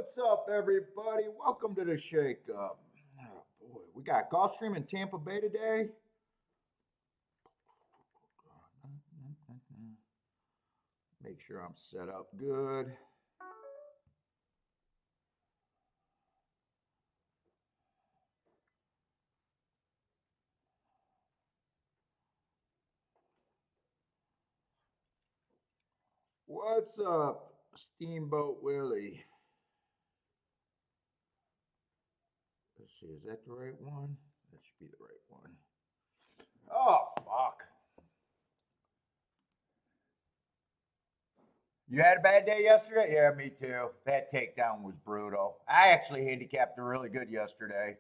What's up, everybody? Welcome to the Shake Up. Oh, boy, we got Gulfstream in Tampa Bay today. Make sure I'm set up good. What's up, Steamboat Willie? Let's see, is that the right one? That should be the right one. Oh, fuck. You had a bad day yesterday? Yeah, me too. That takedown was brutal. I actually handicapped it really good yesterday.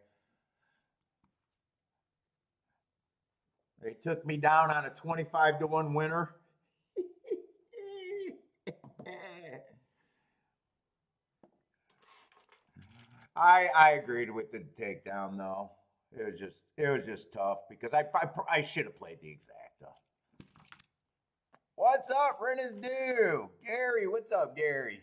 They took me down on a 25-1 winner. I agreed with the takedown though. It was just tough because I should have played the exacta. What's up, rent is due? Gary, what's up, Gary?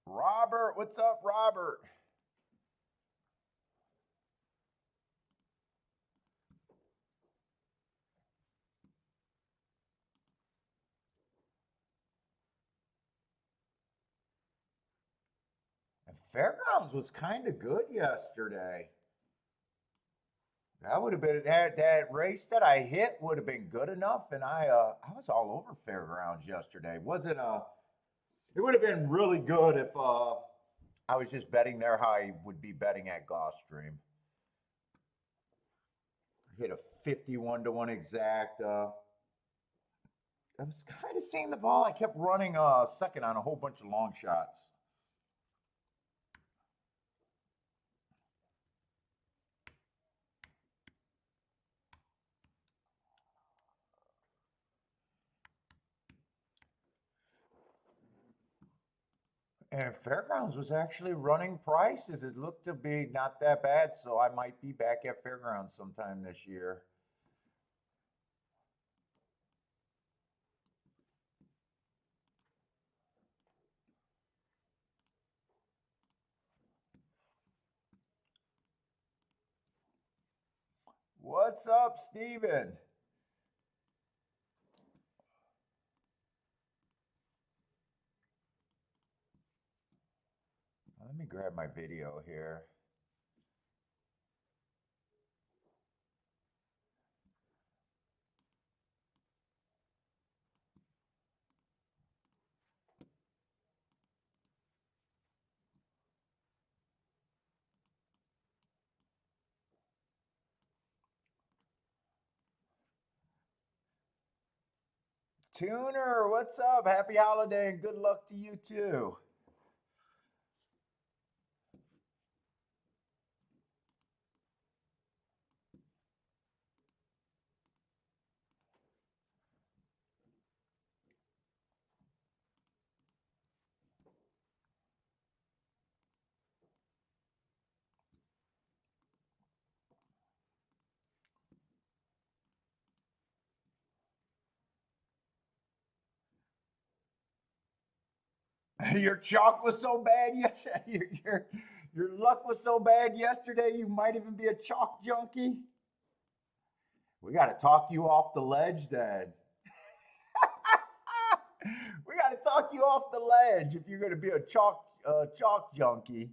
Robert, what's up, Robert? And Fairgrounds was kind of good yesterday. That would have been that race that I hit would have been good enough, and I was all over Fairgrounds yesterday. Wasn't It would have been really good if I was just betting there how I would be betting at Gulfstream. Hit a 51-1 exact. I was kind of seeing the ball. I kept running second on a whole bunch of long shots. And Fairgrounds was actually running prices. It looked to be not that bad, so I might be back at Fairgrounds sometime this year. What's up, Steven? Let me grab my video here. Tuner, what's up? Happy holiday and good luck to you too. Your chalk was so bad yesterday. Your luck was so bad yesterday. You might even be a chalk junkie. We got to talk you off the ledge, then. We got to talk you off the ledge if you're going to be a chalk junkie.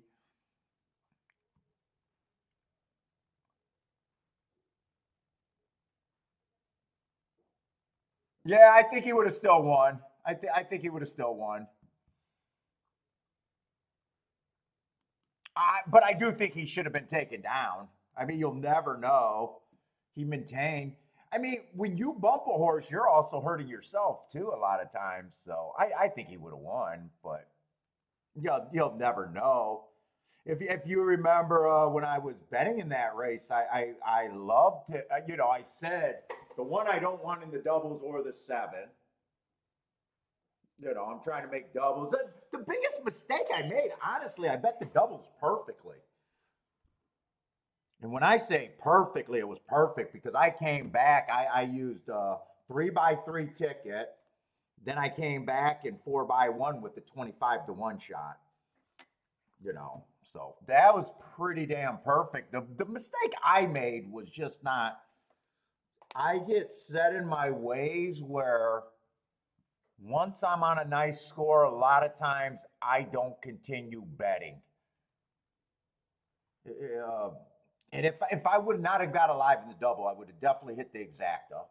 Yeah, I think he would have still won. I think he would have still won. But I do think he should have been taken down. I mean, you'll never know. He maintained. I mean, when you bump a horse, you're also hurting yourself too a lot of times. So I think he would have won, but you'll never know. If you remember when I was betting in that race, I loved it. I said the one I don't want in the doubles or the seven. I'm trying to make doubles. The biggest mistake I made, honestly, I bet the doubles perfectly. And when I say perfectly, it was perfect because I came back. I used 3x3 ticket. Then I came back in 4x1 with the 25-1 shot. You know, so that was pretty damn perfect. The mistake I made was just not. I get set in my ways where once I'm on a nice score, a lot of times I don't continue betting. And if I would not have got alive in the double, I would have definitely hit the exacta.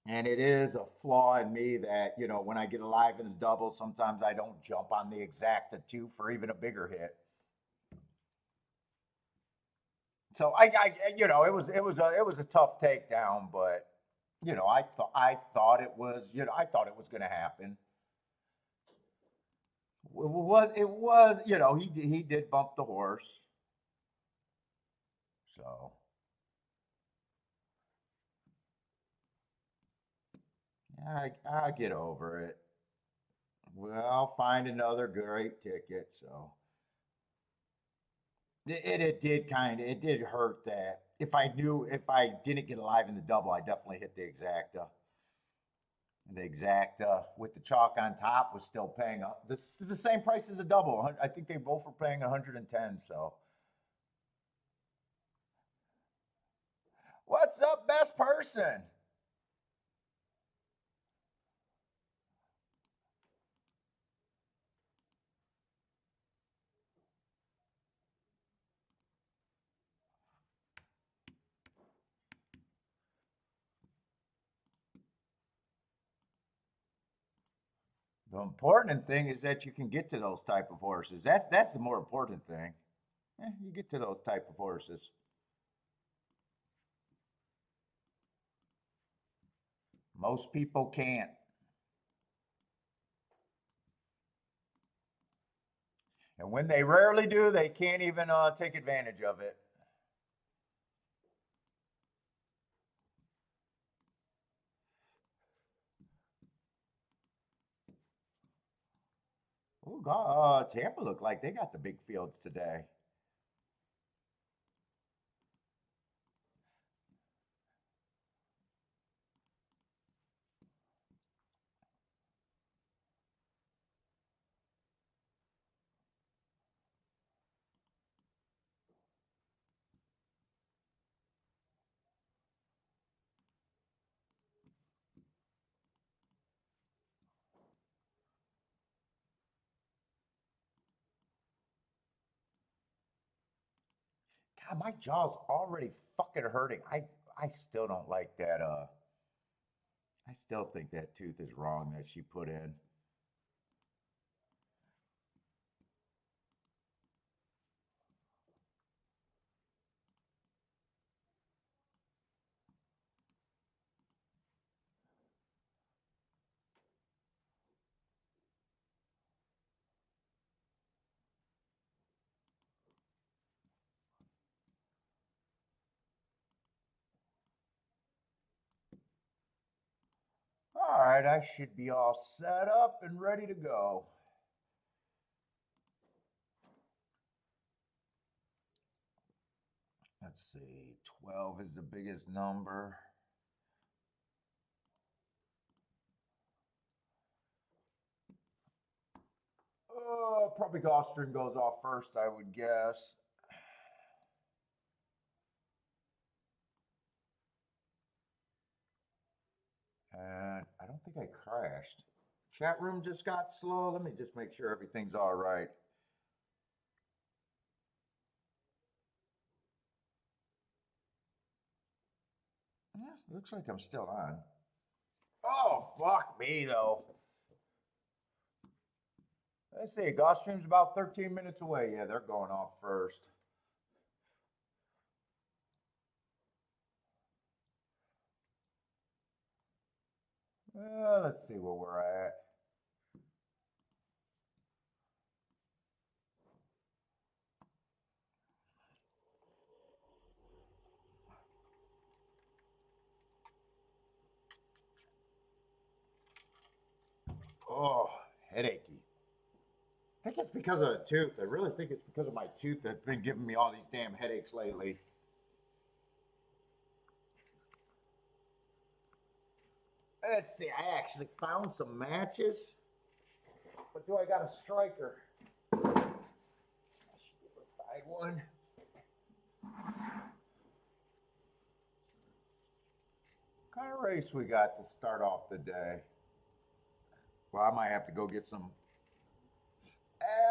And it is a flaw in me that, you know, when I get alive in the double, sometimes I don't jump on the exacta too for even a bigger hit. So you know, it was a tough takedown, but you know, I thought it was, you know, I thought it was going to happen. It was, you know, he did bump the horse, so I get over it. Well, I'll find another great ticket. So it did it did hurt that if I didn't get alive in the double, I definitely hit the exacta. The exacta with the chalk on top was still paying the same price as a double. I think they both were paying 110. So what's up, best person? The important thing is that you can get to those type of horses. That's the more important thing. You get to those type of horses. Most people can't. And when they rarely do, they can't even take advantage of it. Oh, God, Tampa looked like they got the big fields today. God, my jaw's already fucking hurting. I still don't like that. I still think that tooth is wrong that she put in. All right, I should be all set up and ready to go. Let's see, 12 is the biggest number. Probably Gulfstream goes off first, I would guess. And I don't think I crashed. Chat room just got slow. Let me just make sure everything's all right. Yeah, looks like I'm still on. Oh, fuck me, though. Let's see, Gulfstream's about 13 minutes away. Yeah, they're going off first. Let's see where we're at. Oh, headachy. I think it's because of the tooth. I really think it's because of my tooth that's been giving me all these damn headaches lately. Let's see, I actually found some matches. But do I got a striker? I should find one. What kind of race we got to start off the day? Well, I might have to go get some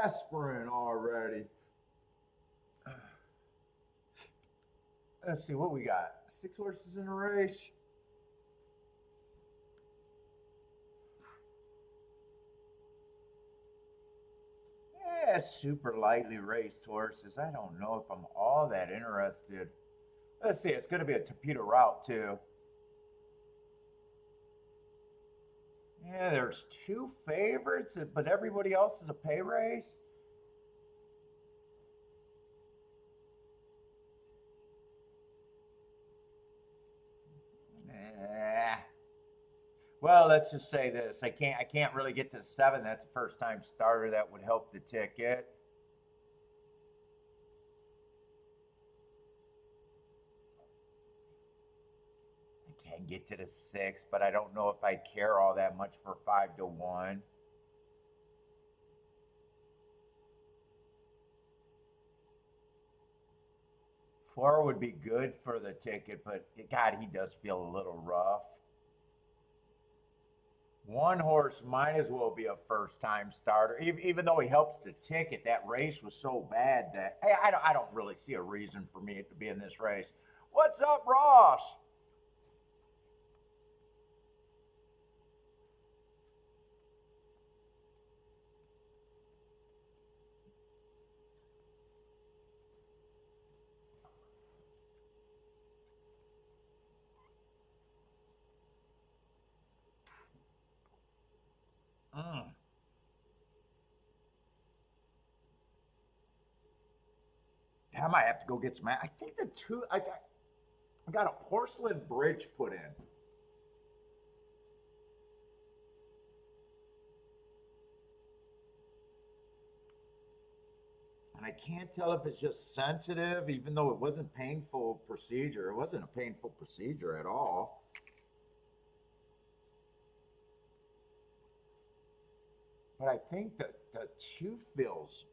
aspirin already. Let's see what we got. 6 horses in a race. Yeah, super lightly raced horses. I don't know if I'm all that interested. Let's see, it's going to be a torpedo route too. Yeah, there's 2 favorites, but everybody else is a pay race. Well, let's just say this. I can't really get to the 7. That's a first time starter. That would help the ticket. I can get to the 6, but I don't know if I care all that much for 5 to 1. Four would be good for the ticket, but God, he does feel a little rough. 1 horse might as well be a first-time starter, even though he helps the ticket. That race was so bad that hey, I don't really see a reason for me to be in this race. What's up, Ross? I might have to go get some. I think the 2. I got a porcelain bridge put in. And I can't tell if it's just sensitive, even though it wasn't painful procedure. It wasn't a painful procedure at all. But I think that the tooth feels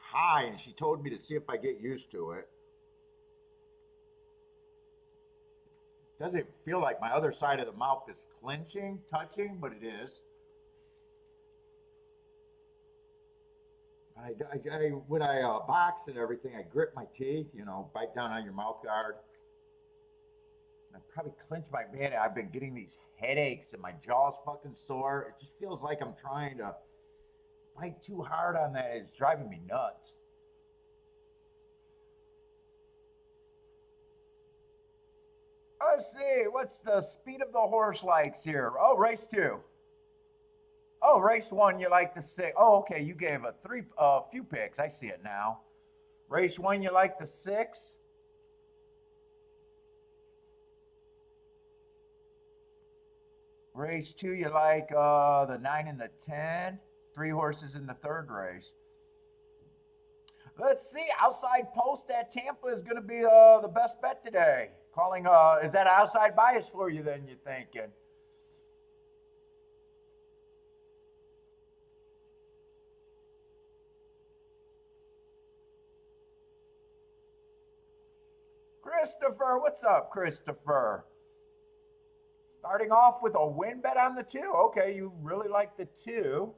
high, and she told me to see if I get used to it. Doesn't feel like my other side of the mouth is clenching, touching, but it is. When I box and everything, I grip my teeth, bite down on your mouth guard. I probably clench my man. I've been getting these headaches and my jaw's fucking sore. It just feels like I'm trying to bite too hard on that. It's driving me nuts. Let's see, what's the speed of the horse likes here? Oh, race 2. Oh, race 1, you like the 6. Oh, okay, you gave a few picks. I see it now. Race 1, you like the 6. Race 2, you like the 9 and the 10. 3 horses in the 3rd race. Let's see. Outside post at Tampa is going to be the best bet today. Calling, is that outside bias for you then, you thinking? Christopher, what's up, Christopher? Starting off with a win bet on the 2. Okay, you really like the 2.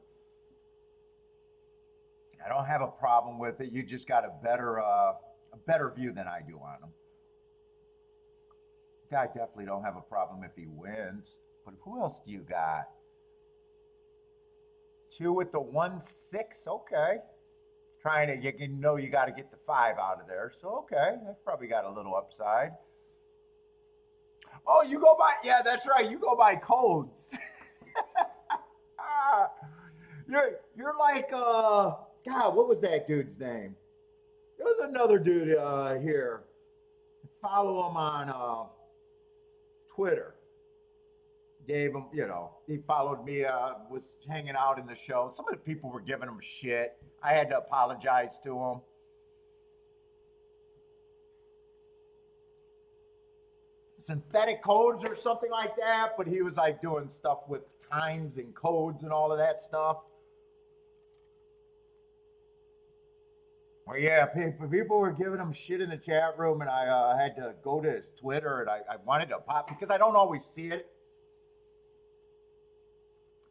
I don't have a problem with it. You just got a better view than I do on him. I definitely don't have a problem if he wins. But who else do you got? 2 with the 1-6. Okay. Trying to, you got to get the 5 out of there. So, okay. That's probably got a little upside. Oh, you go by, yeah, that's right. You go by codes. You're like, God, what was that dude's name? There was another dude here. Follow him on Twitter. Gave him, he followed me, was hanging out in the show. Some of the people were giving him shit. I had to apologize to him. synthetic codes or something like that, but he was like doing stuff with times and codes and all of that stuff. Well, yeah, people were giving him shit in the chat room, and I had to go to his Twitter, and I wanted to pop because I don't always see it.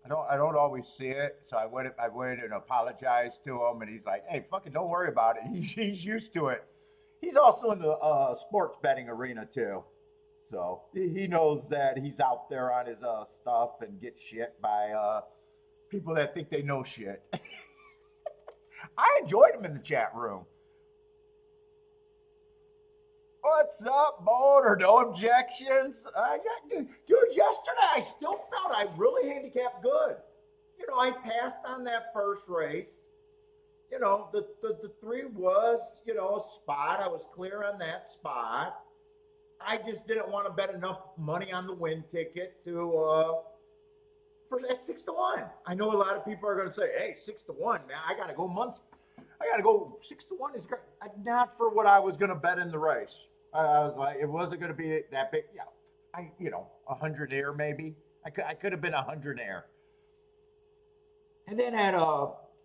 I don't always see it, so I went and apologized to him, and he's like, "Hey, fucking don't worry about it. He's used to it. He's also in the sports betting arena too, so he knows that he's out there on his stuff and gets shit by people that think they know shit." I enjoyed him in the chat room. What's up, Boulder? No objections? Dude, yesterday I still felt I really handicapped good. You know, I passed on that first race. You know, the 3 was, you know, a spot. I was clear on that spot. I just didn't want to bet enough money on the win ticket to for that 6 to 1. I know a lot of people are going to say, "Hey, 6 to 1, man, I got to go months. I got to go 6 to 1 is great." Not for what I was going to bet in the race. I was like, it wasn't going to be that big. Yeah, you know, 100 air maybe. I could have been 100 air. And then at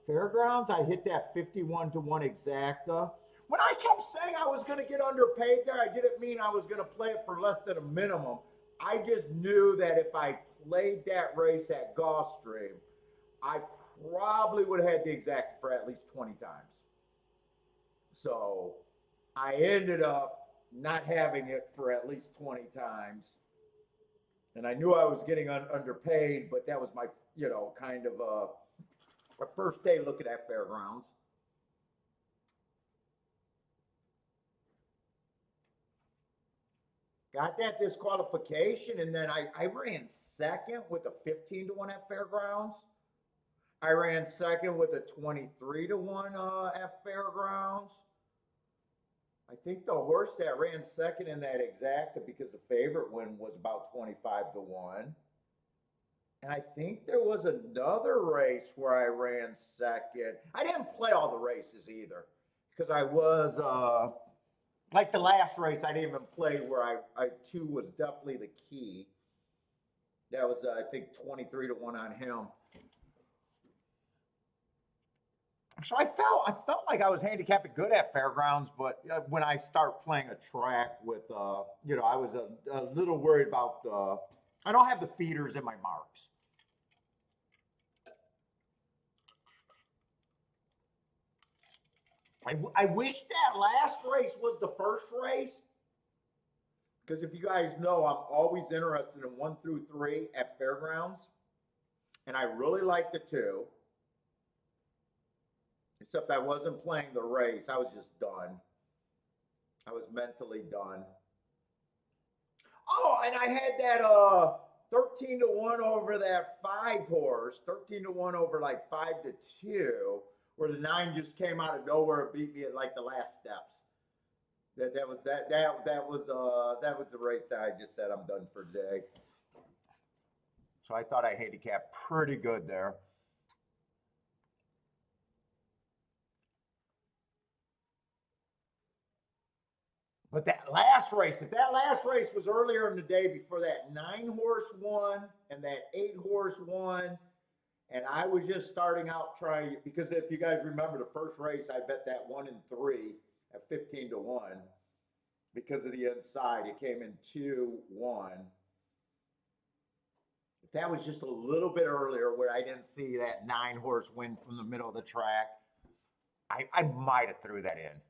Fairgrounds, I hit that 51 to 1 exacta. When I kept saying I was going to get underpaid there, I didn't mean I was going to play it for less than a minimum. I just knew that if I played that race at Gulfstream, I probably would have had the exacta for at least 20 times. So I ended up not having it for at least 20 times. And I knew I was getting underpaid, but that was my, you know, kind of a first day looking at Fairgrounds. Got that disqualification, and then I ran second with a 15 to 1 at Fairgrounds. I ran second with a 23 to 1 at Fairgrounds. I think the horse that ran second in that exacta, because the favorite win was about 25 to 1. And I think there was another race where I ran second. I didn't play all the races either, because I was like the last race I didn't even play, where I 2 was definitely the key. That was I think 23 to 1 on him. So I felt like I was handicapping good at Fairgrounds, but when I start playing a track with, you know, I was a little worried about I don't have the feeders in my marks. I wish that last race was the first race, because if you guys know, I'm always interested in 1 through 3 at Fairgrounds, and I really like the 2. Except I wasn't playing the race. I was just done. I was mentally done. Oh, and I had that 13 to 1 over that 5 horse, 13 to 1 over like 5 to 2, where the 9 just came out of nowhere and beat me at like the last steps. That was the race that I just said I'm done for today. So I thought I handicapped pretty good there. But that last race, if that last race was earlier in the day before that 9 horse won and that 8 horse won, and I was just starting out trying, because if you guys remember the first race, I bet that 1 and 3 at 15 to 1 because of the inside. It came in 2-1. If that was just a little bit earlier where I didn't see that 9 horse win from the middle of the track, I might have threw that in.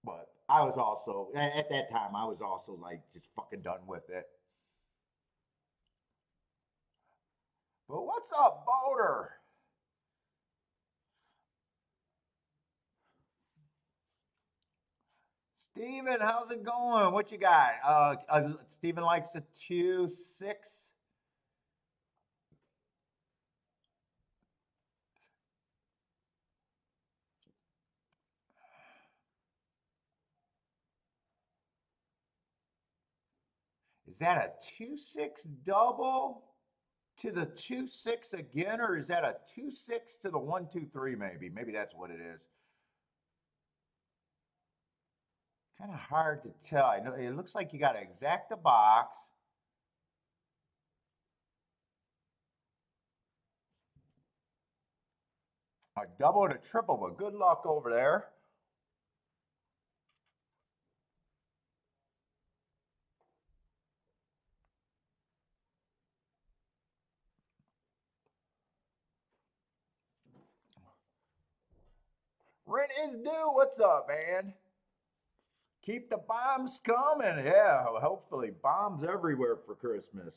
But I was also, at that time, I was also like just fucking done with it. But what's up, Boulder? Steven, how's it going? What you got? Steven likes a 2-6. Is that a 2-6 double to the 2-6 again, or is that a 2-6 to the 1-2-3? Maybe that's what it is. Kind of hard to tell. I know it looks like you got to exact the box. A double and a triple, but good luck over there. Rent is due. What's up, man? Keep the bombs coming. Yeah, hopefully bombs everywhere for Christmas.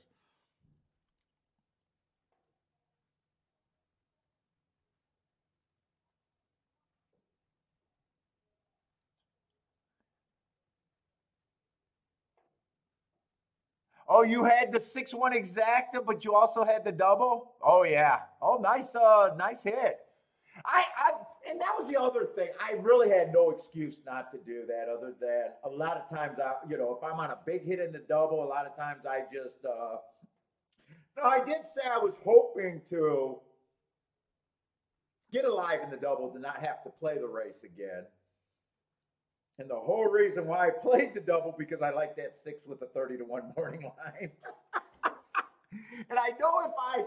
Oh, you had the 6-1 exacta, but you also had the double? Oh yeah. Oh, nice hit. I and that was the other thing. I really had no excuse not to do that other than a lot of times if I'm on a big hit in the double, a lot of times I just no, I did say I was hoping to get alive in the double to not have to play the race again. And the whole reason why I played the double because I like that 6 with the 30-1 morning line. And I know if I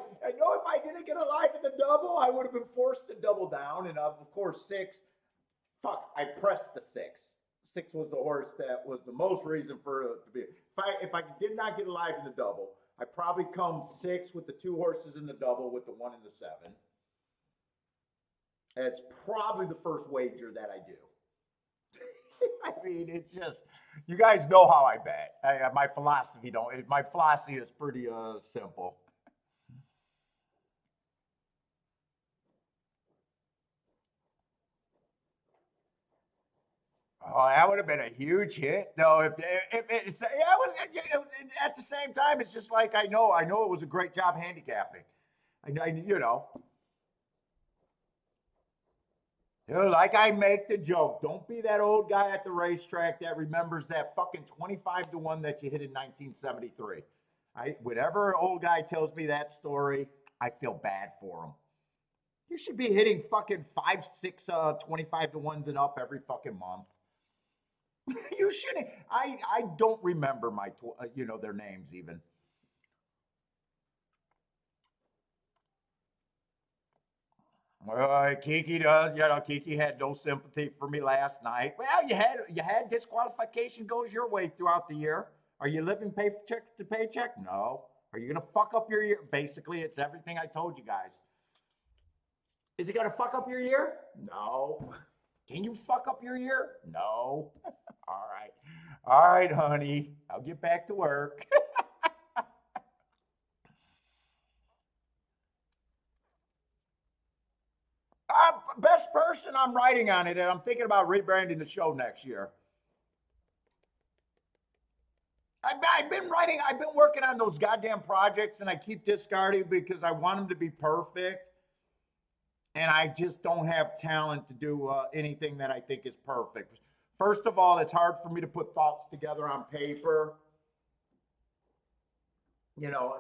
didn't get alive in the double, I would have been forced to double down. And of course, 6, I pressed the 6. 6 was the horse that was the most reason for it to be. If I did not get alive in the double, I probably come 6 with the 2 horses in the double with the 1 and the 7. That's probably the first wager that I do. I mean, it's just, you guys know how I bet. My philosophy is pretty simple. Oh, that would have been a huge hit. No, if it's at the same time, it's just like I know it was a great job handicapping. Like I make the joke, don't be that old guy at the racetrack that remembers that fucking 25-1 that you hit in 1973. Whenever old guy tells me that story, I feel bad for him. You should be hitting fucking 5, 6, 25-1s and up every fucking month. You shouldn't. I don't remember their names even. Kiki does. Kiki had no sympathy for me last night. Well, you had disqualification goes your way throughout the year. Are you living paycheck to paycheck? No. Are you gonna fuck up your year? Basically, it's everything I told you guys. Is it gonna fuck up your year? No. Can you fuck up your year? No. All right. All right, honey. I'll get back to work. Best person, I'm writing on it, and I'm thinking about rebranding the show next year. I've been writing, I've been working on those goddamn projects, and I keep discarding because I want them to be perfect, and I just don't have talent to do anything that I think is perfect. First of all, it's hard for me to put thoughts together on paper.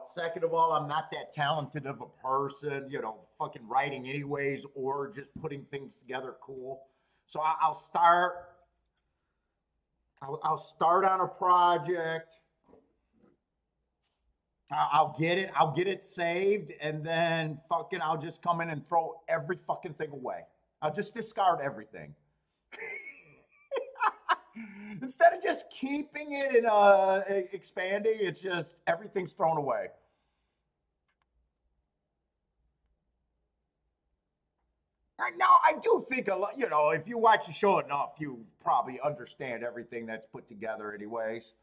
Second of all, I'm not that talented of a person, fucking writing anyways, or just putting things together cool. So I'll start on a project. I'll get it saved, and then fucking I'll just come in and throw every fucking thing away. I'll just discard everything. Instead of just keeping it and expanding, it's just everything's thrown away. Now, I do think a lot, if you watch the show enough, you probably understand everything that's put together, anyways.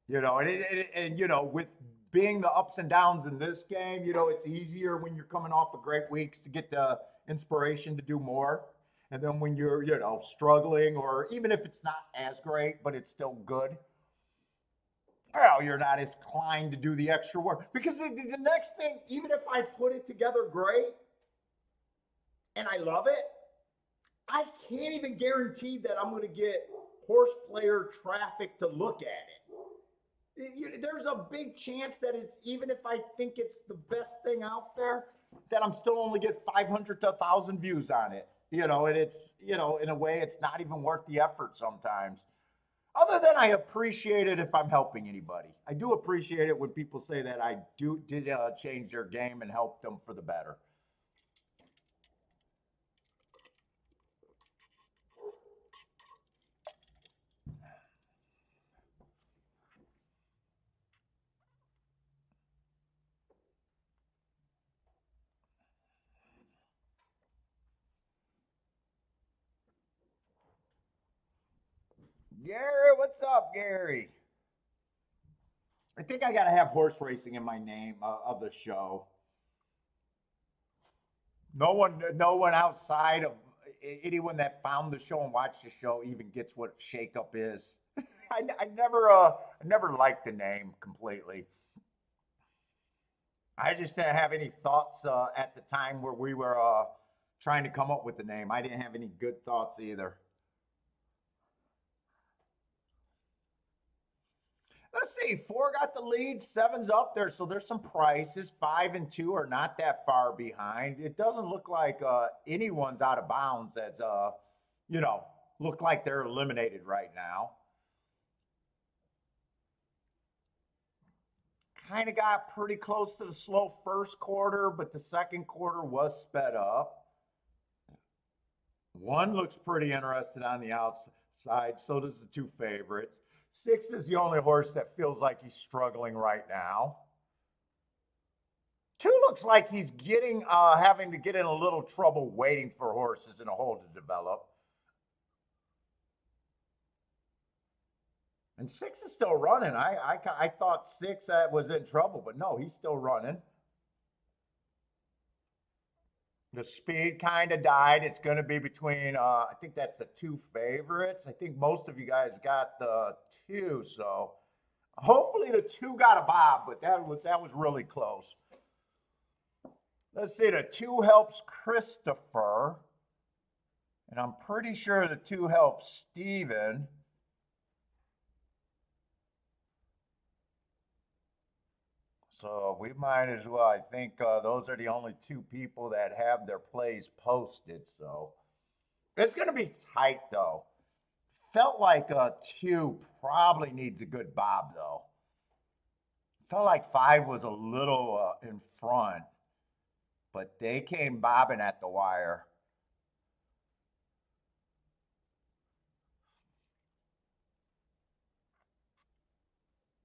With being the ups and downs in this game, it's easier when you're coming off of great weeks to get the inspiration to do more. And then when you're, struggling, or even if it's not as great, but it's still good, well, you're not as inclined to do the extra work. Because the next thing, even if I put it together great and I love it, I can't even guarantee that I'm going to get horse player traffic to look at it. There's a big chance that it's, even if I think it's the best thing out there, that I'm still only get 500 to 1,000 views on it. And it's, in a way, it's not even worth the effort sometimes. Other than I appreciate it if I'm helping anybody. I do appreciate it when people say that I did change their game and help them for the better. Gary, what's up, Gary? I think I got to have horse racing in my name of the show. No one outside of anyone that found the show and watched the show even gets what shakeup is. I never liked the name completely. I just didn't have any thoughts at the time where we were trying to come up with the name. I didn't have any good thoughts either. Let's see. Four got the lead. Seven's up there, so there's some prices. Five and two are not that far behind. It doesn't look like anyone's out of bounds as you know, look like they're eliminated right now. Kind of got pretty close to the slow first quarter, but the second quarter was sped up. One looks pretty interested on the outside. So does the two favorites. Six is the only horse that feels like he's struggling right now. Two looks like he's getting having to get in a little trouble waiting for horses in a hole to develop. And six is still running. I thought six was in trouble, but no, he's still running. The speed kind of died. It's going to be between, I think that's the two favorites. I think most of you guys got the two, so hopefully the two got a bob, but that was really close. Let's see, the two helps Christopher, and I'm pretty sure the two helps Steven. So we might as well. I think those are the only two people that have their plays posted. So it's going to be tight, though. Felt like two probably needs a good bob, though. Felt like five was a little in front, but they came bobbing at the wire.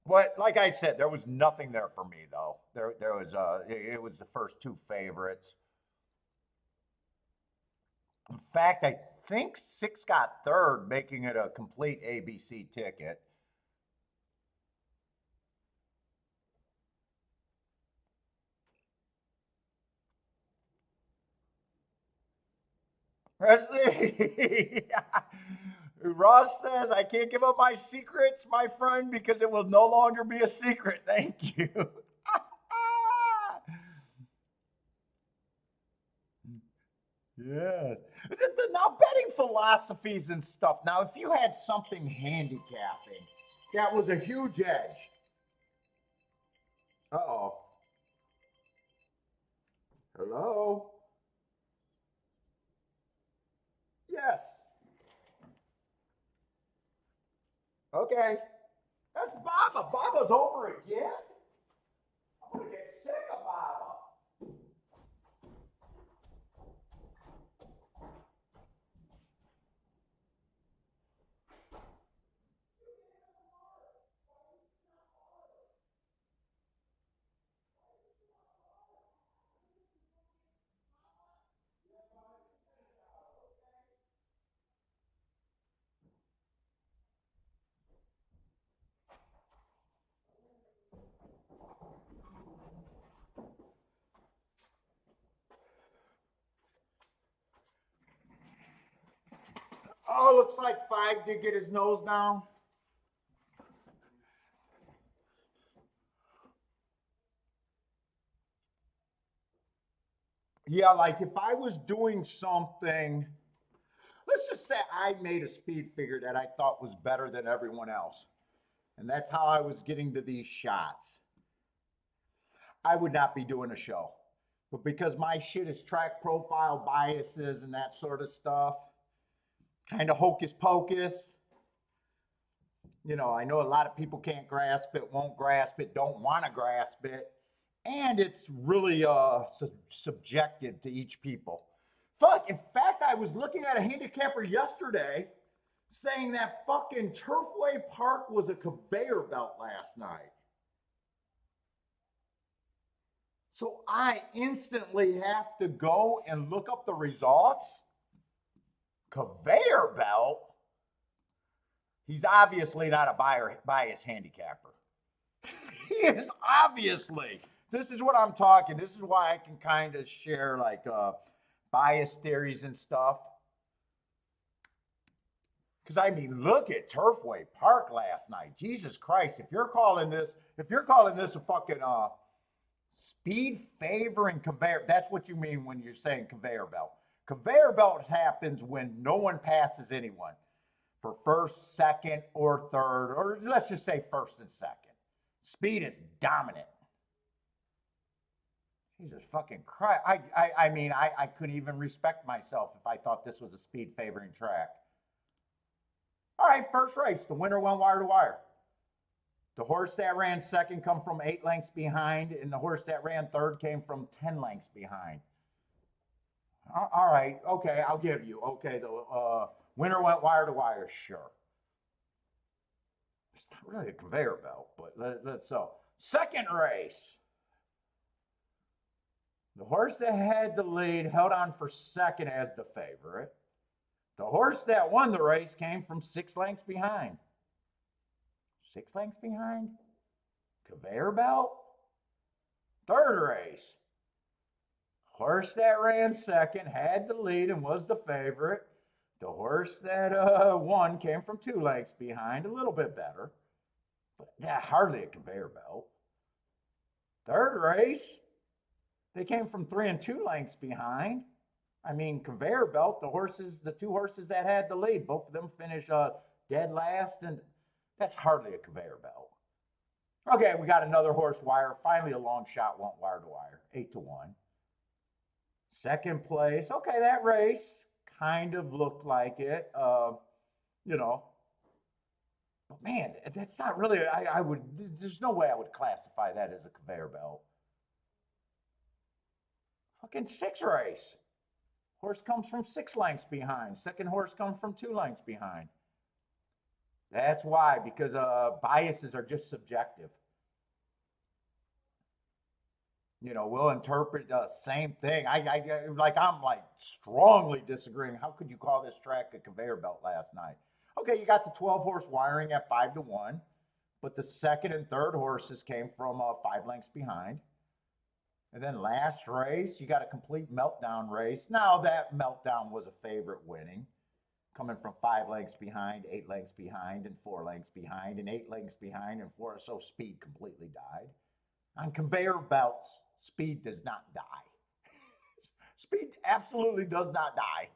But like I said, there was nothing there for me though. There was it was the first two favorites. In fact, I think six got third, making it a complete ABC ticket. Presley. Ross says, I can't give up my secrets, my friend, because it will no longer be a secret. Thank you. Yeah. Now, betting philosophies and stuff. Now, if you had something handicapping that was a huge edge. Uh-oh. Hello? Yes. Okay. That's Baba. Baba's over again? I'm going to get sick of Baba. Oh, looks like five did get his nose down. Yeah, like if I was doing something, let's just say I made a speed figure that I thought was better than everyone else. And that's how I was getting to these shots. I would not be doing a show. But because my shit is track profile biases and that sort of stuff, kind of hocus pocus, you know, I know a lot of people can't grasp it, won't grasp it, don't want to grasp it. And it's really subjective to each people. Fuck, in fact, I was looking at a handicapper yesterday saying that fucking Turfway Park was a conveyor belt last night. So I instantly have to go and look up the results. Conveyor belt? He's obviously not a biased handicapper. He is obviously. This is what I'm talking. This is why I can kind of share like bias theories and stuff. Because I mean, look at Turfway Park last night. Jesus Christ! If you're calling this a fucking speed favoring conveyor, that's what you mean when you're saying conveyor belt. Conveyor belt happens when no one passes anyone for first, second, or third, or let's just say first and second. Speed is dominant. Jesus fucking Christ. I mean, I couldn't even respect myself if I thought this was a speed favoring track. All right, first race. The winner went wire to wire. The horse that ran second come from 8 lengths behind, and the horse that ran third came from 10 lengths behind. All right, okay, I'll give you. Okay, the winner went wire to wire, sure. It's not really a conveyor belt, but let's so. Second race. The horse that had the lead held on for second as the favorite. The horse that won the race came from 6 lengths behind. 6 lengths behind? Conveyor belt? Third race. Horse that ran second had the lead and was the favorite. The horse that won came from 2 lengths behind, a little bit better. But yeah, hardly a conveyor belt. Third race, they came from 3 and 2 lengths behind. I mean, conveyor belt, the 2 horses that had the lead, both of them finished dead last, and that's hardly a conveyor belt. Okay, we got another horse wire. Finally, a long shot went wire to wire, 8-1. Second place, okay, that race kind of looked like it, you know. But man, that's not really, there's no way I would classify that as a conveyor belt. Fucking 6 race. Horse comes from 6 lengths behind. Second horse comes from 2 lengths behind. That's why, because biases are just subjective. You know, we'll interpret the same thing. I'm strongly disagreeing. How could you call this track a conveyor belt last night? Okay, you got the 12 horse wiring at 5-1, but the second and third horses came from 5 lengths behind. And then last race, you got a complete meltdown race. Now that meltdown was a favorite winning, coming from 5 lengths behind, 8 lengths behind, and 4 lengths behind, and 8 lengths behind, and 4. So speed completely died. On conveyor belts, speed does not die. Speed absolutely does not die.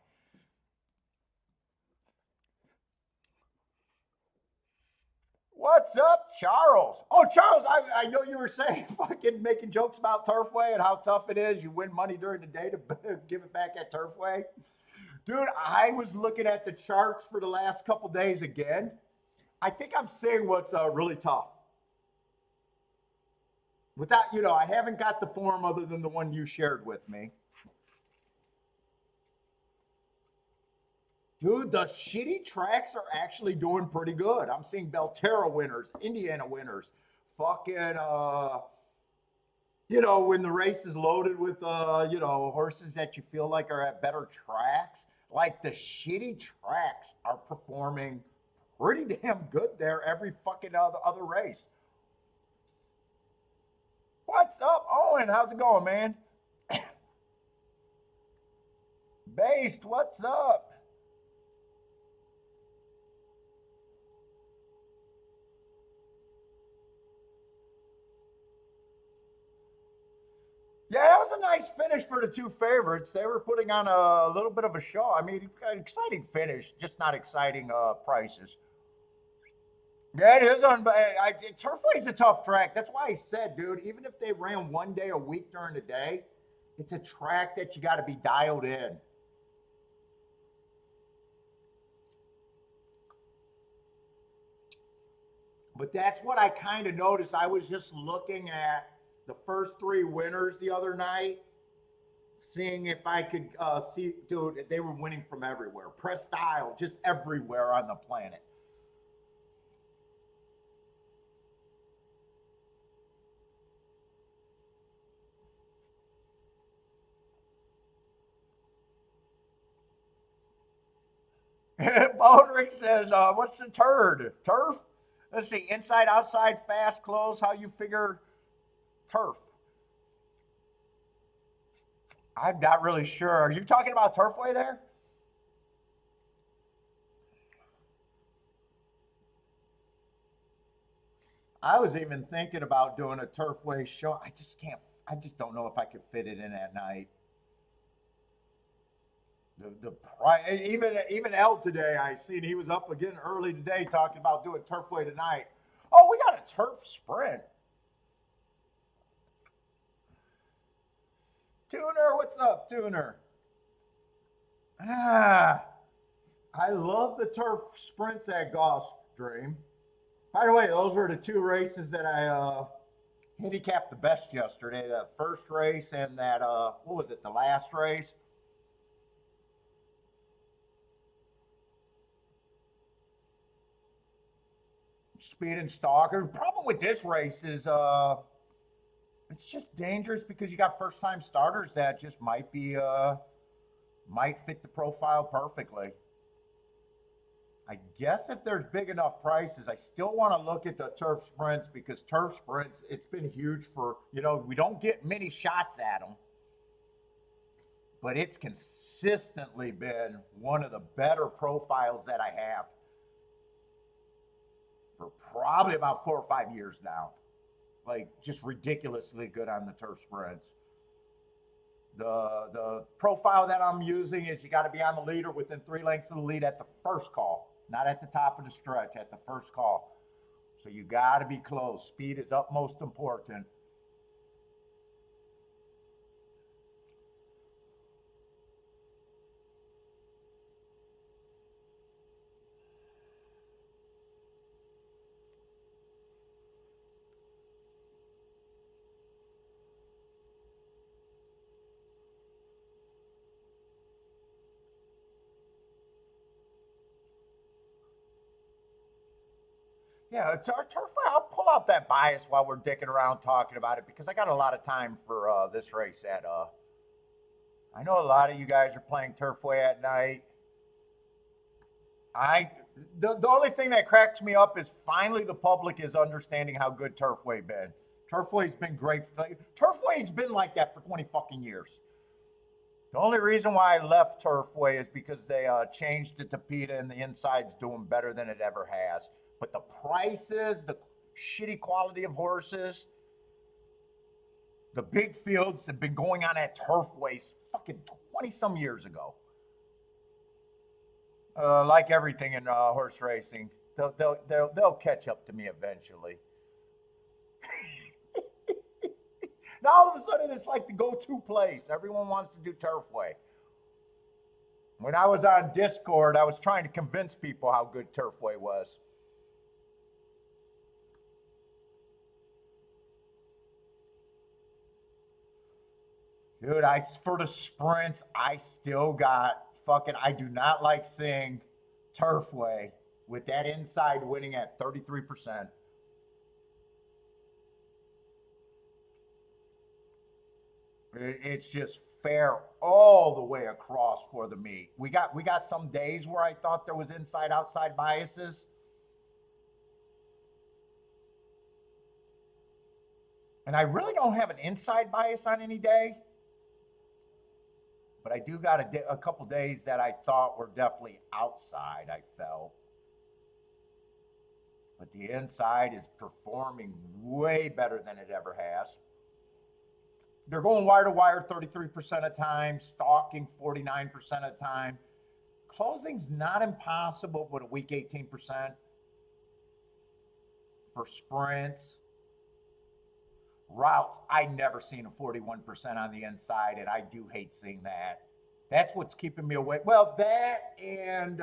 What's up, Charles? Oh, Charles, I know you were saying fucking making jokes about Turfway and how tough it is. You win money during the day to give it back at Turfway. Dude, I was looking at the charts for the last couple days again. I think I'm seeing what's really tough. Without, you know, I haven't got the form other than the one you shared with me. Dude, the shitty tracks are actually doing pretty good. I'm seeing Belterra winners, Indiana winners, fucking, you know, when the race is loaded with, you know, horses that you feel like are at better tracks, like the shitty tracks are performing pretty damn good there every fucking other race. What's up, Owen? How's it going, man? Based, what's up? Yeah, that was a nice finish for the 2 favorites. They were putting on a little bit of a show. I mean, an exciting finish, just not exciting prices. Yeah, it is. Turfway's a tough track. That's why I said, dude, even if they ran one day a week during the day, It's a track that you got to be dialed in. But that's what I kind of noticed. I was just looking at the first three winners the other night, seeing if I could see, dude, they were winning from everywhere. Press dial, just everywhere on the planet. Bodrick says, what's the turd? Turf? Let's see, inside, outside, fast, close, how you figure turf? I'm not really sure. Are you talking about Turfway there? I was even thinking about doing a Turfway show. I just can't, I just don't know if I could fit it in at night. The price, even L today, I seen he was up again early today talking about doing Turfway tonight. Oh, we got a turf sprint. Tuner, what's up, Tuner? Ah, I love the turf sprints at Gulfstream. By the way, those were the two races that I handicapped the best yesterday. The first race and that what was it? The last race. Speed and stalker. The problem with this race is it's just dangerous because you got first time starters that just might fit the profile perfectly. I guess if there's big enough prices, I still want to look at the turf sprints because turf sprints, it's been huge for, we don't get many shots at them, but it's consistently been one of the better profiles that I have for probably about 4 or 5 years now. Like just ridiculously good on the turf sprints. The profile that I'm using is you got to be on the leader within 3 lengths of the lead at the first call, not at the top of the stretch, at the first call. So you got to be close. Speed is utmost important. Yeah, turf. I'll pull out that bias while we're dicking around talking about it because I got a lot of time for this race. I know a lot of you guys are playing Turfway at night. The only thing that cracks me up is finally the public is understanding how good Turfway been. Turfway's been great. Turfway's been like that for 20 fucking years. The only reason why I left Turfway is because they changed it to PETA and the inside's doing better than it ever has. But the prices, the shitty quality of horses, the big fields have been going on at Turfways fucking 20 some years ago. Like everything in horse racing, they'll catch up to me eventually. Now all of a sudden it's like the go-to place. Everyone wants to do Turfway. When I was on Discord, I was trying to convince people how good Turfway was. Dude, for the sprints, I still got I do not like seeing Turfway with that inside winning at 33%. It's just fair all the way across for the meet. We got some days where I thought there was inside outside biases. And I really don't have an inside bias on any day. But I do got a couple days that I thought were definitely outside, I felt. But the inside is performing way better than it ever has. They're going wire to wire 33% of time, stalking 49% of time. Closing's not impossible, but a weak 18% for sprints. Routes, I never seen a 41% on the inside, and I do hate seeing that. That's what's keeping me away. Well, that and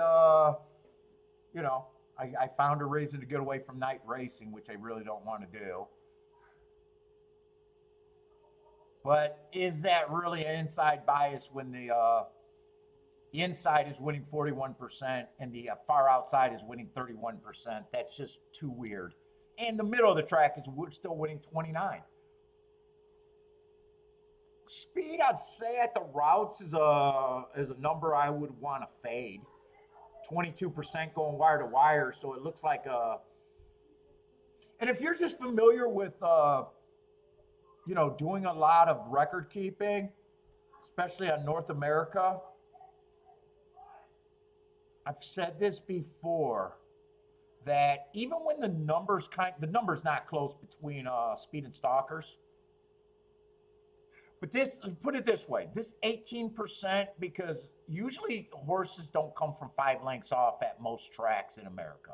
you know, I found a reason to get away from night racing, which I really don't want to do. But is that really an inside bias when the inside is winning 41% and the far outside is winning 31%? That's just too weird. And the middle of the track is still winning 29. Speed, I'd say at the routes is a number I would want to fade. 22% going wire to wire, so it looks like a. And if you're just familiar with, you know, doing a lot of record keeping, especially on North America, I've said this before, that even when the number's not close between speed and stalkers. But this, put it this way, this 18%, because usually horses don't come from 5 lengths off at most tracks in America.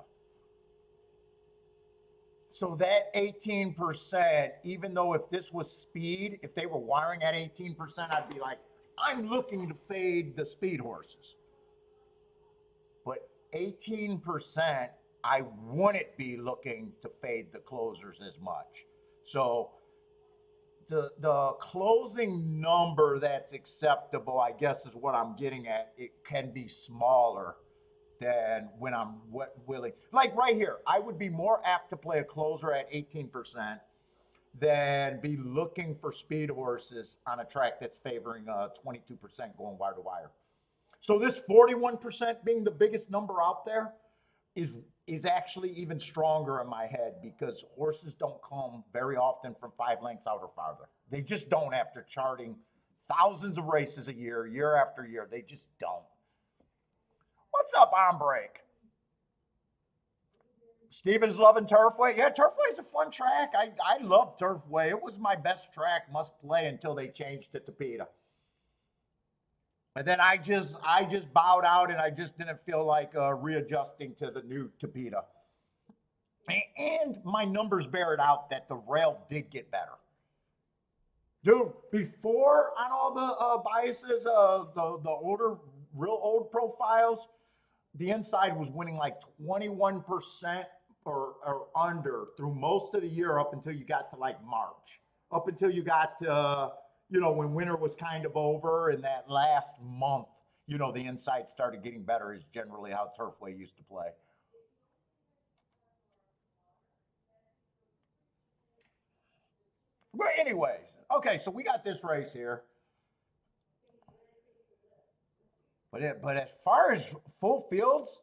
So that 18%, even though if this was speed, if they were wiring at 18%, I'd be like, I'm looking to fade the speed horses. But 18%, I wouldn't be looking to fade the closers as much. So the closing number that's acceptable, I guess, is what I'm getting at. It can be smaller than when I'm willing. Like right here, I would be more apt to play a closer at 18% than be looking for speed horses on a track that's favoring 22% going wire to wire. So this 41% being the biggest number out there is actually even stronger in my head, because horses don't come very often from 5 lengths out or farther. They just don't, after charting thousands of races a year, year after year. They just don't. What's up, on break? Steven's loving Turfway. Yeah, Turfway is a fun track. I love Turfway. It was my best track, must play, until they changed to Tapeta. And then I just bowed out, and I just didn't feel like readjusting to the new Tapeta. And my numbers bear it out that the rail did get better. Dude, before, on all the biases, the older, real old profiles, the inside was winning like 21% or under through most of the year, up until you got to like March. Up until you got to, you know, when winter was kind of over, and that last month, you know, the inside started getting better, is generally how Turfway used to play. But anyways, okay, so we got this race here. But as far as full fields,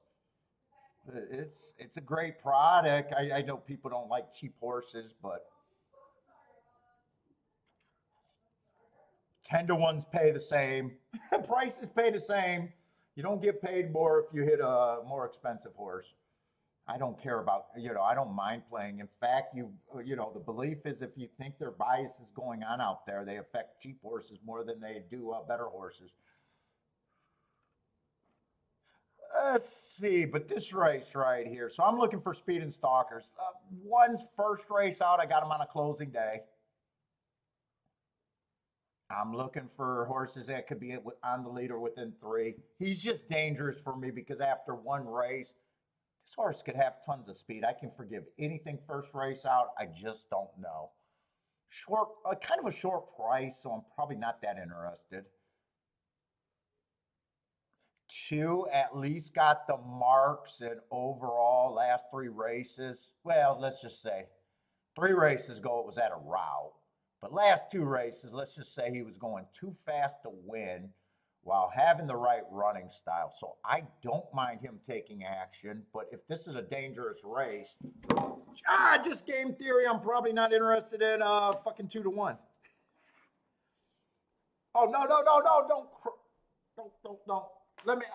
it's a great product. I know people don't like cheap horses, but 10-to-1s pay the same. Prices pay the same. You don't get paid more if you hit a more expensive horse. I don't care about, you know, I don't mind playing. In fact, you know, the belief is if you think there are biases going on out there, they affect cheap horses more than they do better horses. Let's see, but this race right here. So I'm looking for speed and stalkers. One's first race out, I got him on a closing day. I'm looking for horses that could be on the lead or within 3. He's just dangerous for me because after one race, this horse could have tons of speed. I can forgive anything first race out. I just don't know. Short, kind of a short price, so I'm probably not that interested. 2 at least got the marks in overall last 3 races. Well, let's just say 3 races ago it was at a rout. But last 2 races, let's just say he was going too fast to win while having the right running style. So I don't mind him taking action. But if this is a dangerous race, just game theory, I'm probably not interested in fucking 2-to-1. Oh, no, don't.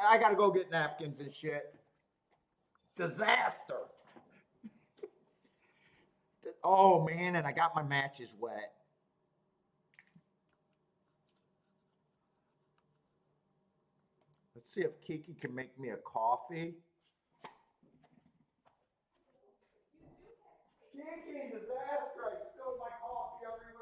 I gotta go get napkins and shit. Disaster. Oh, man, and I got my matches wet. Let's see if Kiki can make me a coffee. Kiki, disaster. I spilled my coffee everywhere.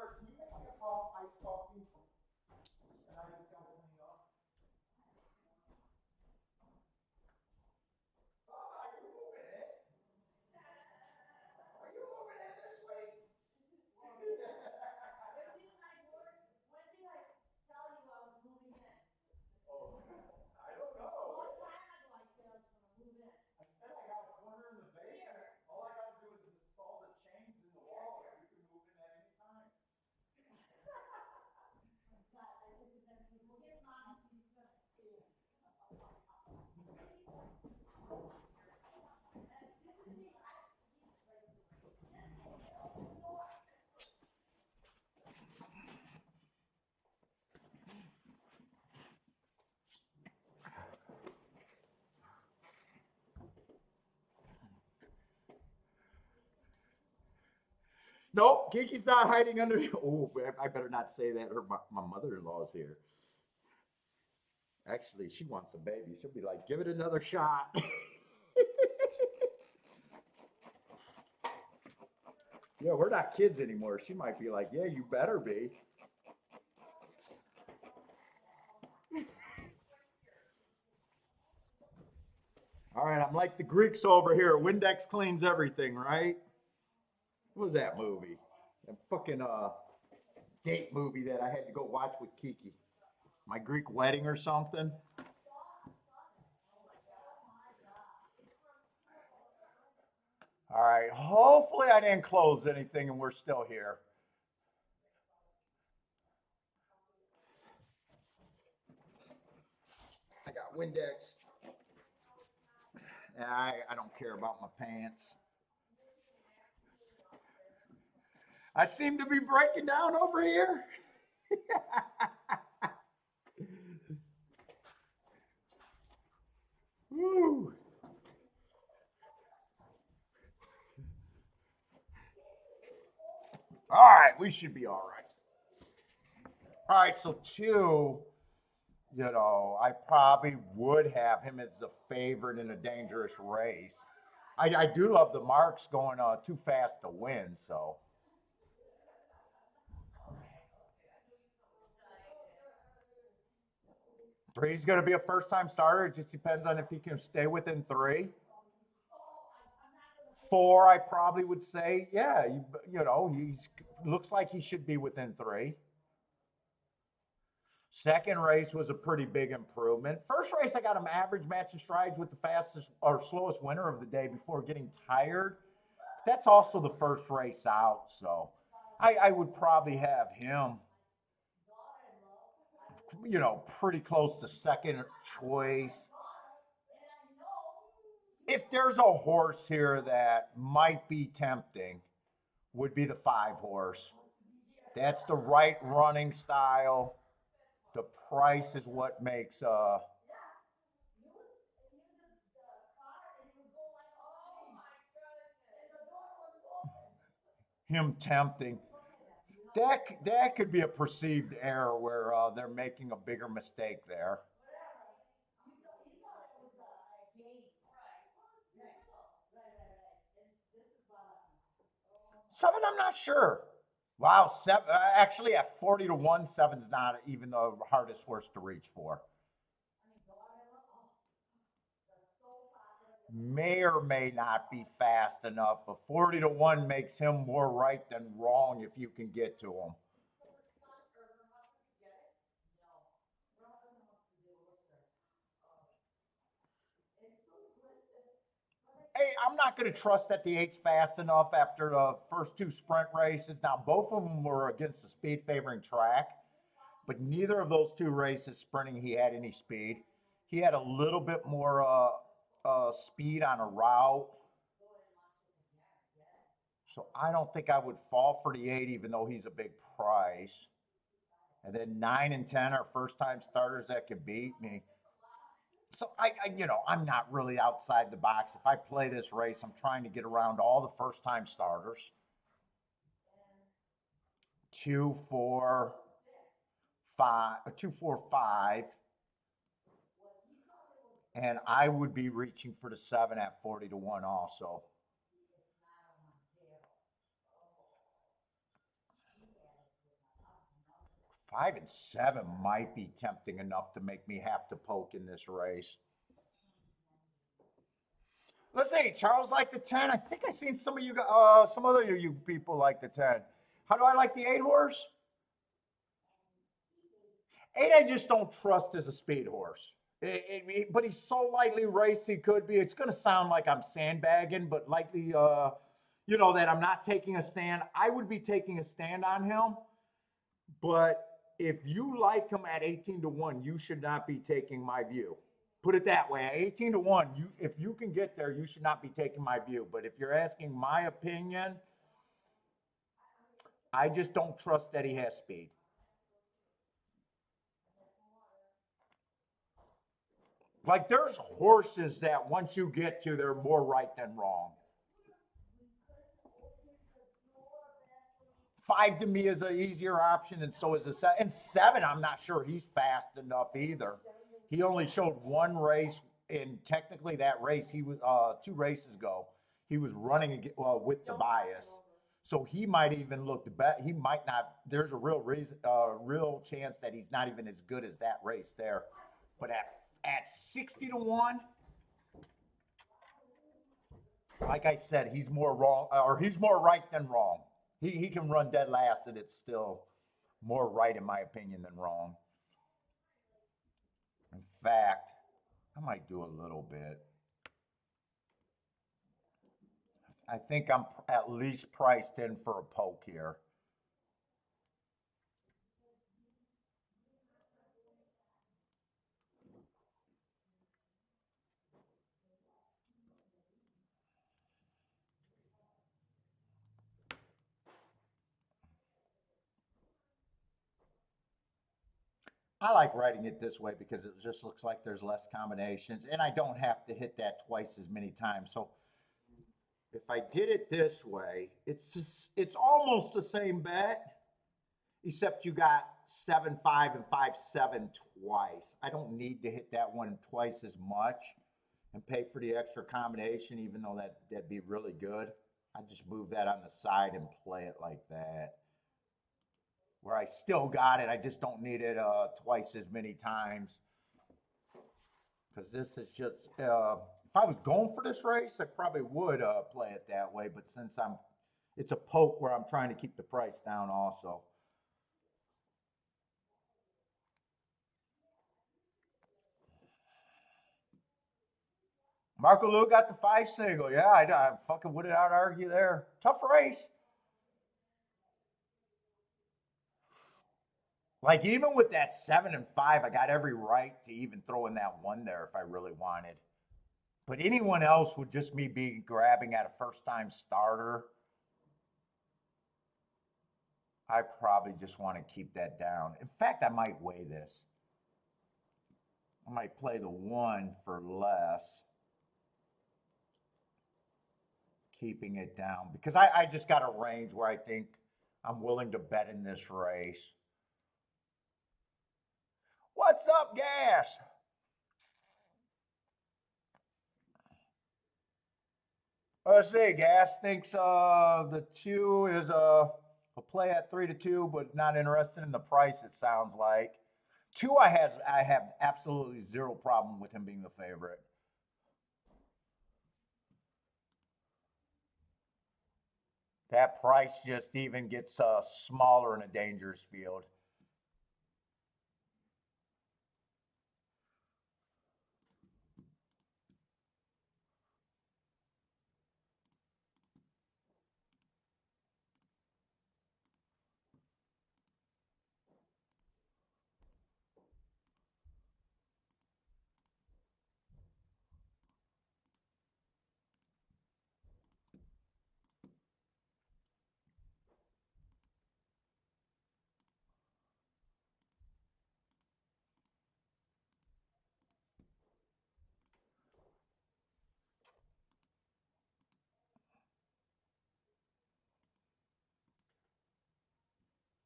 Nope, Kiki's not hiding under. Oh, I better not say that. My mother-in-law's here. Actually, she wants a baby. She'll be like, give it another shot. Yeah, we're not kids anymore. She might be like, yeah, you better be. All right, I'm like the Greeks over here. Windex cleans everything, right? What was that movie? That fucking date movie that I had to go watch with Kiki. My Greek wedding or something. All right, hopefully I didn't close anything and we're still here. I got Windex. I don't care about my pants. I seem to be breaking down over here. Woo. All right, we should be all right. All right, so two, I probably would have him as the favorite in a dangerous race. I do love the marks going too fast to win, so. Three's going to be a first-time starter. It just depends on if he can stay within three. Four, I probably would say, yeah, he's looks like he should be within three. Second race was a pretty big improvement. First race, I got him average matching strides with the fastest or slowest winner of the day before getting tired. That's also the first race out, so I would probably have him, pretty close to second choice. If there's a horse here that might be tempting, would be the 5 horse. That's the right running style. The price is what makes him tempting. That could be a perceived error where they're making a bigger mistake there. 7, I'm not sure. Wow, seven. Actually, at 40 to 1, seven's not even the hardest horse to reach for. May or may not be fast enough, but 40 to 1 makes him more right than wrong if you can get to him. Hey, I'm not going to trust that the 8's fast enough after the first 2 sprint races. Now, both of them were against the speed favoring track, but neither of those 2 races sprinting he had any speed. He had a little bit more speed on a route. So I don't think I would fall for the 8, even though he's a big price. And then 9 and 10 are first-time starters that can beat me. So I'm not really outside the box. If I play this race, I'm trying to get around all the first-time starters. 2, 4, 5, 2, 4, 5. And I would be reaching for the 7 at 40 to 1 also. Five and 7 might be tempting enough to make me have to poke in this race. Let's see, Charles liked the 10. I think I've seen some of you, some other you people like the 10. How do I like the 8 horse? 8 I just don't trust as a speed horse. But he's so lightly raced he could be. It's going to sound like I'm sandbagging, but likely, that I'm not taking a stand. I would be taking a stand on him. But if you like him at 18 to 1, you should not be taking my view. Put it that way. At 18 to 1, if you can get there, you should not be taking my view. But if you're asking my opinion, I just don't trust that he has speed. Like there's horses that once you get to, they're more right than wrong. 5 to me is an easier option, and so is a 7. And 7, I'm not sure he's fast enough either. He only showed one race, and technically that race, he was 2 races ago, he was running with the bias. So he might even look the best. He might not. There's a real chance that he's not even as good as that race there. But at 60 to 1, like I said, he's more wrong, or he's more right than wrong. He can run dead last, and it's still more right, in my opinion, than wrong. In fact, I might do a little bit. I think I'm at least priced in for a poke here. I like writing it this way because it just looks like there's less combinations, and I don't have to hit that twice as many times. So if I did it this way, it's almost the same bet, except you got 7-5 and 5-7 twice. I don't need to hit that one twice as much and pay for the extra combination, even though that'd be really good. I just move that on the side and play it like that, where I still got it. I just don't need it twice as many times. Because this is just, if I was going for this race, I probably would play it that way. But since it's a poke where I'm trying to keep the price down also. Marco Lou got the 5 single. Yeah, I fucking would not argue there. Tough race. Like, even with that 7 and 5, I got every right to even throw in that 1 there if I really wanted. But anyone else would just be grabbing at a first-time starter. I probably just want to keep that down. In fact, I might weigh this. I might play the 1 for less, keeping it down, because I just got a range where I think I'm willing to bet in this race. What's up, Gas? Let's see. Gas thinks the 2 is a play at 3 to 2, but not interested in the price, it sounds like. 2, I have absolutely zero problem with him being the favorite. That price just even gets smaller in a dangerous field.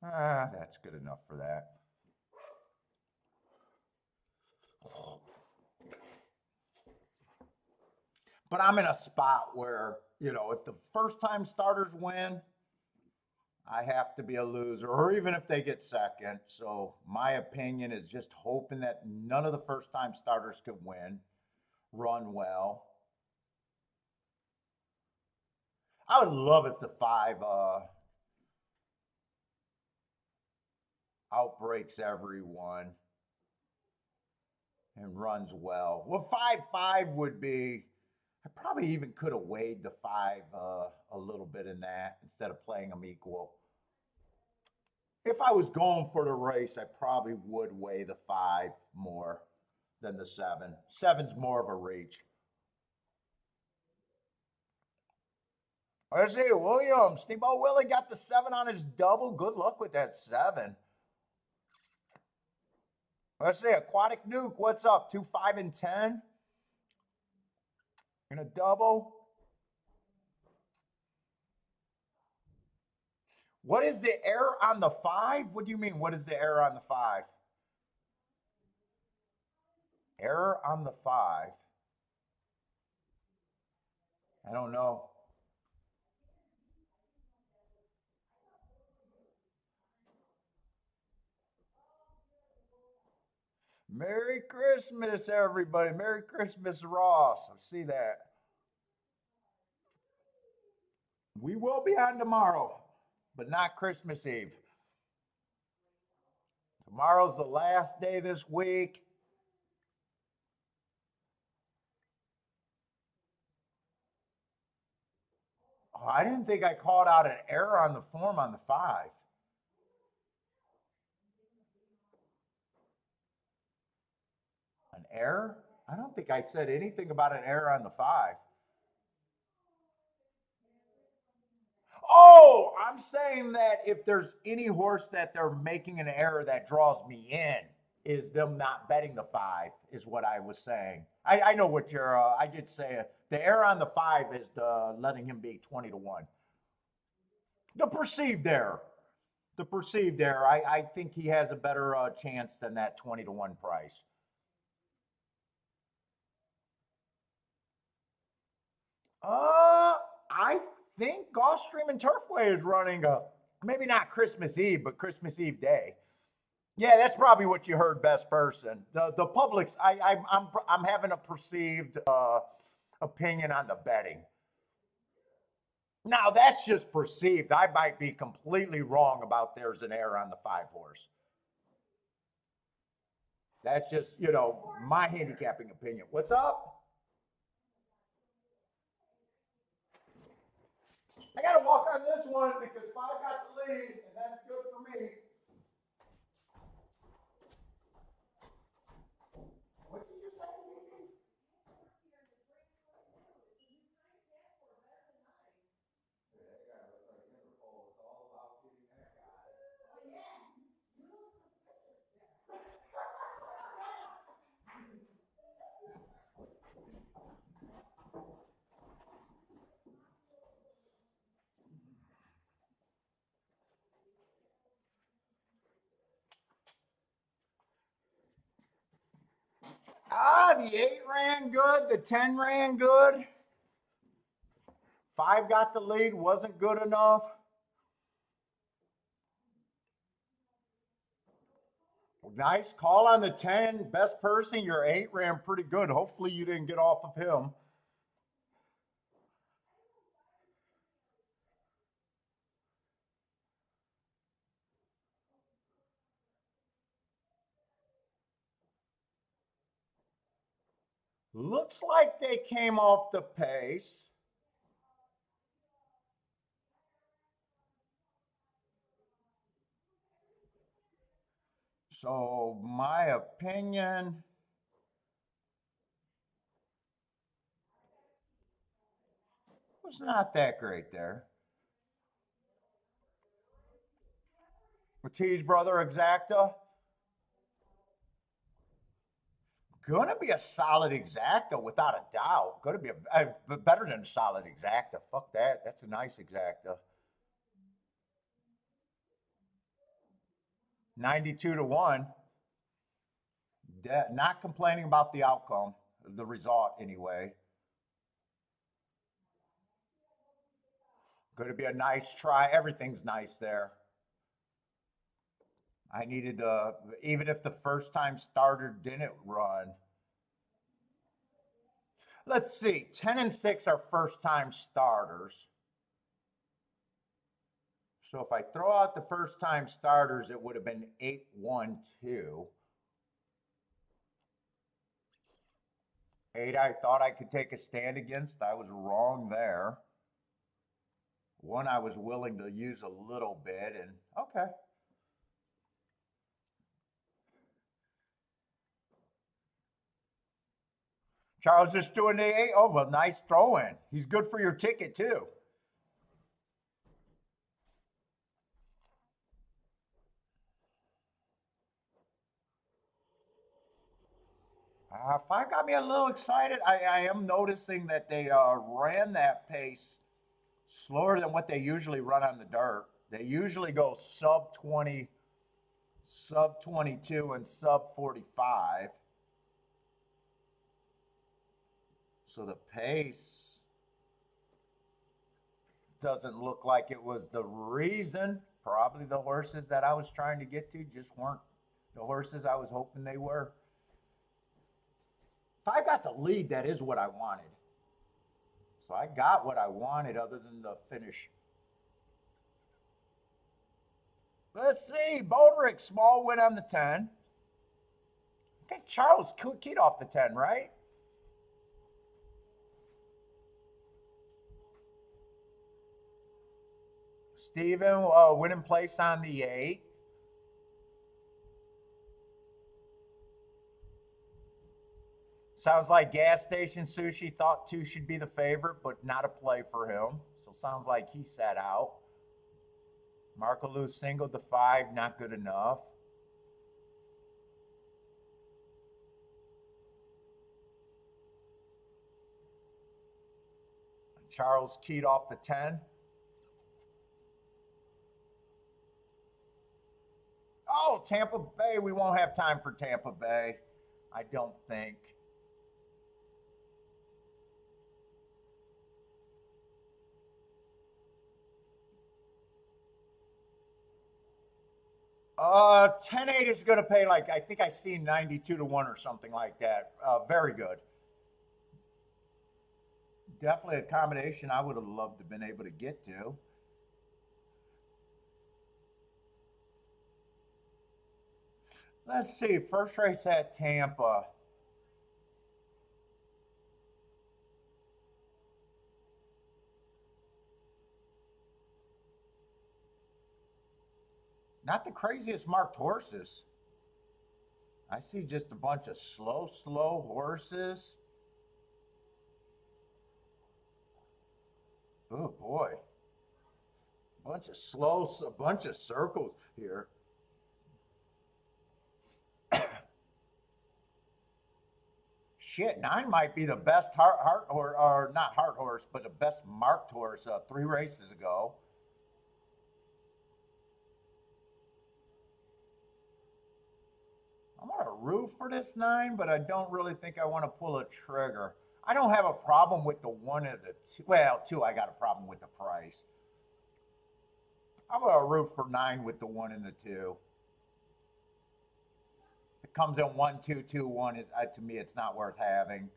That's good enough for that. But I'm in a spot where, if the first-time starters win, I have to be a loser, or even if they get second. So my opinion is just hoping that none of the first-time starters could win, run well. I would love if the 5 outbreaks everyone and runs well. Well, 5-5 would be, I probably even could have weighed the 5 a little bit in that instead of playing them equal. If I was going for the race, I probably would weigh the 5 more than the 7. 7's more of a reach. Let's see, Williams. Steamboat Willie got the 7 on his double. Good luck with that 7. Let's see, Aquatic Nuke. What's up? 2, 5, and 10 in a double. What is the error on the 5? What do you mean? What is the error on the 5? Error on the 5. I don't know. Merry Christmas, everybody. Merry Christmas, Ross. I see that. We will be on tomorrow, but not Christmas Eve. Tomorrow's the last day this week. Oh, I didn't think I called out an error on the form on the 5. An error? I don't think I said anything about an error on the 5. Oh, I'm saying that if there's any horse that they're making an error that draws me in, is them not betting the 5, is what I was saying. I know what you're, I did say it. The error on the 5 is letting him be 20-1. The perceived error. The perceived error. I think he has a better chance than that 20-1 price. I think Gulfstream and Turfway is running maybe not Christmas Eve, but Christmas Eve day. Yeah, that's probably what you heard, best person. The public's I'm having a perceived opinion on the betting. Now that's just perceived. I might be completely wrong about there's an error on the 5 horse. That's just, my handicapping opinion. What's up? I got to walk on this one because 5 got the lead, and that's good for me. What did you say? The 8 ran good. The 10 ran good. 5 got the lead. Wasn't good enough. Nice call on the 10. Best person. Your 8 ran pretty good. Hopefully you didn't get off of him. Looks like they came off the pace. So my opinion was not that great there. Matisse brother exacta. Gonna be a solid exacta without a doubt. Gonna be better than a solid exacta. Fuck that. That's a nice exacta. 92-1. Not complaining about the outcome, the result anyway. Going to be a nice try. Everything's nice there. I needed the, even if the first time starter didn't run. Let's see, 10 and 6 are first time starters. So if I throw out the first time starters, it would have been 8-1-2. 8, I thought I could take a stand against. I was wrong there. 1, I was willing to use a little bit, and okay. Charles just doing the 8. Oh, well, nice throw in. He's good for your ticket, too. Five got me a little excited. I am noticing that they ran that pace slower than what they usually run on the dirt. They usually go sub 20, sub 22, and sub 45. So the pace doesn't look like it was the reason. Probably the horses that I was trying to get to just weren't the horses I was hoping they were. If I got the lead, that is what I wanted. So I got what I wanted other than the finish. Let's see. Boderick, small win on the 10. I think Charles keyed off the 10, right? Steven, winning place on the 8. Sounds like gas station sushi thought 2 should be the favorite, but not a play for him. So sounds like he sat out. Marco Lou singled the 5, not good enough. Charles keyed off the 10. Oh, Tampa Bay. We won't have time for Tampa Bay, I don't think. Uh, 10-8 is going to pay like, I think I seen 92 to 1 or something like that. Very good. Definitely a combination I would have loved to have been able to get to. Let's see, first race at Tampa. Not the craziest marked horses. I see just a bunch of slow horses. Oh boy. A bunch of circles here. Shit, 9 might be the best heart or not heart horse, but the best marked horse 3 races ago. I'm gonna root for this 9, but I don't really think I want to pull a trigger. I don't have a problem with the 1 of the 2. Well, 2, I got a problem with the price. I'm gonna root for 9 with the 1 and the 2. If it comes in 1, 2, 2, 1, to me, it's not worth having.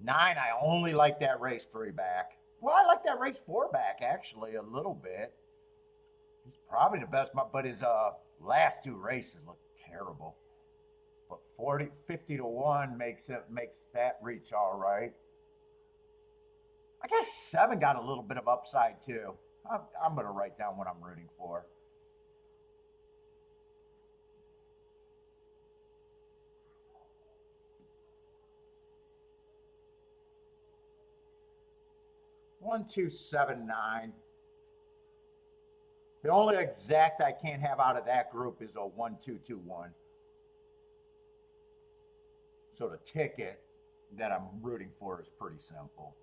9, I only like that race 3 back. Well, I like that race 4 back, actually, a little bit. He's probably the best, but his last 2 races look terrible. But 50 to 1 makes that reach all right. I guess 7 got a little bit of upside too. I'm going to write down what I'm rooting for. One, 2, 7, 9. The only exact I can't have out of that group is a 1, 2, 2, 1. So the ticket that I'm rooting for is pretty simple.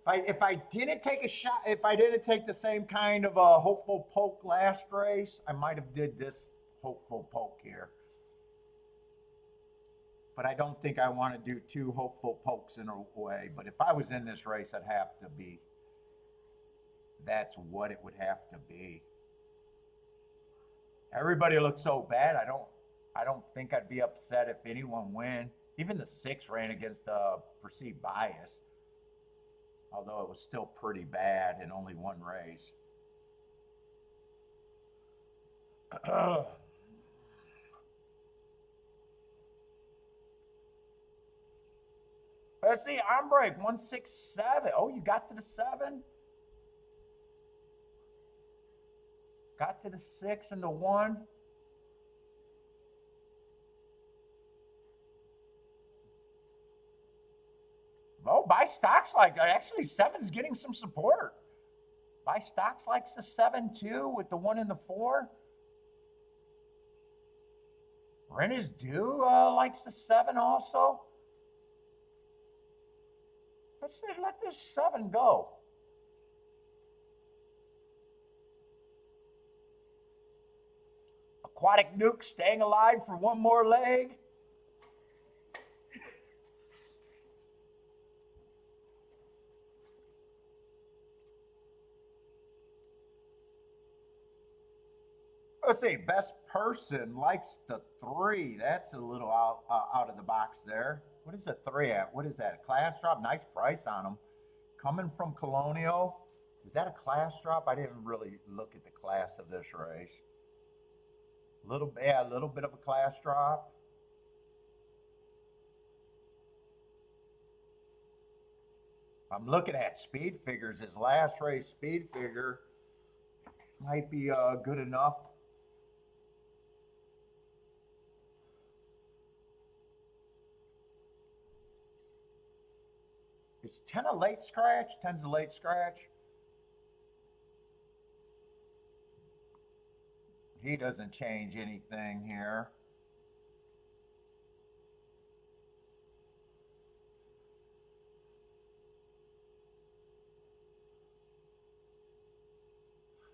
If I didn't take a shot, if I didn't take the same kind of a hopeful poke last race, I might have did this hopeful poke here. But I don't think I want to do 2 hopeful pokes in a way. But if I was in this race, I'd have to be. That's what it would have to be. Everybody looks so bad. I don't think I'd be upset if anyone win. Even the 6 ran against perceived bias. Although it was still pretty bad in only 1 race. Let's see, arm break, 167. Oh, you got to the 7? Got to the 6 and the 1. Oh, buy stocks like that. Actually, 7's getting some support. Buy stocks likes the 7 too with the 1 and the 4. Ren is due likes the 7 also. Let's just let this 7 go. Aquatic Nuke staying alive for one more leg. Let's see, best person likes the 3. That's a little out of the box there. What is a 3 at? What is that? A class drop? Nice price on them. Coming from Colonial. Is that a class drop? I didn't really look at the class of this race. A little bit of a class drop. I'm looking at speed figures. His last race speed figure might be good enough. Is 10 a late scratch? 10's a late scratch. He doesn't change anything here.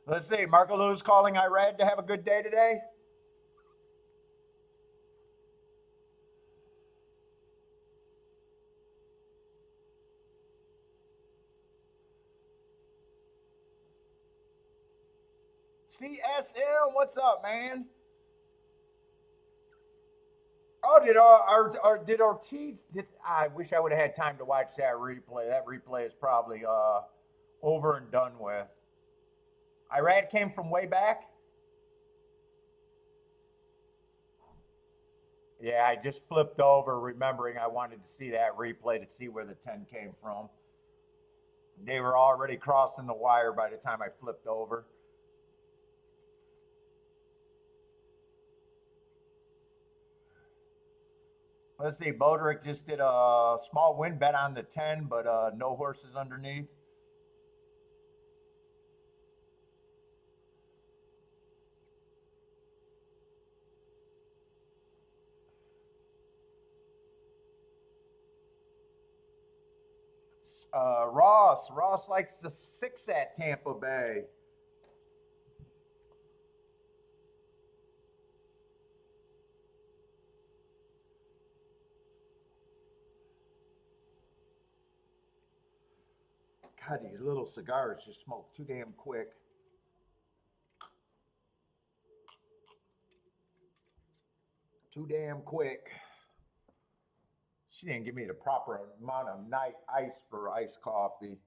Let's see. Marco Lou's calling Irad to have a good day today. CSM, what's up, man? Oh, did Ortiz? I wish I would have had time to watch that replay. That replay is probably over and done with. Irad came from way back. Yeah, I just flipped over, remembering I wanted to see that replay to see where the 10 came from. They were already crossing the wire by the time I flipped over. Let's see, Boderick just did a small win bet on the 10, but no horses underneath. Ross likes the 6 at Tampa Bay. God, these little cigars just smoke too damn quick. Too damn quick. She didn't give me the proper amount of night ice for iced coffee.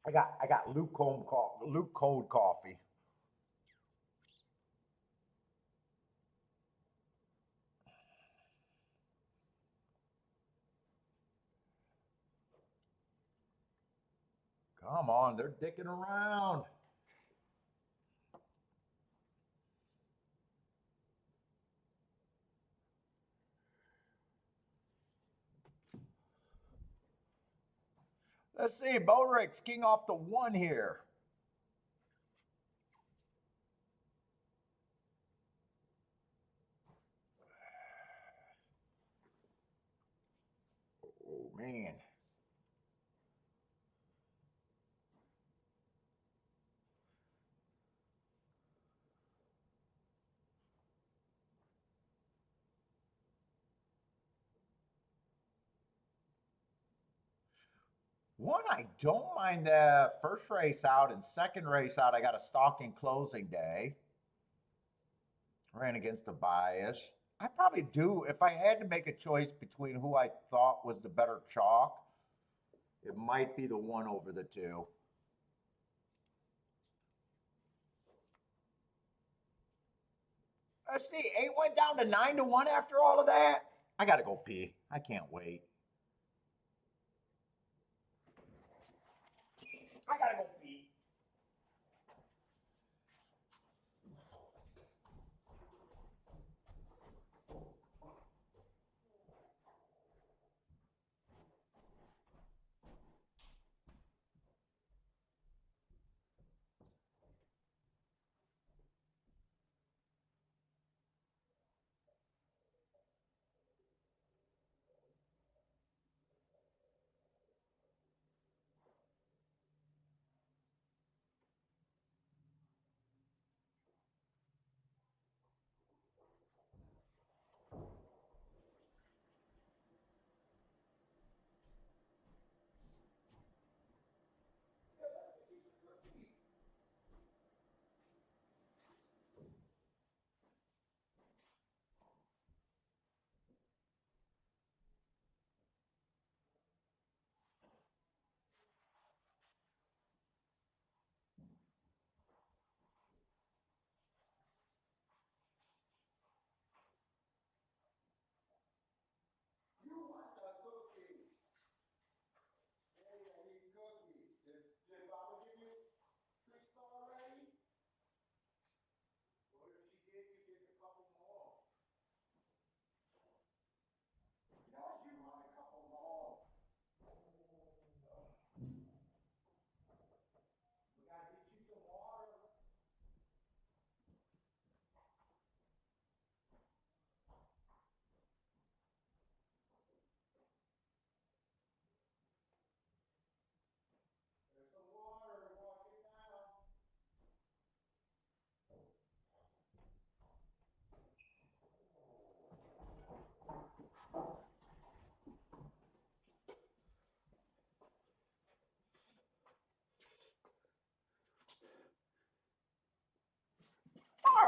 I got Luke cold coffee. Come on, they're dicking around. Let's see, Boderick's king off the 1 here. Oh, man. One, I don't mind the first race out, and second race out, I got a stalking closing day. Ran against the bias. I probably do. If I had to make a choice between who I thought was the better chalk, it might be the 1 over the 2. Let's see. 8 went down to 9-1 after all of that. I got to go pee. I can't wait. I got to go pee.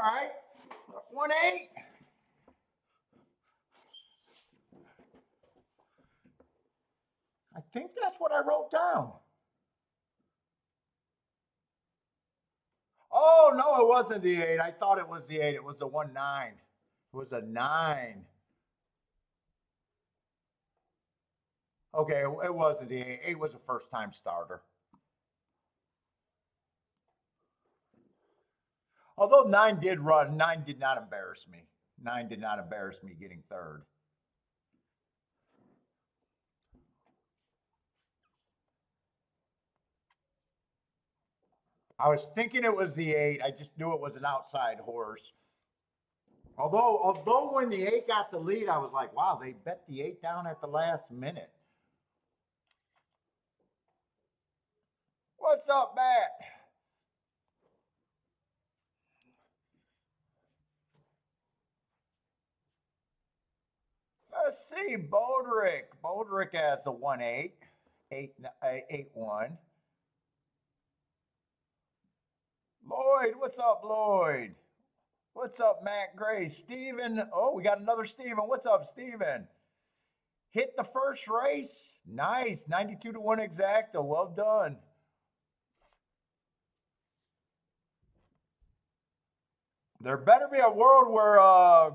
right. 1-8. I think that's what I wrote down. Oh, no, it wasn't the 8. I thought it was the 8. It was the 1-9. It was a 9. Okay, it wasn't the 8. 8 was a first-time starter. Although 9 did run, 9 did not embarrass me. 9 did not embarrass me getting third. I was thinking it was the 8. I just knew it was an outside horse. Although when the 8 got the lead, I was like, wow, they bet the 8 down at the last minute. What's up, Matt? Let's see, Boderick. Boderick has a 1-8, 8-1. Lloyd, what's up, Lloyd? What's up, Matt Gray? Steven. Oh, we got another Steven. What's up, Steven? Hit the first race. Nice. 92-1 exacta. Well done. There better be a world where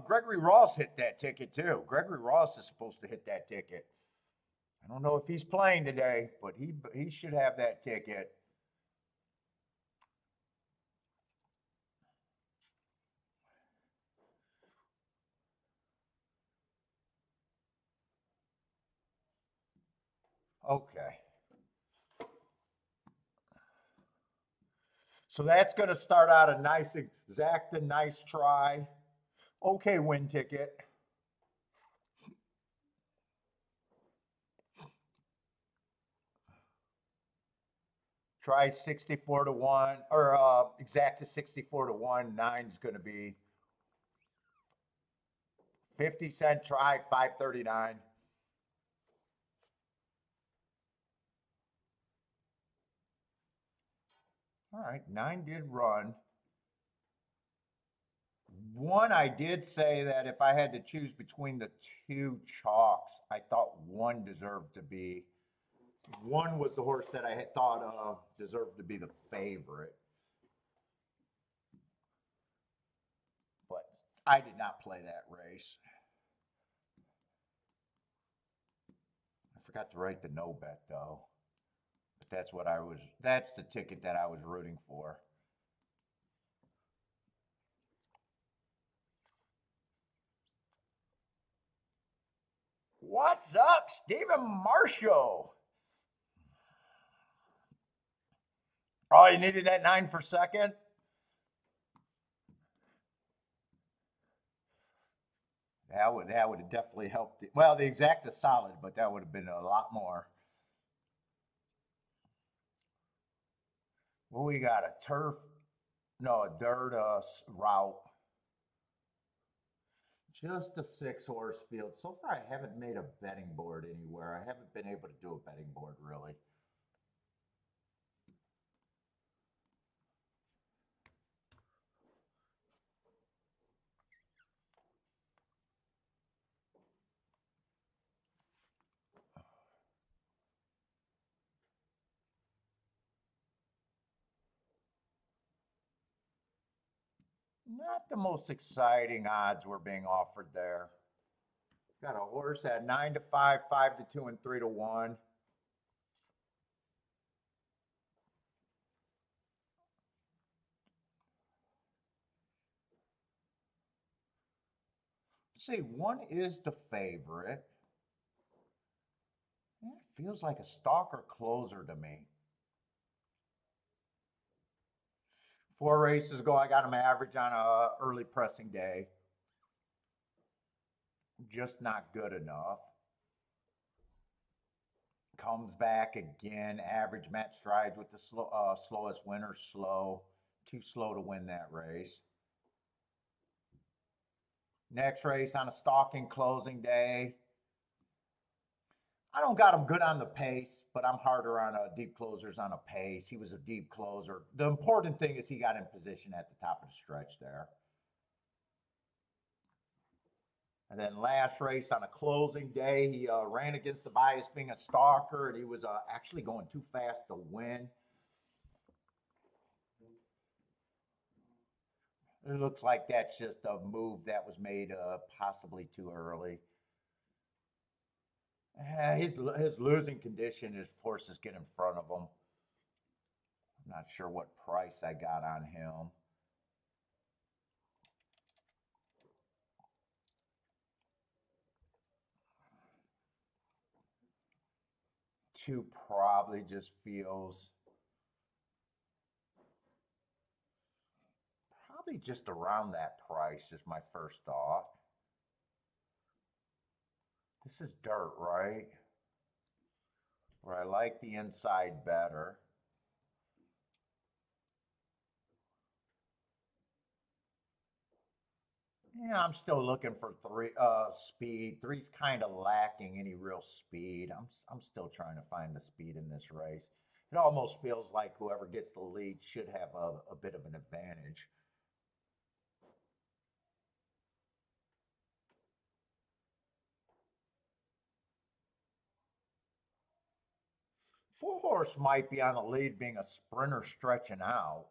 Gregory Ross hit that ticket too. Gregory Ross is supposed to hit that ticket. I don't know if he's playing today, but he should have that ticket. Okay. So that's going to start out a nice exacta, nice try. Okay, win ticket. Try 64-1 or exacta 64-1. 9's going to be 50-cent try, 539. All right, 9 did run. 1, I did say that if I had to choose between the 2 chalks, I thought 1 deserved to be. 1 was the horse that I had thought deserved to be the favorite. But I did not play that race. I forgot to write the no bet though. But that's the ticket that I was rooting for. What's up, Stephen Marshall? Oh, you needed that 9 for second? That would have definitely helped. Well, the exact is solid, but that would have been a lot more. Well, we got a dirt route. Just a 6-horse field. So far, I haven't made a betting board anywhere. I haven't been able to do a betting board really. Not the most exciting odds were being offered there. Got a horse at 9-5, 5-2, and 3-1. See, 1 is the favorite. It feels like a stalker closer to me. 4 races ago, I got him average on a early pressing day. Just not good enough. Comes back again, average match strides with the slowest winner, slow. Too slow to win that race. Next race on a stalking closing day. I don't got him good on the pace, but I'm harder on deep closers on a pace. He was a deep closer. The important thing is he got in position at the top of the stretch there. And then last race on a closing day, he ran against the bias being a stalker, and he was actually going too fast to win. It looks like that's just a move that was made possibly too early. His losing condition, his forces get in front of him. I'm not sure what price I got on him. Two probably just feels probably just around that price is my first thought. This is dirt, right? Where I like the inside better. Yeah, I'm still looking for speed. Three's kind of lacking any real speed. I'm still trying to find the speed in this race. It almost feels like whoever gets the lead should have a bit of an advantage. Four horse might be on the lead, being a sprinter stretching out.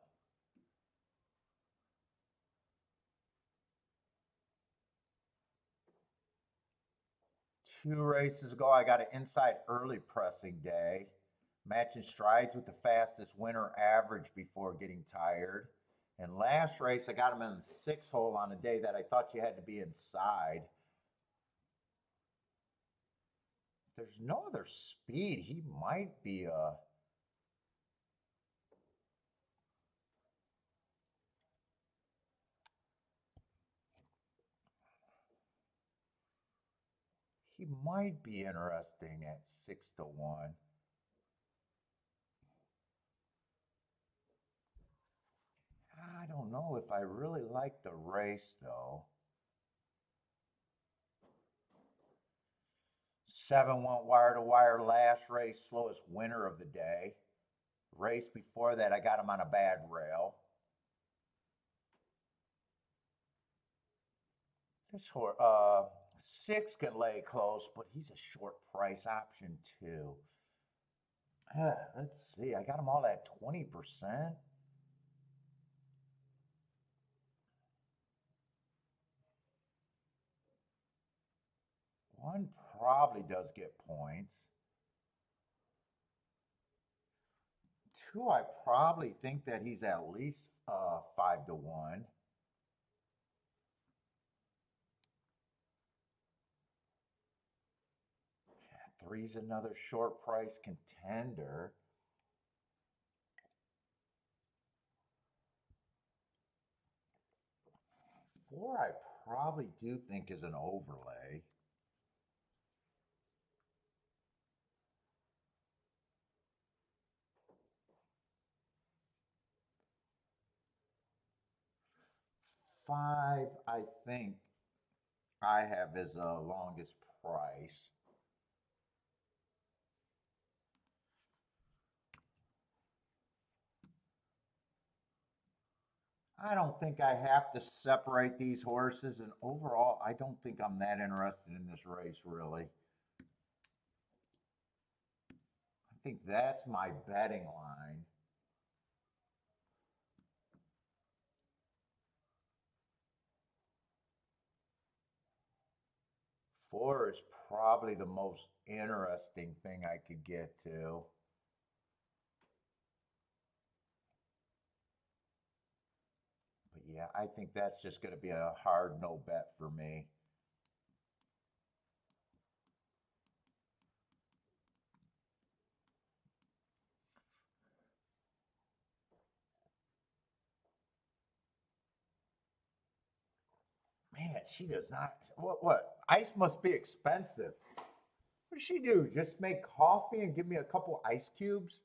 Two races ago, I got an inside early pressing day, matching strides with the fastest winter average before getting tired. And last race, I got him in the 6-hole on a day that I thought you had to be inside. If there's no other speed, he might be a. He might be interesting at 6-1. I don't know if I really like the race though. 7 went wire to wire last race, slowest winner of the day. Race before that, I got him on a bad rail. This horse, 6 can lay close, but he's a short price option too. Let's see, I got them all at 20%. One probably does get points. Two, I probably think that he's at least 5-1. Three's another short price contender. Four, I probably do think is an overlay. Five, I think I have as longest price. I don't think I have to separate these horses, and overall, I don't think I'm that interested in this race, really. I think that's my betting line. Four is probably the most interesting thing I could get to. But yeah, I think that's just going to be a hard no bet for me. Man, she does not. What? Ice must be expensive. What does she do? Just make coffee and give me a couple ice cubes?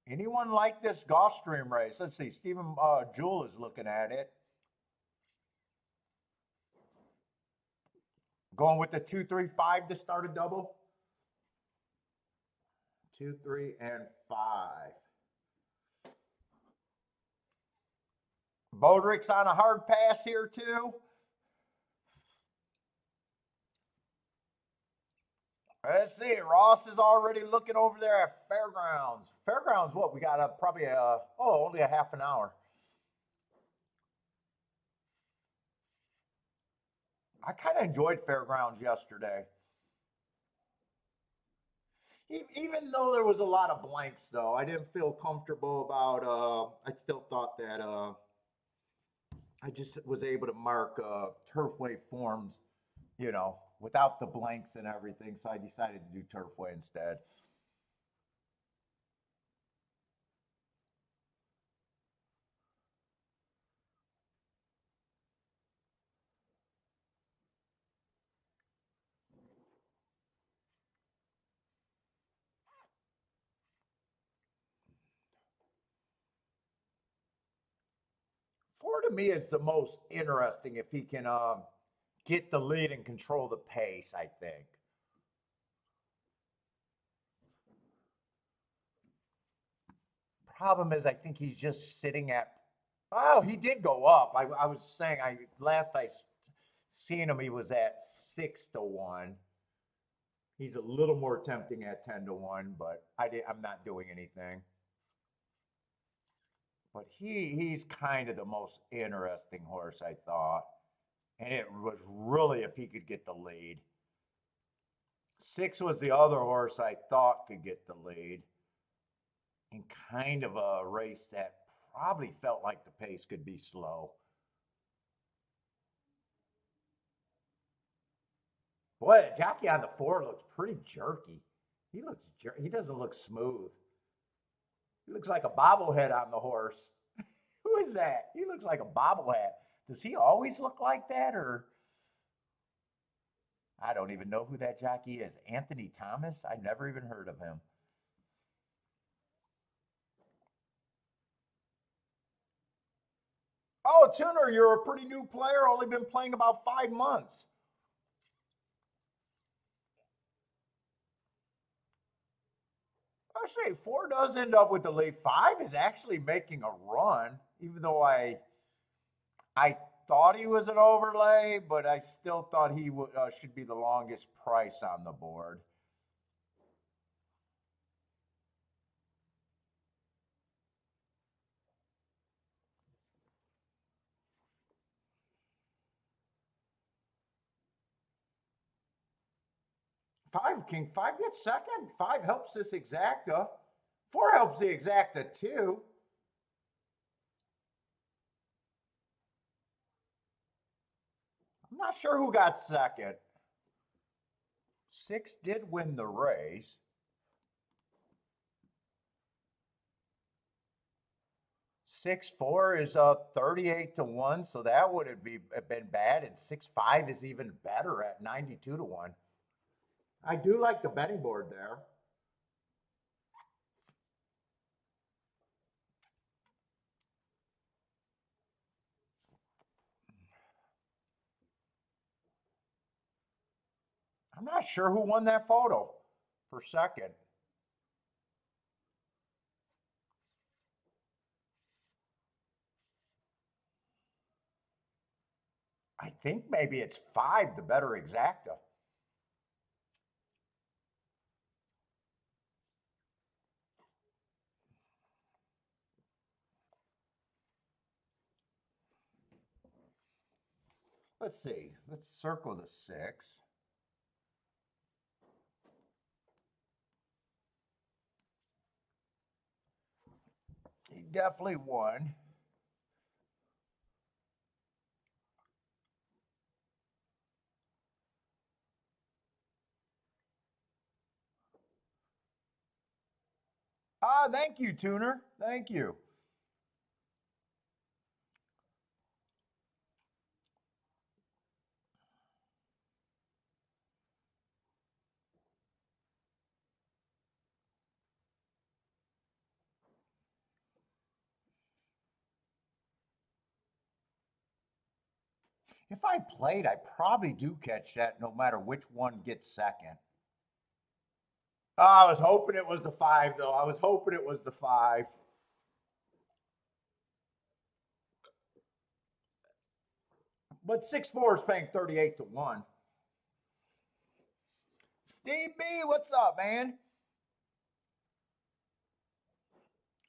Anyone like this Gulfstream race? Let's see. Stephen Jewell is looking at it. Going with the 2, 3, 5 to start a double. 2, 3, and 5. Bodrick's on a hard pass here too. Let's see. Ross is already looking over there at Fairgrounds. Fairgrounds, what? We got probably only a half an hour. I kind of enjoyed Fairgrounds yesterday. Even though there was a lot of blanks, though, I didn't feel comfortable about. I still thought that I just was able to mark turfway forms, without the blanks and everything. So I decided to do turfway instead. Four to me is the most interesting if he can get the lead and control the pace, I think. Problem is, I think he's just sitting at. Oh, he did go up. I was saying, I seen him, he was at 6-1. He's a little more tempting at 10-1, but I'm not doing anything. But he's kind of the most interesting horse, I thought. And it was really if he could get the lead. 6 was the other horse I thought could get the lead. In kind of a race that probably felt like the pace could be slow. Boy, the jockey on the 4 looks pretty jerky. He doesn't look smooth. He looks like a bobblehead on the horse. Who is that? He looks like a bobblehead. Does he always look like that, or I don't even know who that jockey is. Anthony Thomas? I never even heard of him. Oh, Tuner, you're a pretty new player, only been playing about 5 months. I say 4 does end up with the lead. 5 is actually making a run, even though I thought he was an overlay, but I still thought he should be the longest price on the board. King 5 gets second. 5 helps this exacta. 4 helps the exacta too. I'm not sure who got second. 6 did win the race. 6-4 is 38-1, so that would have been bad. And 6-5 is even better at 92-1. I do like the betting board there. I'm not sure who won that photo for second. I think maybe it's 5, the better exacta. Let's see. Let's circle the 6. He definitely won. Ah, thank you, Tuner. Thank you. If I played, I probably do catch that no matter which one gets second. Oh, I was hoping it was the 5, though. I was hoping it was the 5. But 6-4 is paying 38 to 1. Steve B, what's up, man?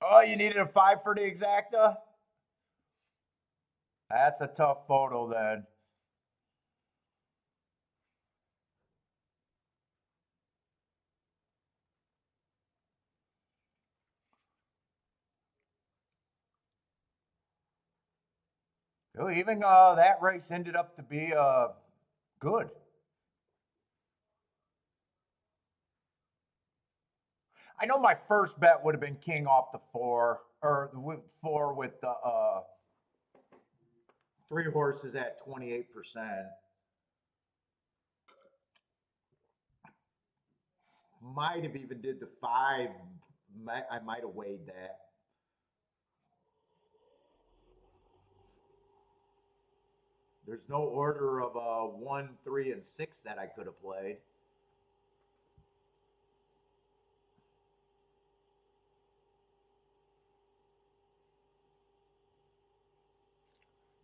Oh, you needed a 5 for the exacta? That's a tough photo then. Oh, even that race ended up to be good. I know my first bet would have been king off the 4, or the 4 with the 3 horses at 28%. Might have even did the 5. I might have weighed that. There's no order of 1, 3, and 6 that I could have played.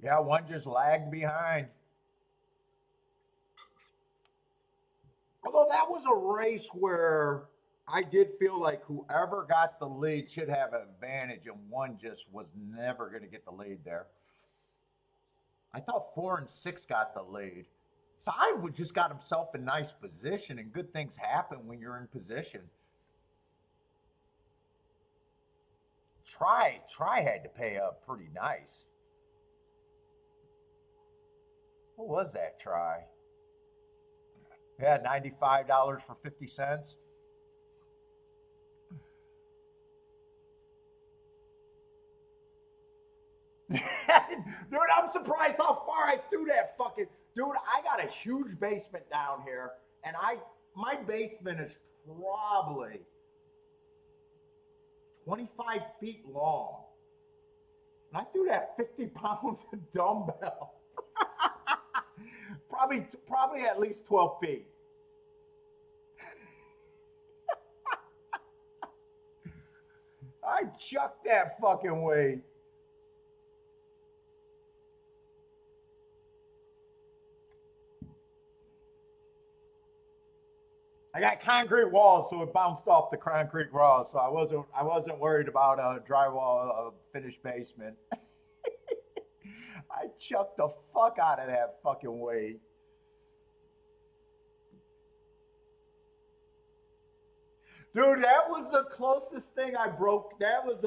Yeah, one just lagged behind. Although that was a race where I did feel like whoever got the lead should have an advantage, and one just was never going to get the lead there. I thought 4 and 6 got the lead. 5 would just got himself in nice position, and good things happen when you're in position. Try had to pay up pretty nice. What was that try? Yeah, $95 for 50 cents. Dude, I'm surprised how far I threw that fucking. Dude, I got a huge basement down here, and my basement is probably 25 feet long. And I threw that 50 pound dumbbell. probably at least 12 feet. I chucked that fucking weight. I got concrete walls, so it bounced off the concrete walls. So I wasn't worried about a drywall finished basement. I chucked the fuck out of that fucking weight. Dude, that was the closest thing I broke. That was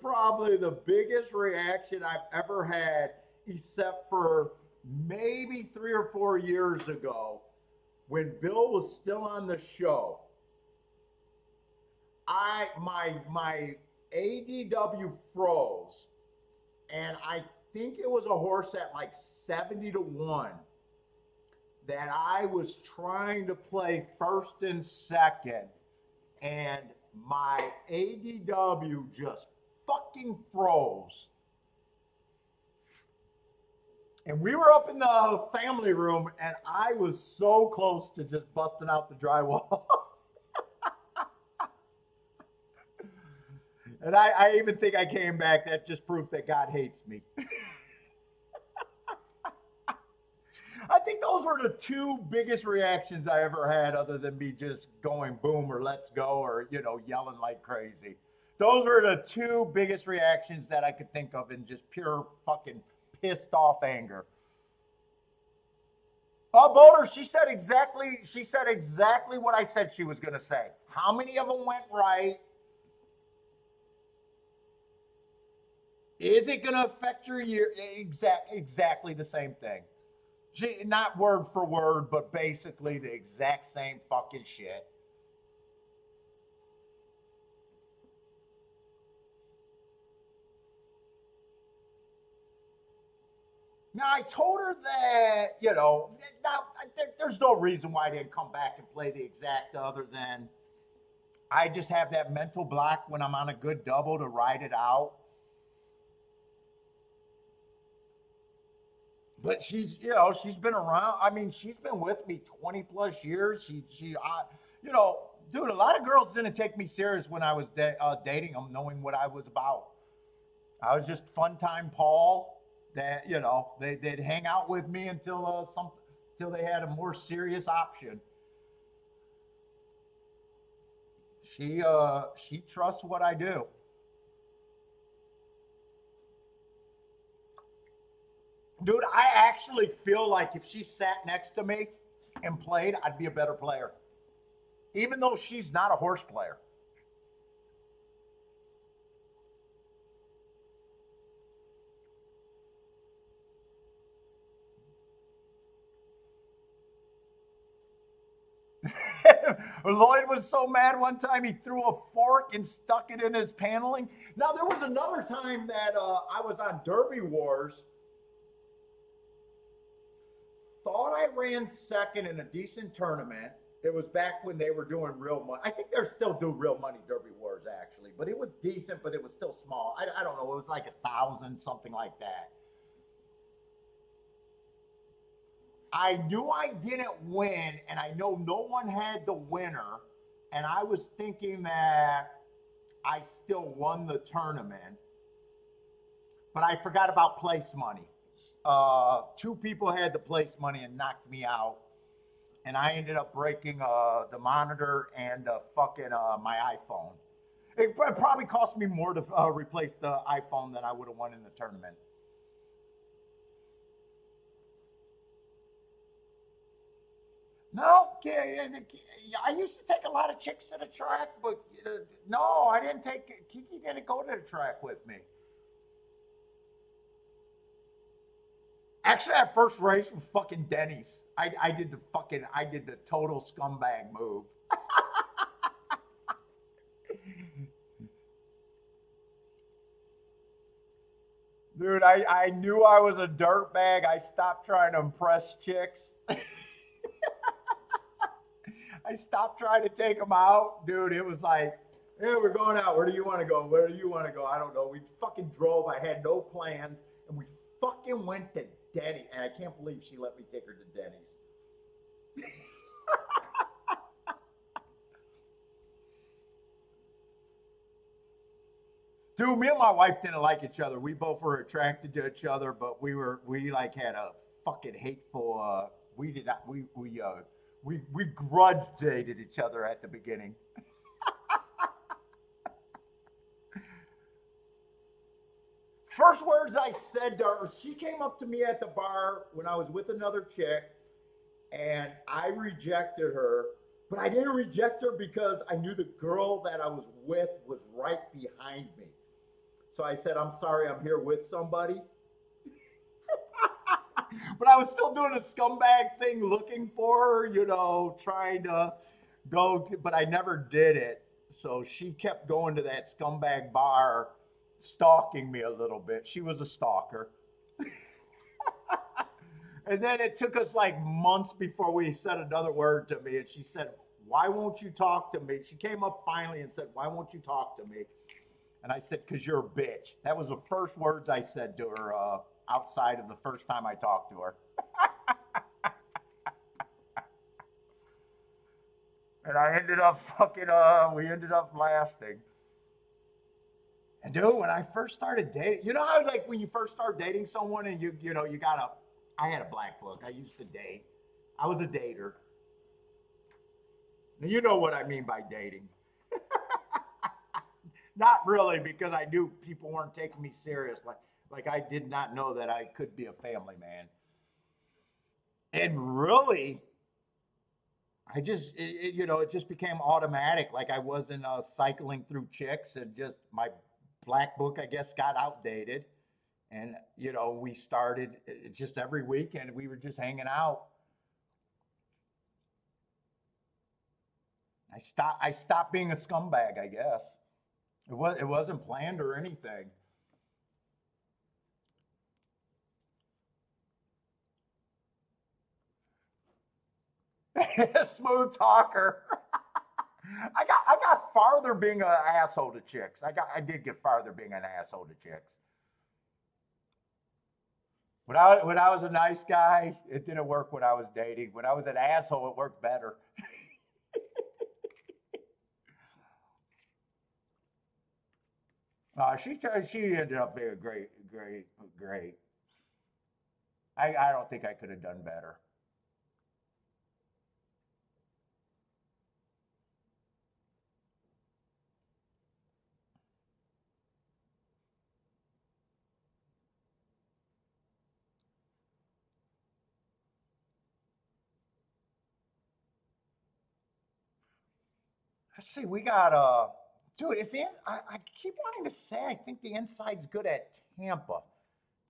probably the biggest reaction I've ever had, except for maybe 3 or 4 years ago when Bill was still on the show. My ADW froze, and I think it was a horse at like 70 to 1 that I was trying to play first and second, and my ADW just fucking froze. And we were up in the family room, and I was so close to just busting out the drywall. And I even think I came back. That's just proof that God hates me. I think those were the 2 biggest reactions I ever had, other than me just going boom or let's go or, yelling like crazy. Those were the 2 biggest reactions that I could think of in just pure fucking pissed off anger. Oh, Boulder, she said exactly what I said she was going to say. How many of them went right? Is it going to affect your year? Exactly the same thing. Not word for word, but basically the exact same fucking shit. Now, I told her that, there's no reason why I didn't come back and play the exact other than I just have that mental block when I'm on a good double to ride it out. But she's, she's been around. I mean, she's been with me 20 plus years. You know, dude, a lot of girls didn't take me serious when I was dating them, knowing what I was about. I was just fun time Paul. That they'd hang out with me until they had a more serious option. She trusts what I do. Dude, I actually feel like if she sat next to me and played, I'd be a better player, even though she's not a horse player. Lloyd was so mad one time he threw a fork and stuck it in his paneling. Now there was another time that I was on Derby Wars. Thought I ran second in a decent tournament. It was back when they were doing real money. I think they're still do real money Derby Wars actually, but it was decent, but it was still small. I don't know. It was like 1,000, something like that. I knew I didn't win, and I know no one had the winner, and I was thinking that I still won the tournament, but I forgot about place money. Two people had the place money and knocked me out, and I ended up breaking the monitor and fucking my iPhone. It probably cost me more to replace the iPhone than I would have won in the tournament. No, I used to take a lot of chicks to the track, but no, I didn't take. Kiki didn't go to the track with me. Actually, that first race was fucking Denny's. I did the total scumbag move. Dude, I knew I was a dirtbag. I stopped trying to impress chicks. I stopped trying to take them out. Dude, it was like, hey, we're going out. Where do you want to go? Where do you want to go? I don't know. We fucking drove. I had no plans. And we fucking went to Denny. And I can't believe she let me take her to Denny's. Dude, me and my wife didn't like each other. We both were attracted to each other, but we like had a fucking hateful. We did not. We grudge dated each other at the beginning. First words I said to her, she came up to me at the bar when I was with another chick, and I rejected her. But I didn't reject her because I knew the girl that I was with was right behind me. So I said, I'm sorry, I'm here with somebody. But I was still doing a scumbag thing, looking for her, trying to but I never did it. So she kept going to that scumbag bar, stalking me a little bit. She was a stalker. And then it took us like months before we said another word to me. And she said, why won't you talk to me? She came up finally and said, why won't you talk to me? And I said, because you're a bitch. That was the first words I said to her outside of the first time I talked to her. And I ended up we ended up lasting. And dude, when I first started dating, you know how like when you first start dating someone and I had a black book. I used to date. I was a dater. Now, you know what I mean by dating. Not really, because I knew people weren't taking me serious. Like I did not know that I could be a family man. And really, it just became automatic. Like I wasn't cycling through chicks, and just my black book, I guess, got outdated. And we started just every weekend. We were just hanging out. I stopped being a scumbag, I guess. It wasn't planned or anything. Smooth talker. I got farther being an asshole to chicks. I did get farther being an asshole to chicks. When I was a nice guy, it didn't work when I was dating. When I was an asshole, it worked better. She ended up being a great. I don't think I could have done better. Let's see, we got dude, I keep wanting to say I think the inside's good at Tampa.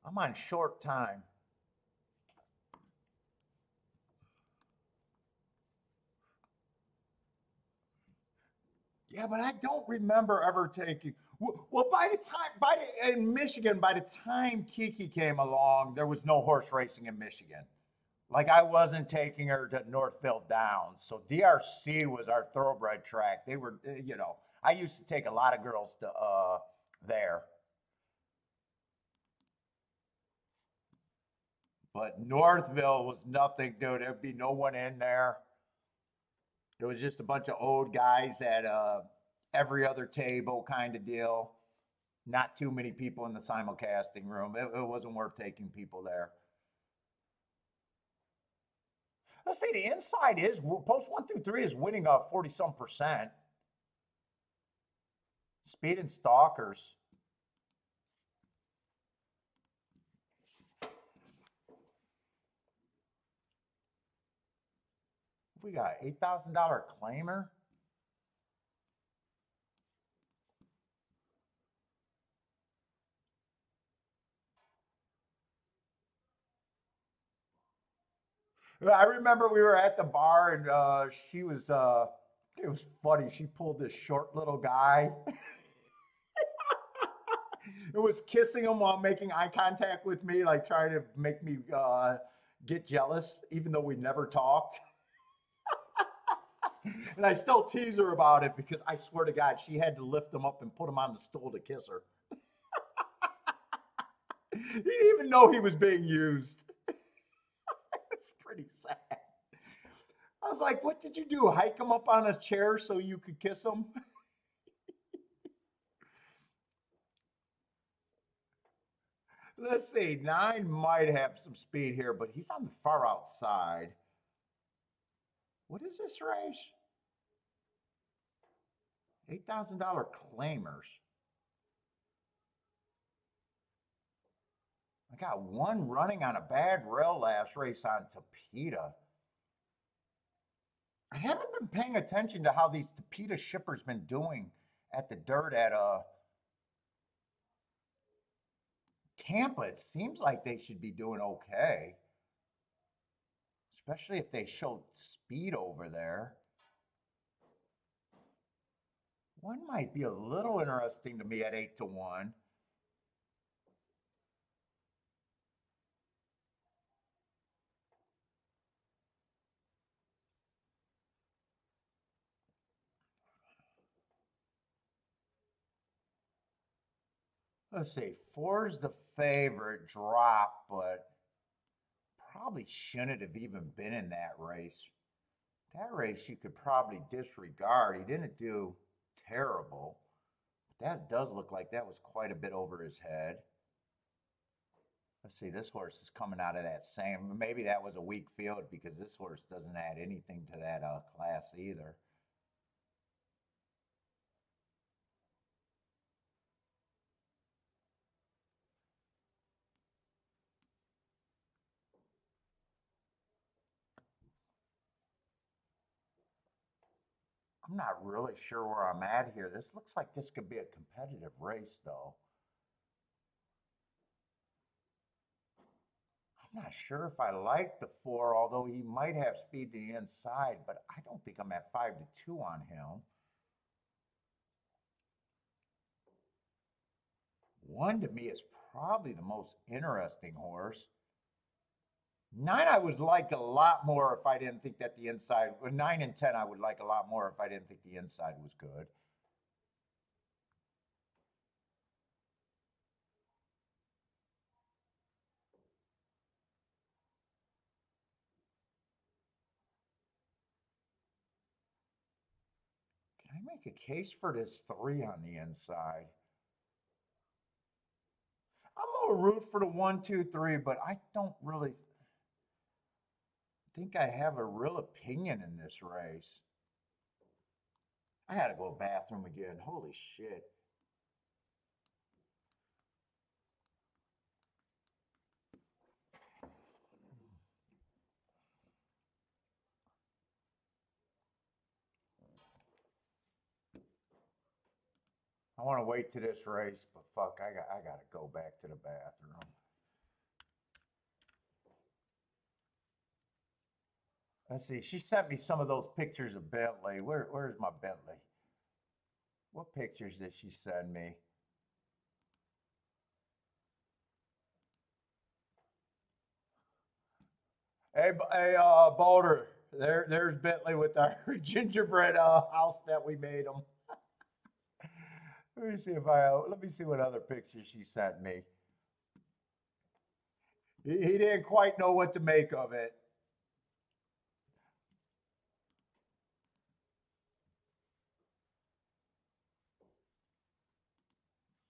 I'm on short time. Yeah, but I don't remember ever taking. Well, in Michigan, by the time Kiki came along, there was no horse racing in Michigan. Like I wasn't taking her to Northville Downs, so DRC was our thoroughbred track. They were, I used to take a lot of girls to there, but Northville was nothing, dude. There'd be no one in there. It was just a bunch of old guys at every other table kind of deal. Not too many people in the simulcasting room. It wasn't worth taking people there. Let's say the inside is post 1 through 3 is winning 40 some percent. Speed and stalkers. We got $8,000 claimer. I remember we were at the bar and she was. It was funny. She pulled this short little guy. It was kissing him while making eye contact with me, like trying to make me get jealous, even though we never talked. And I still tease her about it because I swear to God, she had to lift him up and put him on the stool to kiss her. He didn't even know he was being used. It's pretty sad. I was like, what did you do? Hike him up on a chair so you could kiss him? Let's see. 9 might have some speed here, but he's on the far outside. What is this race? $8,000 claimers. I got one running on a bad rail last race on Tapeta. I haven't been paying attention to how these Tapeta shippers been doing at the dirt at Tampa. It seems like they should be doing okay, especially if they show speed over there. One might be a little interesting to me at 8-1. Let's see, 4's the favorite drop, but probably shouldn't have even been in that race. That race you could probably disregard. He didn't do terrible. That does look like that was quite a bit over his head. Let's see, this horse is coming out of that same. Maybe that was a weak field because this horse doesn't add anything to that class either. I'm not really sure where I'm at here. This looks like this could be a competitive race, though. I'm not sure if I like the 4, although he might have speed to the inside, but I don't think I'm at 5-2 on him. 1 to me is probably the most interesting horse. 9 I would like a lot more if I didn't think that the inside, 9 and 10 I would like a lot more if I didn't think the inside was good. a case for this 3 on the inside. I'm gonna root for the 1, 2, 3, but I don't really think I have a real opinion in this race. I gotta go bathroom again. Holy shit. I want to wait to this race, but fuck, I gotta go back to the bathroom. Let's see. She sent me some of those pictures of Bentley. Where's my Bentley? What pictures did she send me? Hey, Boulder. There's Bentley with our gingerbread house that we made him. Let me see what other pictures she sent me. He didn't quite know what to make of it.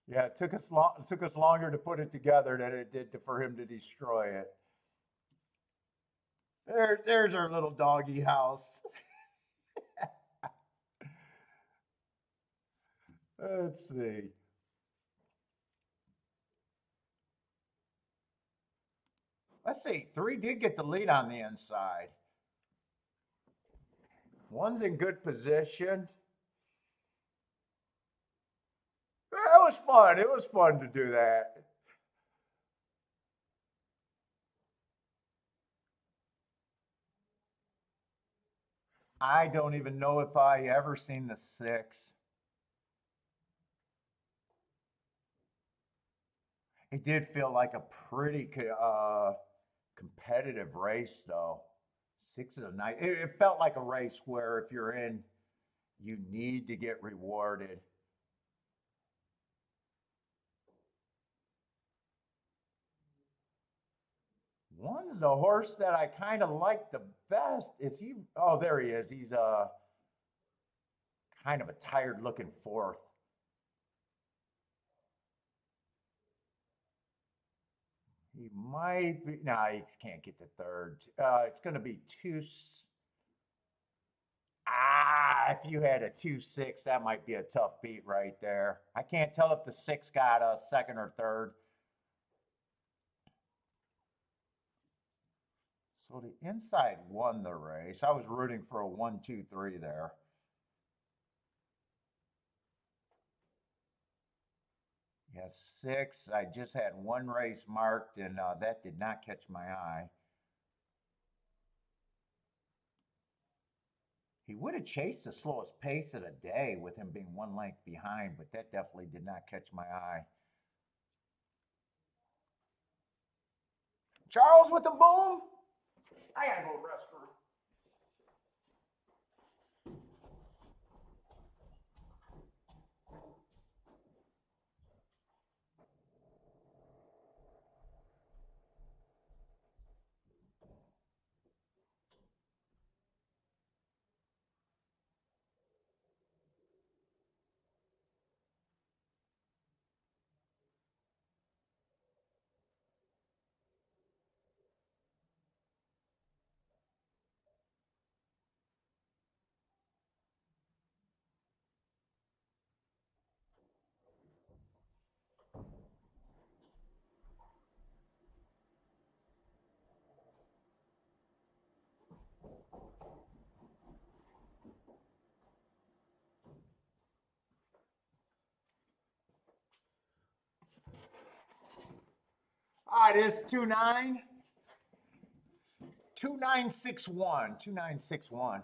Yeah, it took us longer to put it together than it did for him to destroy it. There's our little doggy house. Let's see. Let's see. 3 did get the lead on the inside. 1's in good position. That was fun. It was fun to do that. I don't even know if I ever seen the 6. It did feel like a pretty competitive race, though. 6 of the night. It felt like a race where if you're in, you need to get rewarded. One's the horse that I kind of like the best. Is he? Oh, there he is. He's kind of a tired looking 4th. He might be. No, he can't get the 3rd. It's going to be 2. If you had a 2-6, that might be a tough beat right there. I can't tell if the 6 got a 2nd or 3rd. So the inside won the race. I was rooting for a 1, 2, 3 there. Yeah, 6. I just had 1 race marked, and that did not catch my eye. He would have chased the slowest pace of the day with him being 1 length behind, but that definitely did not catch my eye. Charles with the boom. I gotta go restroom. All right, it's 2-9. 2961. 2961.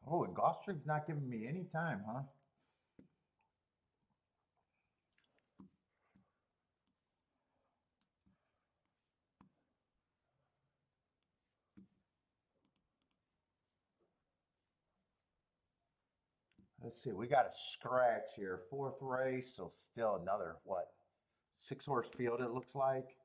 Oh, and Gulfstream's not giving me any time, huh? Let's see. We got a scratch here. 4th race, so still another, what, 6-horse field, it looks like.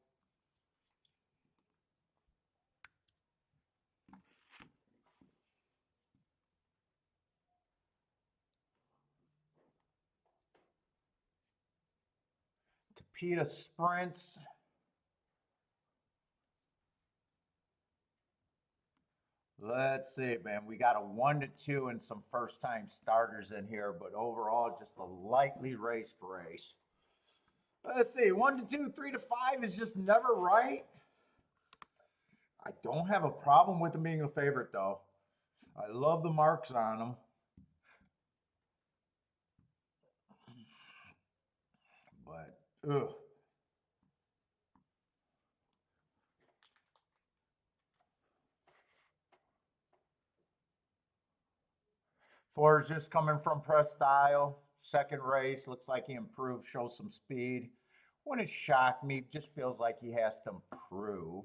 repeat of sprints. Let's see, man. We got a 1-2 and some first-time starters in here, but overall, just a lightly raced race. Let's see, 1-2, 3-5 is just never right. I don't have a problem with them being a favorite, though. I love the marks on them. But, ugh. Four is just coming from press style. Second race, looks like he improved, shows some speed. Wouldn't shock me, just feels like he has to improve.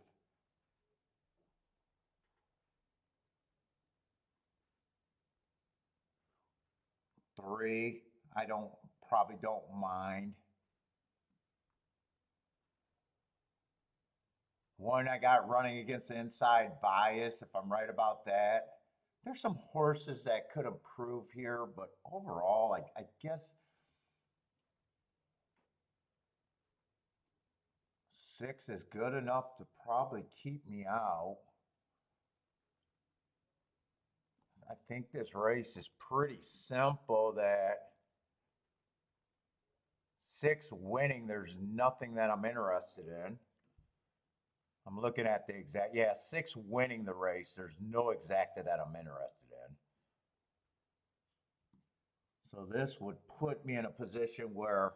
Three, I probably don't mind. One I got running against the inside bias, if I'm right about that. There's some horses that could improve here, but overall, I guess 6 is good enough to probably keep me out. I think this race is pretty simple that 6 winning, there's nothing that I'm interested in. I'm looking at the exact, yeah, 6 winning the race. There's no exacta that I'm interested in. So this would put me in a position where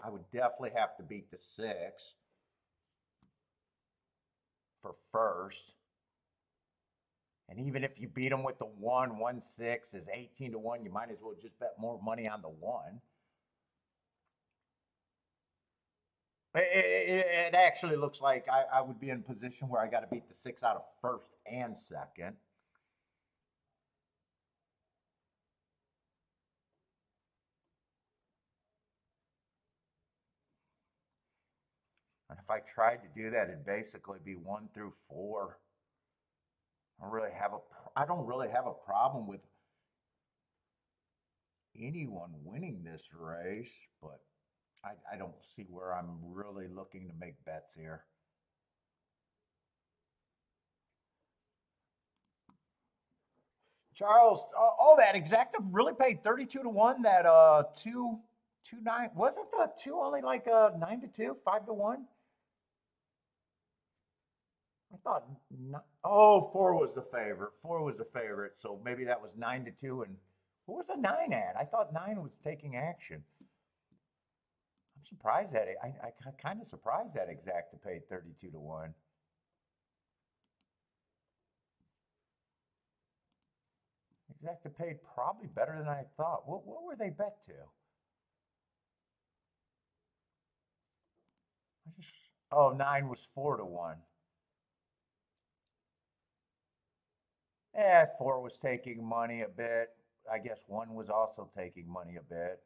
I would definitely have to beat the 6 for first. And even if you beat them with the 1-1-6 is 18-1, you might as well just bet more money on the 1. It actually looks like I would be in a position where I got to beat the 6 out of first and second. And if I tried to do that, it'd basically be 1-4. I don't really have a problem with anyone winning this race, but I don't see where I'm really looking to make bets here. Charles, that exacta really paid 32-1. That 2-9 wasn't the 2 only like 9-2, 5-1? I thought not, 4 was the favorite. 4 was the favorite, so maybe that was 9-2. And what was the 9 at? I thought 9 was taking action. I'm surprised at it. I kind of surprised that exacta paid 32-1. Exacta paid probably better than I thought. What were they bet to? Oh, 9 was 4-1. Yeah, 4 was taking money a bit. I guess 1 was also taking money a bit.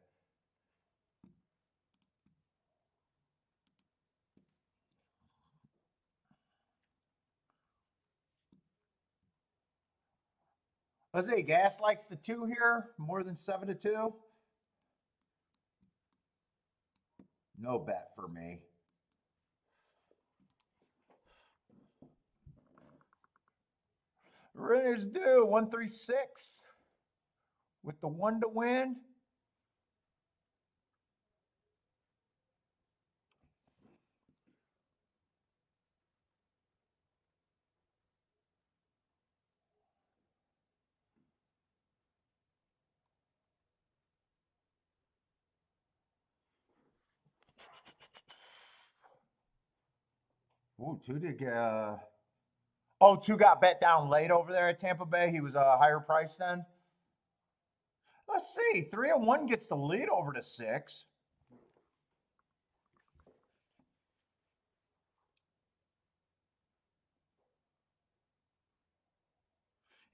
Let's see, Gas likes the 2 here, more than 7-2. No bet for me. Winners do 1-3-6 with the 1 to win. Ooh, 2 did get. 2 got bet down late over there at Tampa Bay. He was a higher price then. Let's see. 3-1 gets the lead over to 6.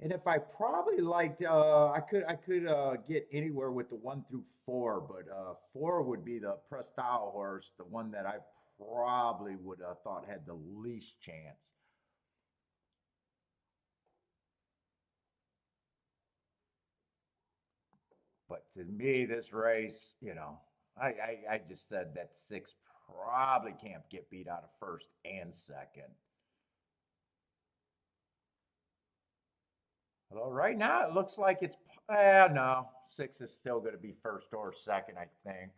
And if I probably liked, I could get anywhere with the 1-4, but 4 would be the press style horse, the one that I probably would have thought had the least chance. But to me, this race, I just said that 6 probably can't get beat out of first and second. Although right now it looks like it's, no, 6 is still going to be first or second, I think.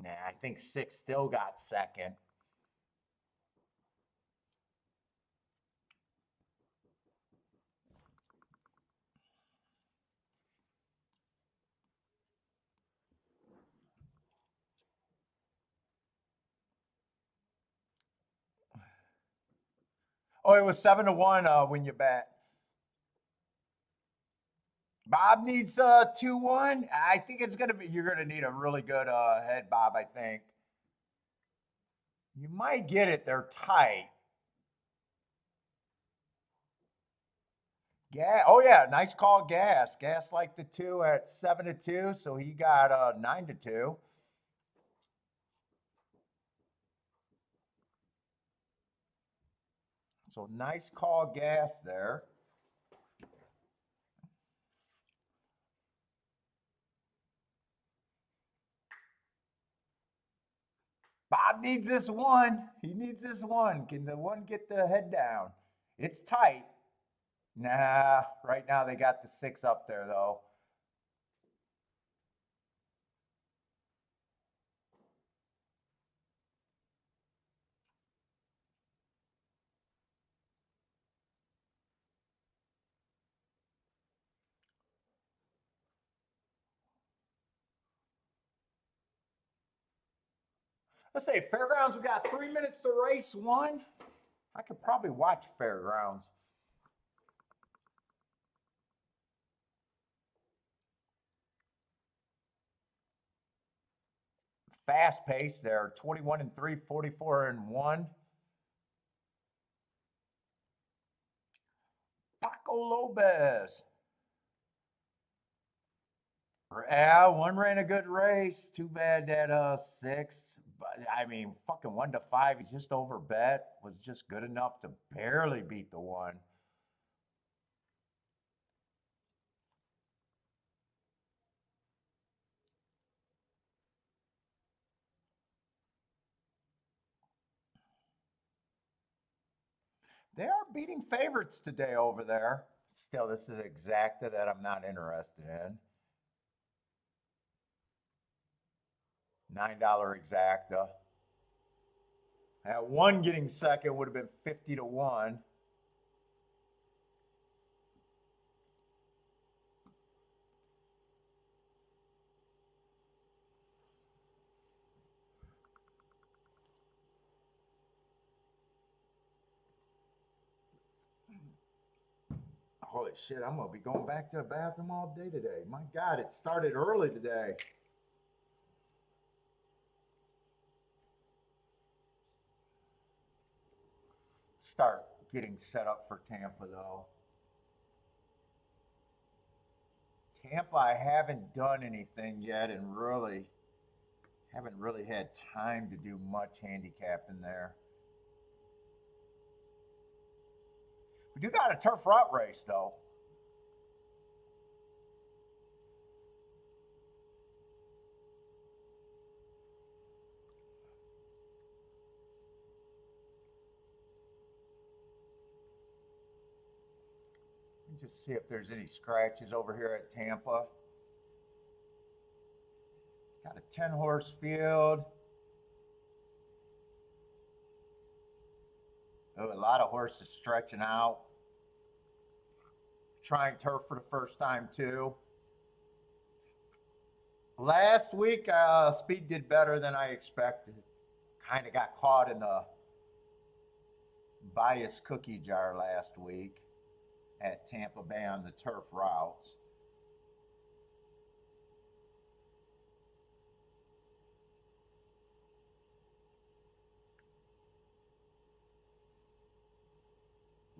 Nah, I think 6 still got second. Oh, it was 7-1 when you bet. Bob needs 2-1. I think it's gonna be. You're gonna need a really good head, Bob. I think you might get it. They're tight. Gas. Oh yeah, nice call, Gas. Gas like the 2 at 7-2, so he got 9-2. So nice call, Gas there. Bob needs this one. He needs this one. Can the one get the head down? It's tight. Nah, right now they got the 6 up there though. Let's say Fairgrounds, we got 3 minutes to race 1. I could probably watch Fairgrounds. Fast pace there, 21-3, 44-1. Paco Lopez. Yeah, 1 ran a good race. Too bad that 6. But I mean, fucking 1-5. He just over bet. Was just good enough to barely beat the 1. They are beating favorites today over there. Still, this is exacta that I'm not interested in. $9 exacta. At 1 getting second would have been 50-1. Holy shit, I'm gonna be going back to the bathroom all day today. My God, it started early today. Start getting set up for Tampa though. Tampa, I haven't done anything yet and really haven't really had time to do much handicapping there. We do got a turf route race though. Let me just see if there's any scratches over here at Tampa. Got a 10-horse field. Oh, a lot of horses stretching out. Trying turf for the first time too. Last week, Speed did better than I expected. Kind of got caught in the bias cookie jar last week at Tampa Bay on the turf routes.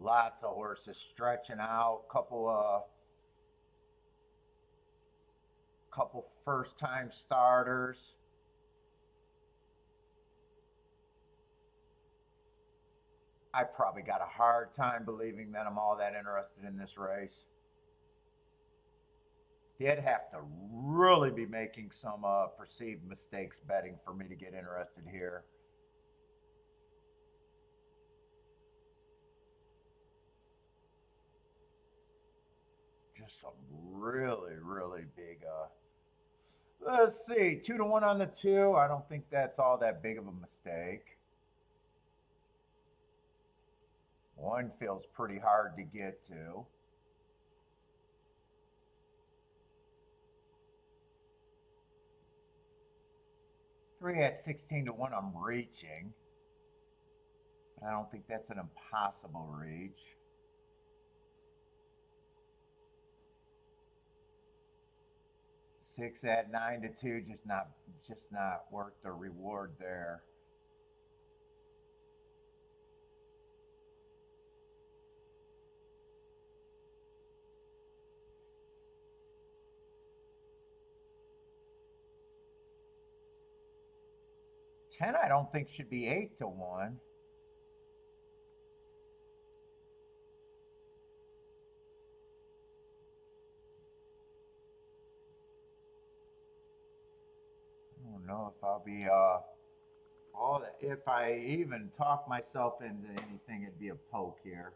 Lots of horses stretching out. Couple first-time starters. I probably got a hard time believing that I'm all that interested in this race. They'd have to really be making some perceived mistakes betting for me to get interested here. Just some really, really big. Let's see, 2-1 on the 2. I don't think that's all that big of a mistake. 1 feels pretty hard to get to. Three at 16-1, I'm reaching. I don't think that's an impossible reach. 6 at 9-2, just not worth the reward there. Ten, I don't think should be 8-1. I don't know if I'll be all that. If I even talk myself into anything, it'd be a poke here.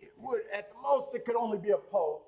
It would, at the most, it could only be a poke.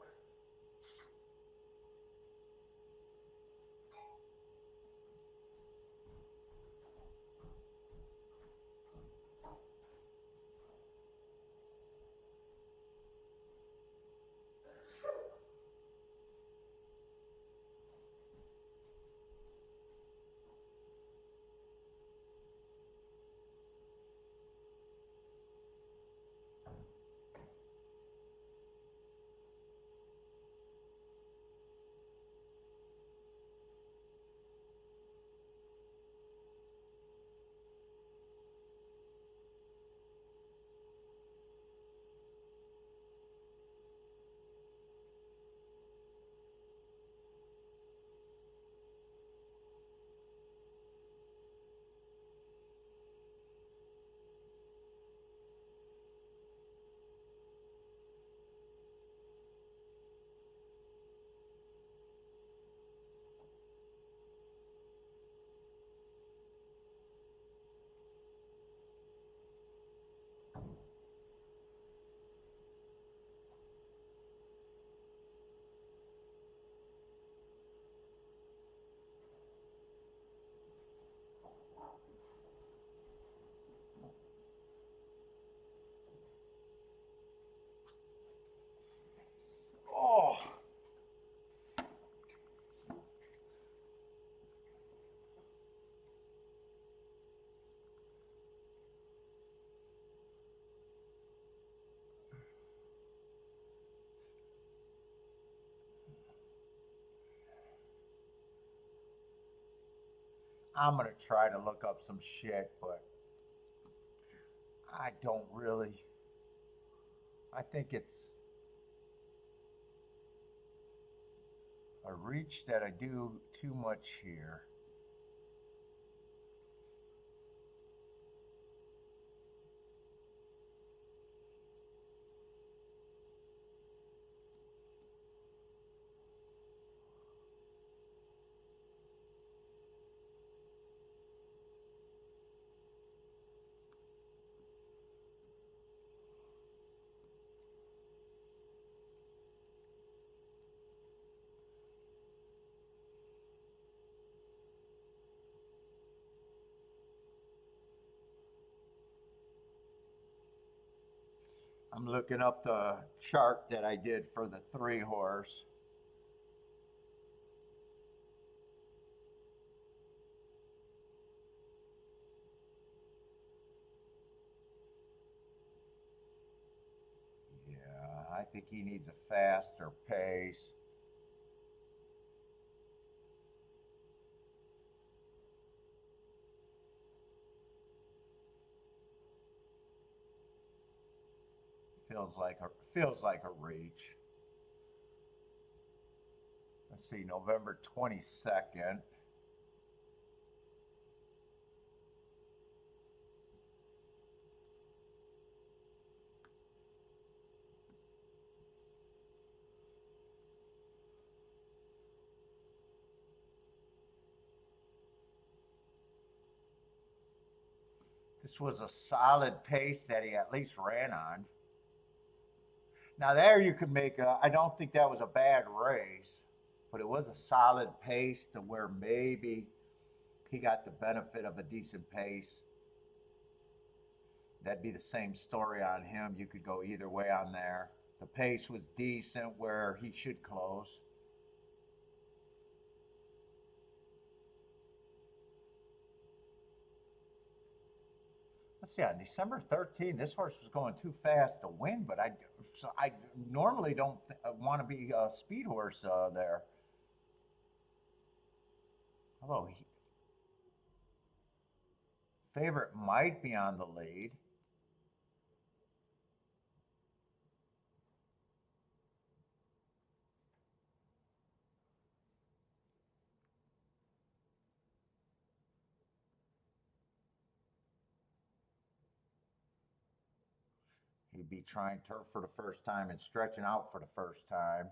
Oh. I'm going to try to look up some shit, but I don't really. I think it's a reach that I do too much here. I'm looking up the chart that I did for the 3 horse. Yeah, I think he needs a faster pace. Feels like a reach. Let's see, November 22nd. This was a solid pace that he at least ran on. Now there you could make a, I don't think that was a bad race, but it was a solid pace to where maybe he got the benefit of a decent pace. That'd be the same story on him. You could go either way on there. The pace was decent where he should close. Let's see, on December 13th, this horse was going too fast to win, but I normally don't want to be a speed horse there. Although favorite might be on the lead. He'd be trying turf for the first time and stretching out for the first time.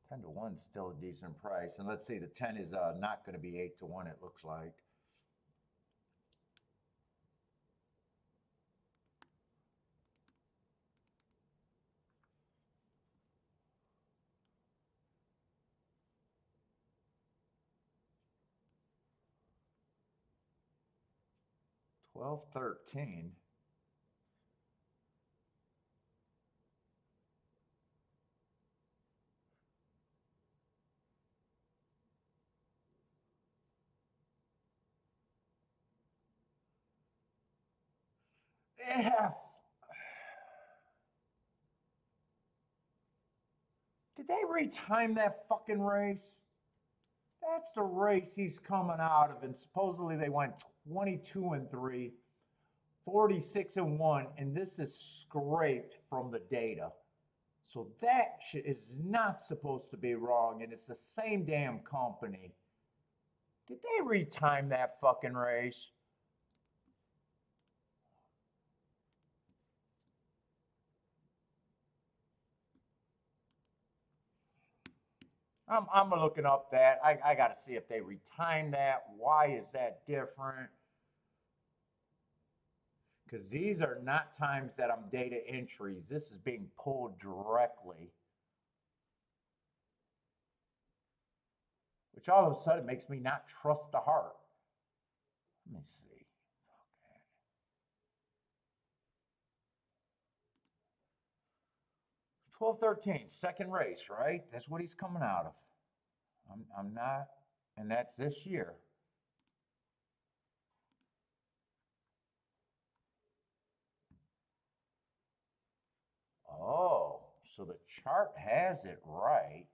10 to 1 is still a decent price. And let's see, the 10 is not going to be 8 to 1, it looks like. $12.13. Yeah. Did they retime that fucking race? That's the race he's coming out of, and supposedly they went 22-3, 46-1, and this is scraped from the data. So that shit is not supposed to be wrong, and it's the same damn company. Did they retime that fucking race? I'm looking up that. I got to see if they retimed that. Why is that different? Because these are not times that I'm data entries. This is being pulled directly. Which all of a sudden makes me not trust the heart. Let me see. Okay. 12-13, second race, right? That's what he's coming out of. I'm not, and that's this year. Oh, so the chart has it right.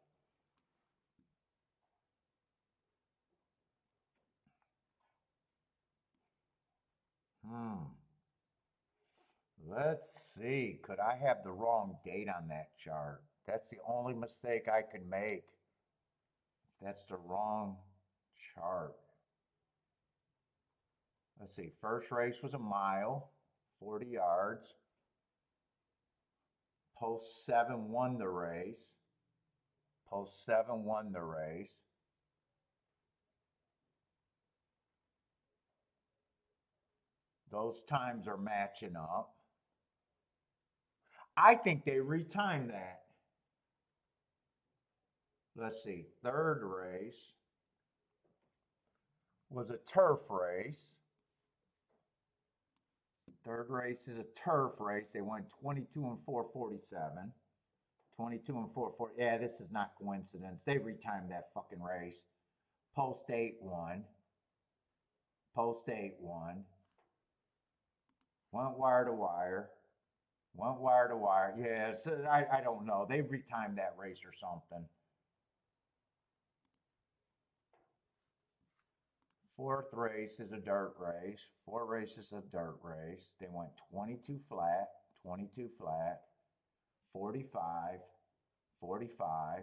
Let's see. Could I have the wrong date on that chart? That's the only mistake I can make. That's the wrong chart. Let's see. First race was a mile, 40 yards. Post 7 won the race. Post 7 won the race. Those times are matching up. I think they retimed that. Let's see. Third race was a turf race. Third race is a turf race. They went 22-4, 47. 22-4, 40. Yeah, this is not coincidence. They retimed that fucking race. Post 8 won. Post 8 won. Went wire to wire. Went wire to wire. Yeah, so I don't know. They retimed that race or something. Fourth race is a dirt race. Fourth race is a dirt race. They went 22 flat, 22 flat, 45, 45.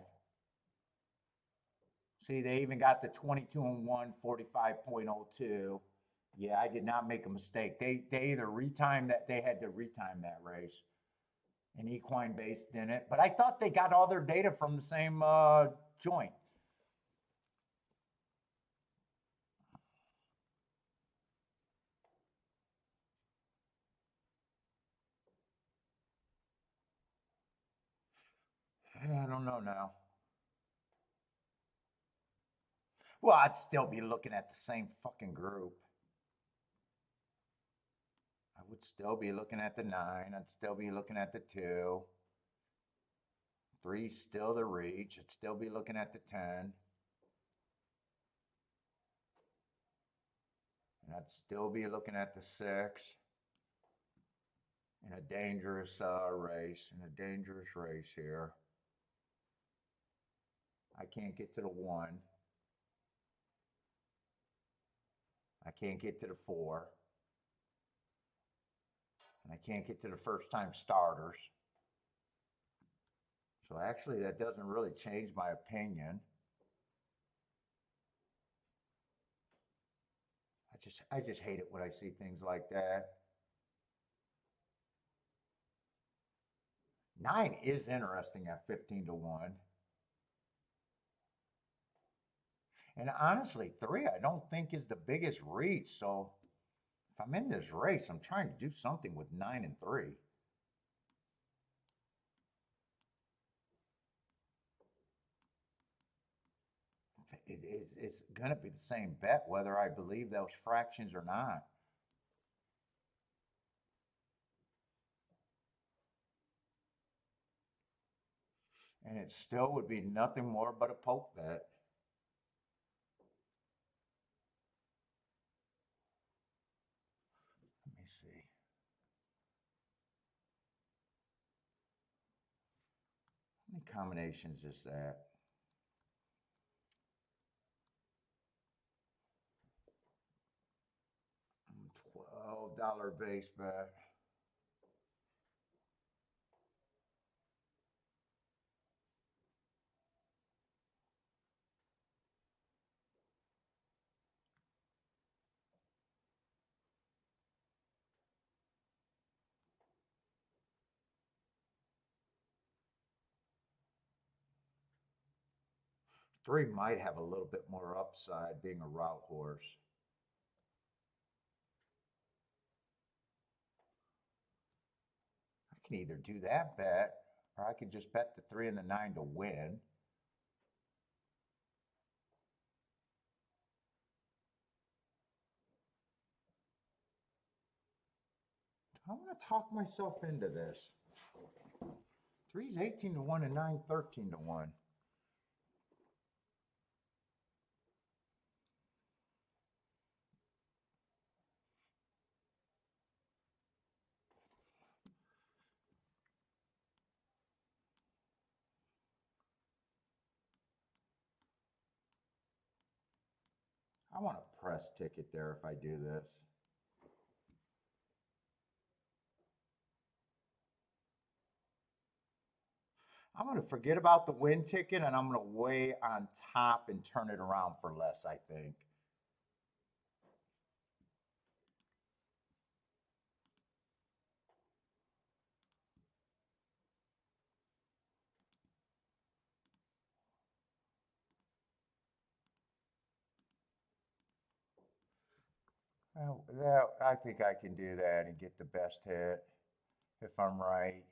See, they even got the 22-1, 45.02. Yeah, I did not make a mistake. They either retimed that, they had to retime that race. And equine based in it. But I thought they got all their data from the same joint. don't know now. Well, I'd still be looking at the same fucking group. I would still be looking at the 9. I'd still be looking at the 2. 3's still the reach. I'd still be looking at the 10. And I'd still be looking at the 6 in a dangerous race, here. I can't get to the 1. I can't get to the 4. And I can't get to the first time starters. So actually that doesn't really change my opinion. I just hate it when I see things like that. 9 is interesting at 15-1. And honestly, 3 I don't think is the biggest reach. So if I'm in this race, I'm trying to do something with 9 and 3. It's going to be the same bet whether I believe those fractions or not. And it still would be nothing more but a poke bet. Let me see. How many combinations is that? $12 base bet. Three might have a little bit more upside being a route horse. I can either do that bet or I could just bet the 3 and the 9 to win. I'm going to talk myself into this. 3's 18-1 and 9 13-1. I want a press ticket there if I do this. I'm going to forget about the win ticket and I'm going to weigh on top and turn it around for less, I think. Well, I think I can do that and get the best hit if I'm right.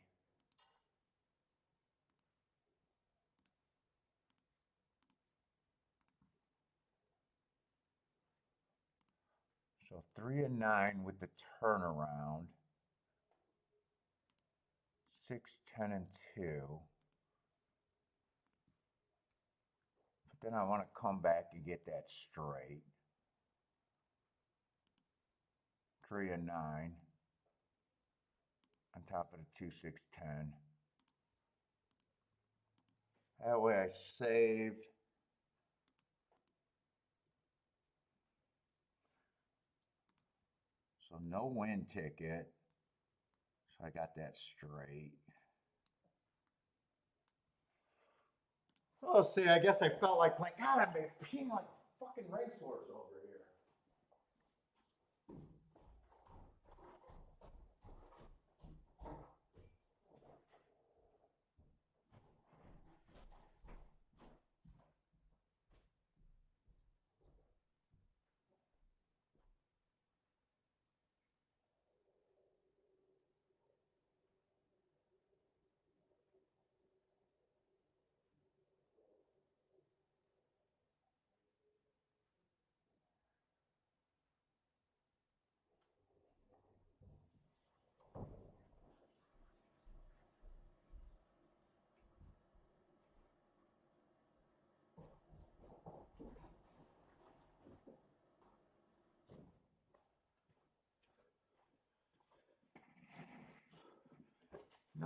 So 3 and 9 with the turnaround. 6, 10, and 2. But then I want to come back and get that straight. 3 and 9 on top of the 2, 6, 10. That way I saved. So no win ticket. So I got that straight. Well, see, I guess I felt like playing. God, I'm peeing like a fucking racehorse over here.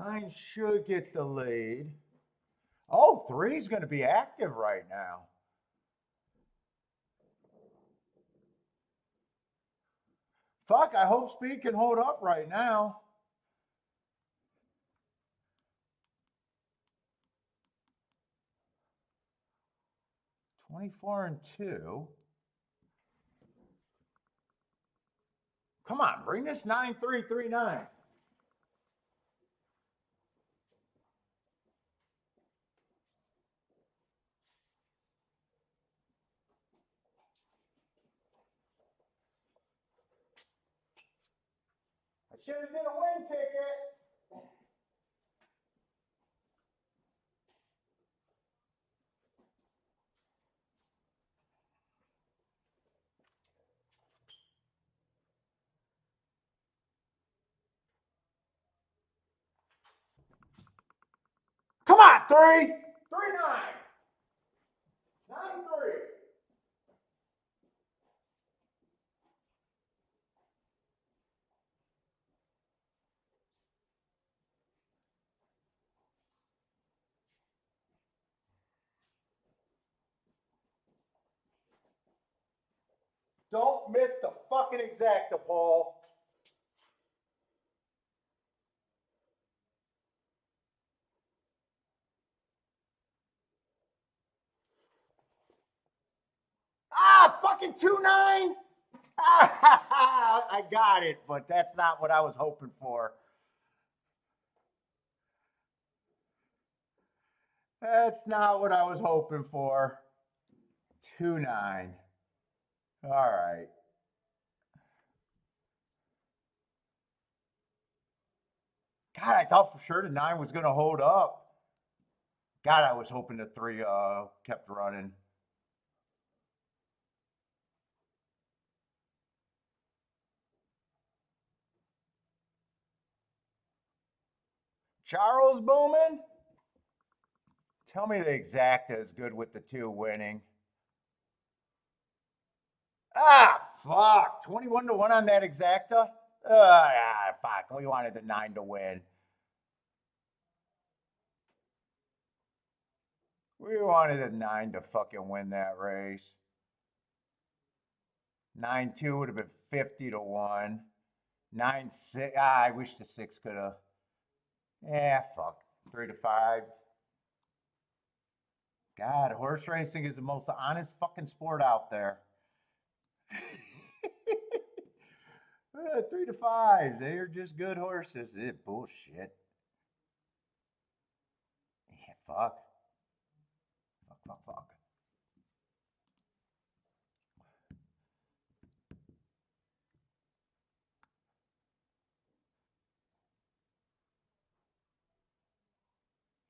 9 should get the lead. Oh, 3's going to be active right now. Fuck, I hope speed can hold up right now. $24-2. Come on, bring this 9-3-3-9. I should have did a win ticket. Come on, 3. 3-9. 9-3. Don't miss the fucking exacta, Paul. Ah, fucking 2-9. I got it, but that's not what I was hoping for. That's not what I was hoping for. 2-9. All right. God, I thought for sure the 9 was going to hold up. God, I was hoping the 3 kept running. Charles Bowman? Tell me the exacta is good with the 2 winning. Ah, fuck. 21-1 on that exacta? Fuck. We wanted the 9 to win. We wanted a 9 to fucking win that race. 9-2 would have been 50-1. 9-6. I wish the 6 could have. Yeah, fuck. 3-5. God, horse racing is the most honest fucking sport out there. 3-5. They're just good horses. It's bullshit. Yeah, fuck. Fuck.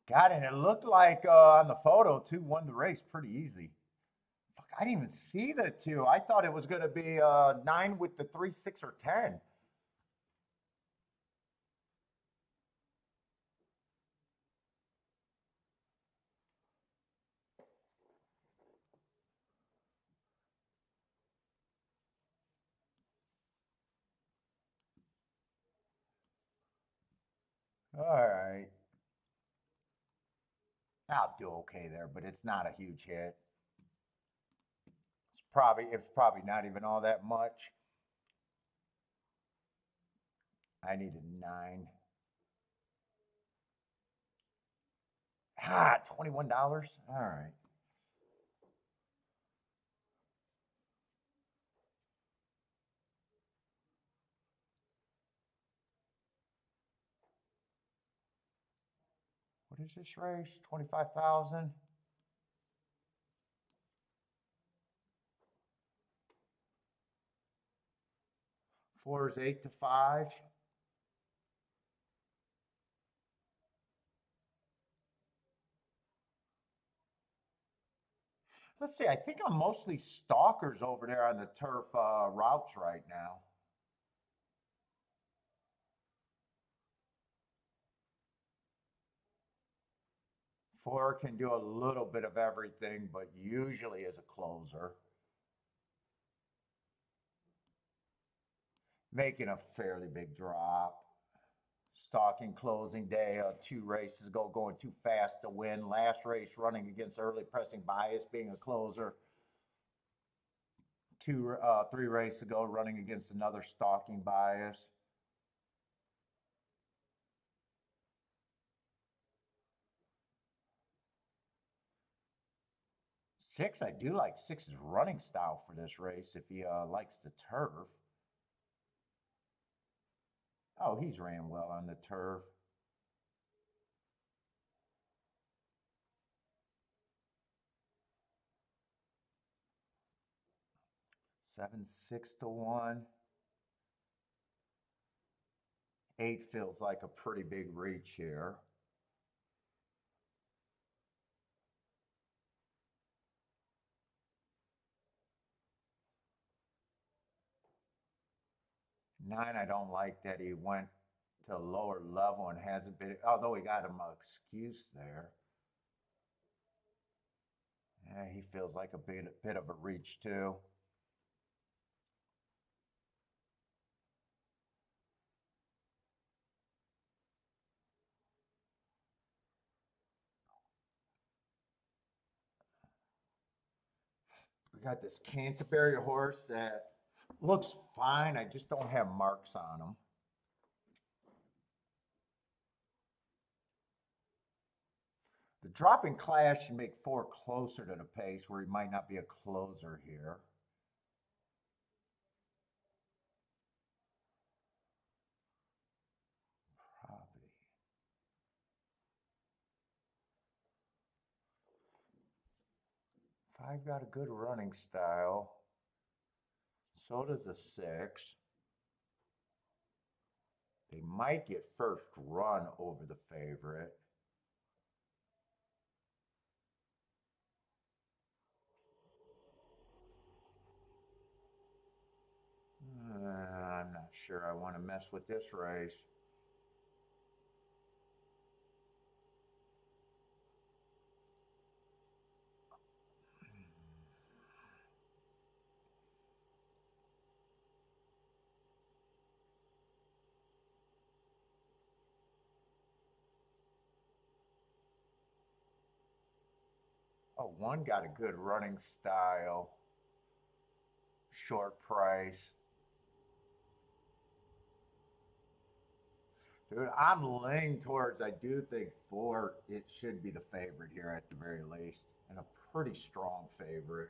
God, and it looked like on the photo, 2 won the race pretty easy. Fuck, I didn't even see the 2. I thought it was going to be 9 with the 3, 6, or 10. All right. I'll do okay there, but it's not a huge hit. It's probably not even all that much. I need a 9. $21. All right. What is this race? 25,000. 4 is 8-5. Let's see. I think I'm mostly stalkers over there on the turf routes right now. Four can do a little bit of everything, but usually as a closer. Making a fairly big drop. Stalking closing day, 2 races ago, going too fast to win. Last race running against early pressing bias, being a closer. 3 races ago, running against another stalking bias. Six, I do like Six's running style for this race if he likes the turf. Oh, he's ran well on the turf. Seven, 6 to 1. 8 feels like a pretty big reach here. Nine, I don't like that he went to a lower level and hasn't been, although he got him an excuse there. Yeah, he feels like a bit of a reach too. We got this Canterbury horse that looks fine. I just don't have marks on him. The drop in class should make 4 closer to the pace where he might not be a closer here. Probably. 5 got a good running style. So does a 6. They might get first run over the favorite. I'm not sure I want to mess with this race. Oh, 1 got a good running style. Short price. Dude, I'm leaning towards, I do think 4, it should be the favorite here at the very least, and a pretty strong favorite.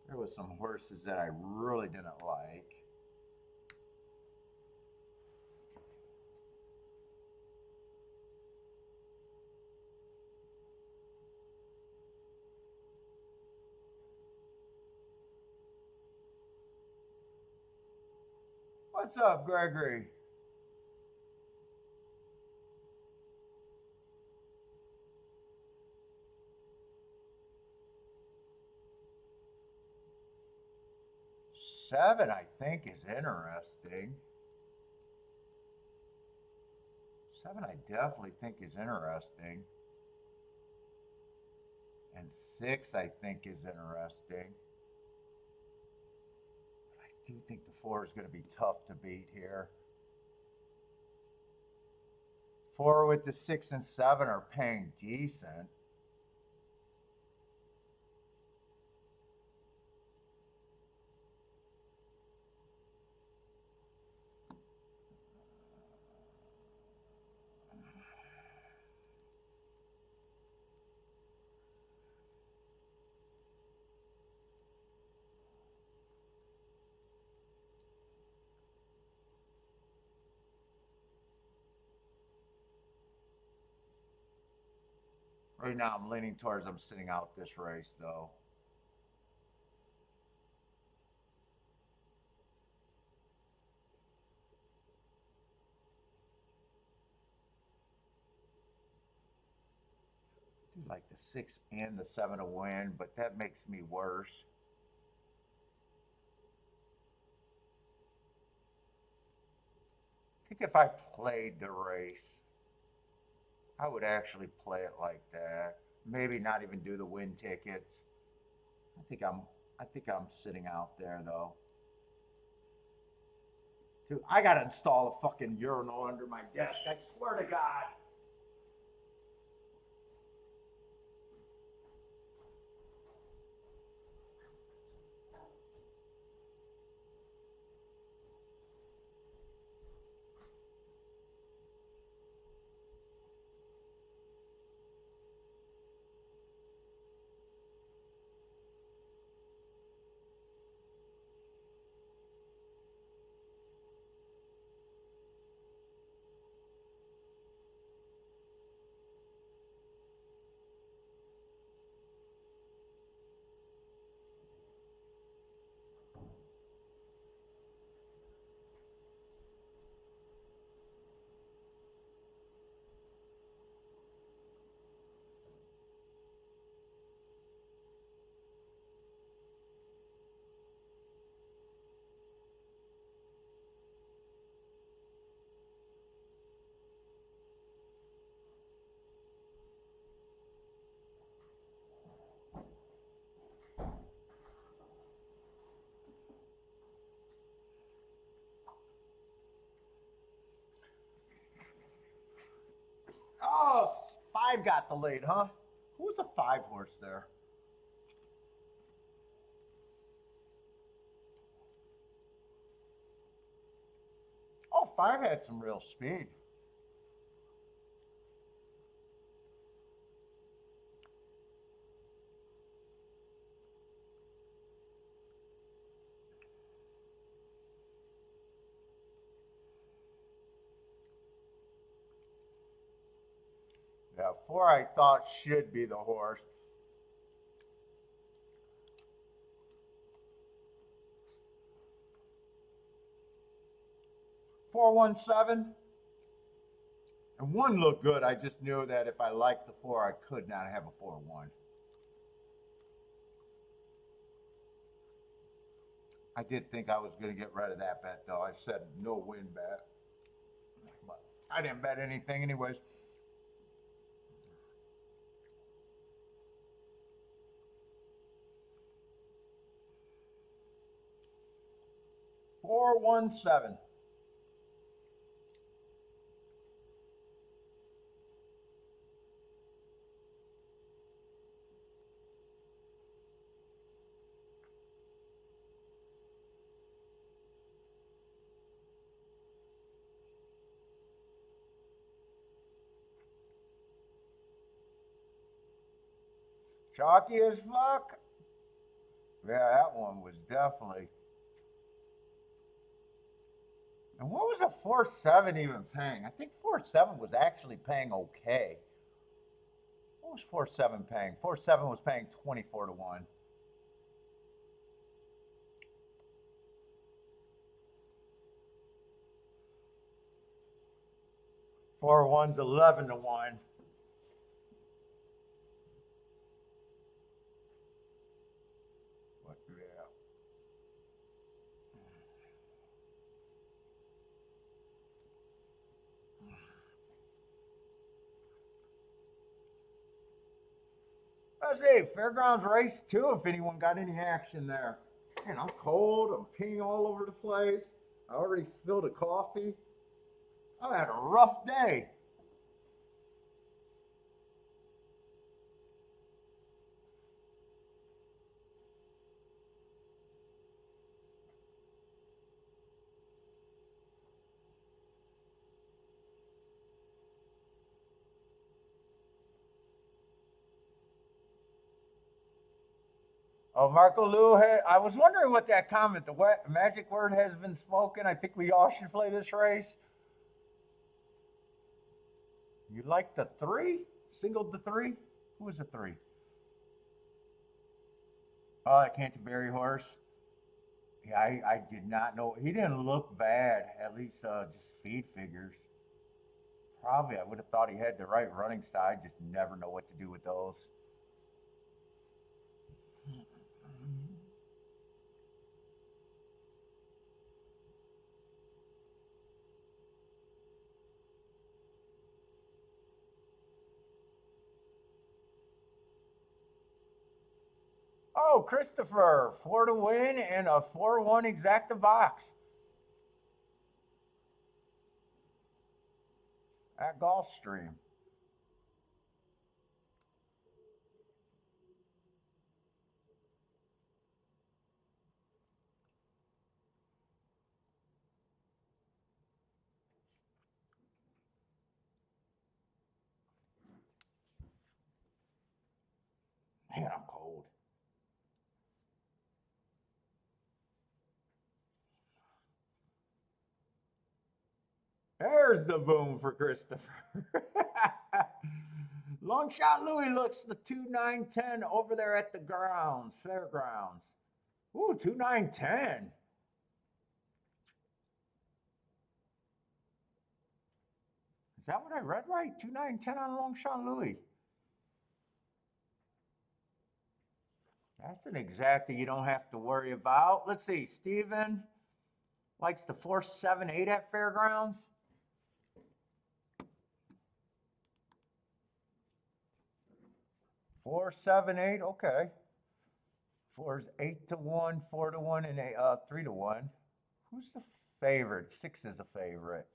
There was some horses that I really didn't like. What's up, Gregory? Seven, I think, is interesting. 7, I definitely think is interesting. And 6, I think, is interesting. But I do think the 4 is going to be tough to beat here. 4 with the 6 and 7 are paying decent. Right now, I'm leaning towards I'm sitting out this race, though. I do like the 6 and the 7 to win, but that makes me worse. I think if I played the race, I would actually play it like that. Maybe not even do the win tickets. I I think I'm sitting out there though. Dude, I gotta install a fucking urinal under my desk. I swear to God. Oh, 5 got the lead, huh? Who was the 5 horse there? Oh, 5 had some real speed. Yeah, 4 I thought should be the horse. 417. And 1 looked good. I just knew that if I liked the 4, I could not have a 4-1. I did think I was going to get rid of that bet, though. I said no win bet. But I didn't bet anything anyways. Four, 1, 7. Chalky as fuck. Yeah, that one was definitely. And what was a 4-7 even paying? I think 4-7 was actually paying okay. What was 4-7 paying? 4-7 was paying 24-1. 4-1's 11-1. But yeah. Let's see, Fairgrounds race 2, if anyone got any action there. Man, I'm cold. I'm peeing all over the place. I already spilled a coffee. I had a rough day. Oh, Marco Lou, I was wondering what that comment, the magic word has been spoken. I think we all should play this race. You like the 3? Singled the 3? Who was the 3? Oh, that Canterbury horse. Yeah, I did not know. He didn't look bad, at least just feed figures. Probably I would have thought he had the right running style. I just never know what to do with those. go, Christopher. 4 to win and a 4-1 exacta box at Gulfstream. Man, I'm cold. There's the boom for Christopher. Longshot Louis looks the 2-9-10 over there at the grounds, fairgrounds. Ooh, 2-9-10. Is that what I read right? 2-9-10 on Longshot Louis. That's an exacta you don't have to worry about. Let's see, Steven likes the 4-7-8 at fairgrounds. 4-7-8, okay. 4 is 8 to 1, 4 to 1, and 3 to 1. Who's the favorite? 6 is the favorite.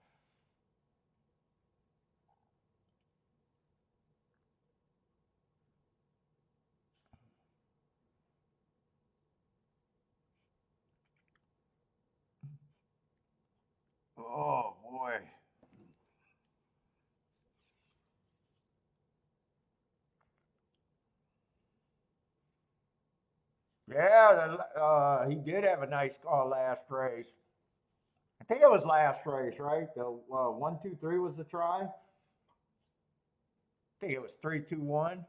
Oh boy. Yeah, he did have a nice call last race. I think it was last race, right? The 1, 2, 3 was the try. I think it was 3, 2, 1.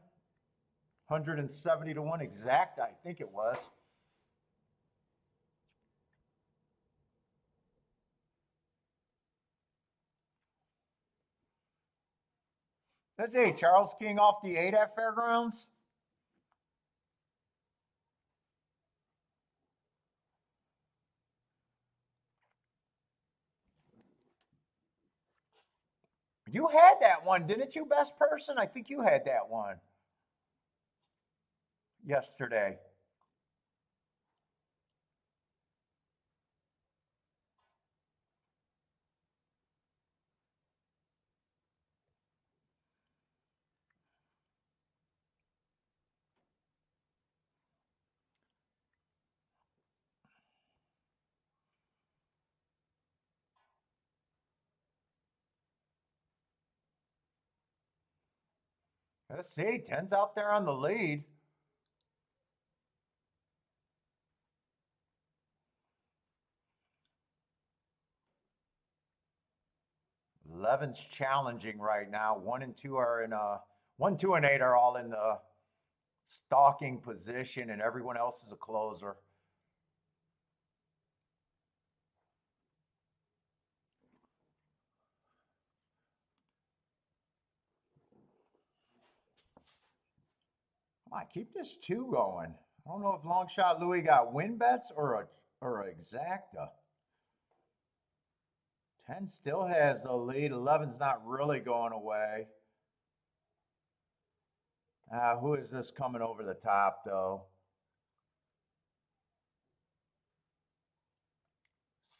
170 to 1 exact, I think it was. Let's see, Charles King off the 8 at Fairgrounds. You had that one, didn't you, best person? I think you had that one yesterday. Let's see, 10's out there on the lead. 11's challenging right now. 1 and 2 are in 1, 2, and 8 are all in the stalking position, and everyone else is a closer. Come on, keep this 2 going. I don't know if Longshot Louis got win bets or a exacta. 10 still has the lead. 11's not really going away. Who is this coming over the top, though?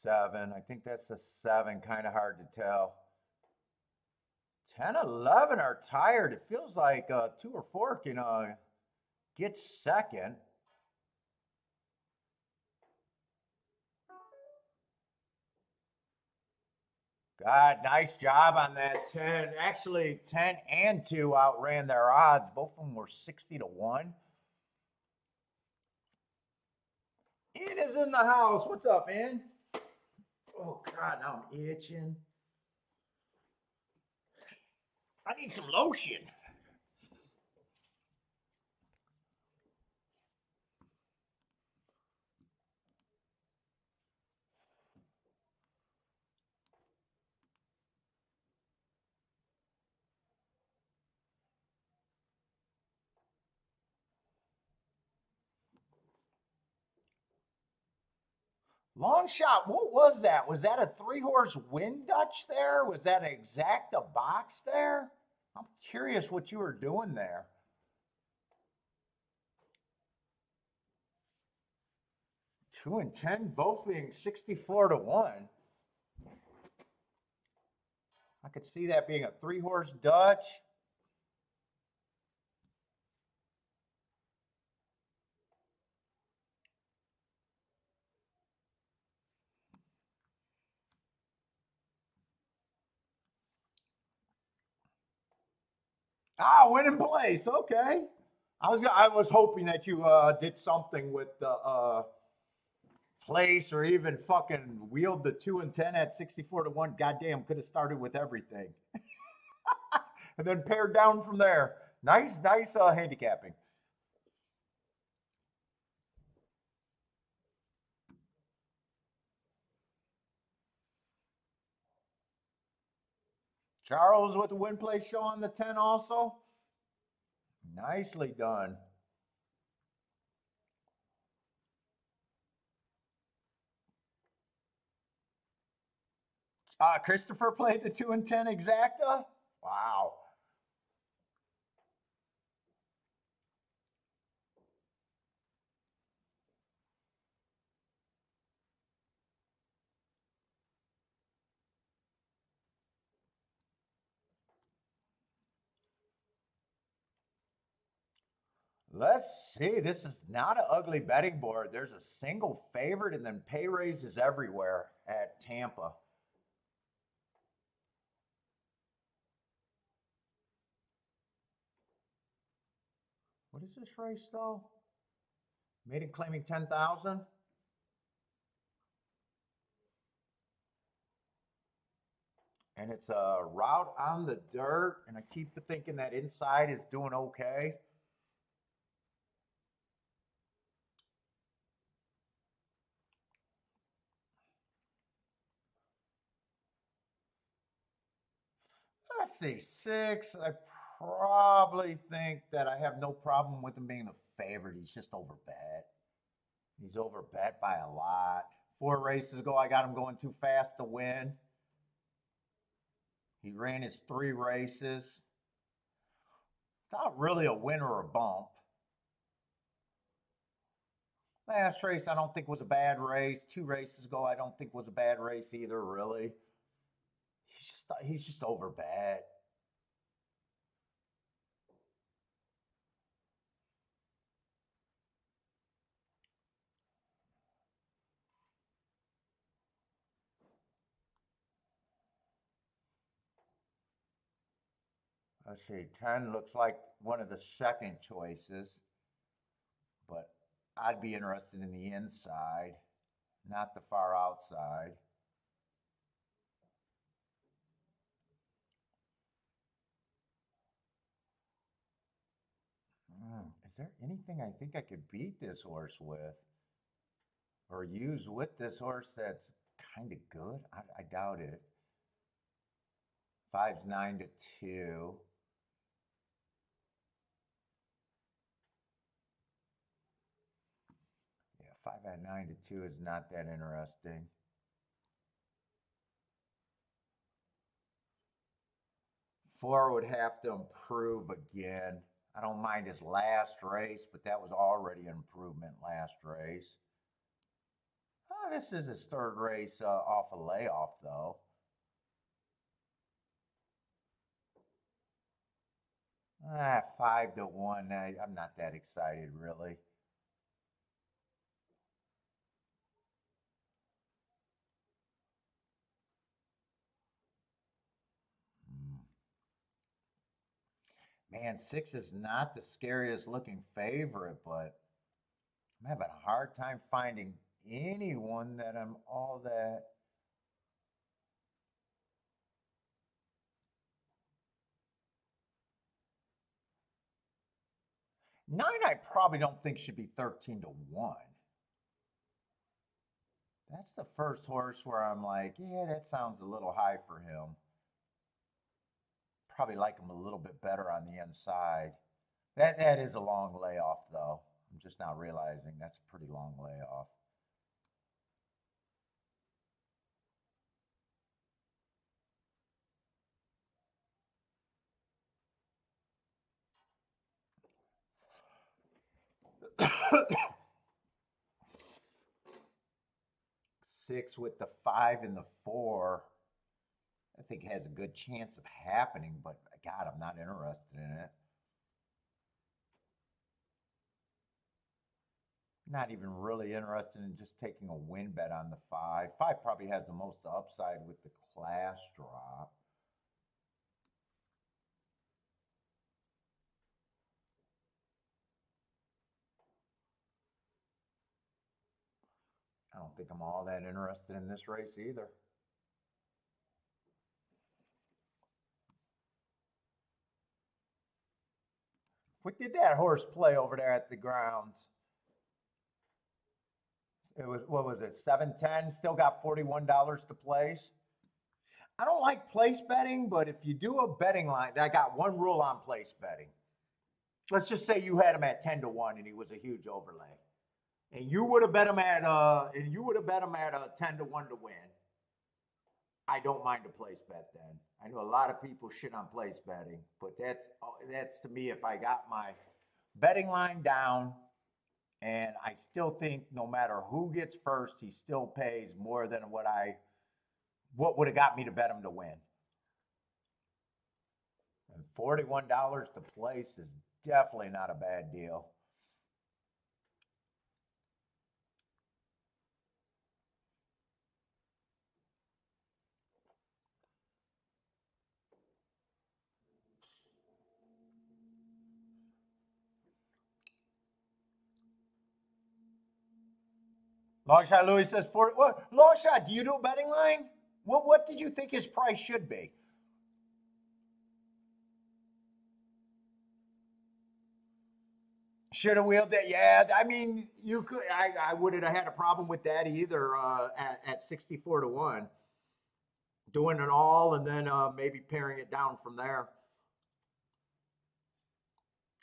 7. I think that's a 7. Kind of hard to tell. 10, 11 are tired. It feels like 2 or 4 can get second. God, nice job on that 10. Actually, 10 and 2 outran their odds. Both of them were 60 to 1. Ian is in the house. What's up, Ian? Oh, God, now I'm itching. I need some lotion. Long shot, what was that? Was that a 3-horse wind Dutch there? Was that an exacta box there? I'm curious what you were doing there. 2 and 10, both being 64 to 1. I could see that being a 3-horse Dutch. Winning place. Okay. I was hoping that you did something with the place or even fucking wheeled the 2 and 10 at 64 to 1. Goddamn, could have started with everything. And then pared down from there. Nice handicapping. Charles with the win place show on the 10 also. Nicely done. Christopher played the 2 and 10 exacta. Wow. Let's see. This is not an ugly betting board. There's a single favorite and then pay raises everywhere at Tampa. What is this race though? Maiden claiming 10,000. And it's a route on the dirt. And I keep thinking that inside is doing okay. Let's see, 6. I probably think that I have no problem with him being the favorite. He's just overbet. He's overbet by a lot. 4 races ago, I got him going too fast to win. He ran his 3 races. Not really a win or a bump. Last race, I don't think was a bad race. 2 races ago, I don't think was a bad race either, really. He's just overbet. Let's see, 10 looks like one of the second choices, but I'd be interested in the inside, not the far outside. Is there anything I think I could beat this horse with or use with this horse that's kind of good? I doubt it. 5's 9 to 2. Yeah, 5 at 9 to 2 is not that interesting. 4 would have to improve again. I don't mind his last race, but that was already an improvement last race. This is his 3rd race off a layoff, though. 5 to 1. I'm not that excited, really. Mm. Man, 6 is not the scariest looking favorite, but I'm having a hard time finding anyone that I'm all that. 9, I probably don't think should be 13 to 1. That's the first horse where I'm like, yeah, that sounds a little high for him. Probably like him a little bit better on the inside. That is a long layoff, though. I'm just now realizing that's a pretty long layoff. 6 with the 5 and the 4, I think has a good chance of happening, but God, I'm not interested in it. Not even really interested in just taking a win bet on the 5. 5 probably has the most upside with the class drop. I don't think I'm all that interested in this race either. What did that horse play over there at the grounds? It was, what was it, 710? Still got $41 to place. I don't like place betting, but if you do a betting line, I got one rule on place betting. Let's just say you had him at 10-1 and he was a huge overlay. And you would have bet him at 10-1 to win. I don't mind a place bet then. I know a lot of people shit on place betting, but that's to me, if I got my betting line down, and I still think no matter who gets first, he still pays more than what would have got me to bet him to win. And $41 to place is definitely not a bad deal. Longshot Louis says, what? Longshot, do you do a betting line? What did you think his price should be? Should have wheeled it. Yeah, I mean, you could. I wouldn't have had a problem with that either at 64-1. Doing it all and then maybe paring it down from there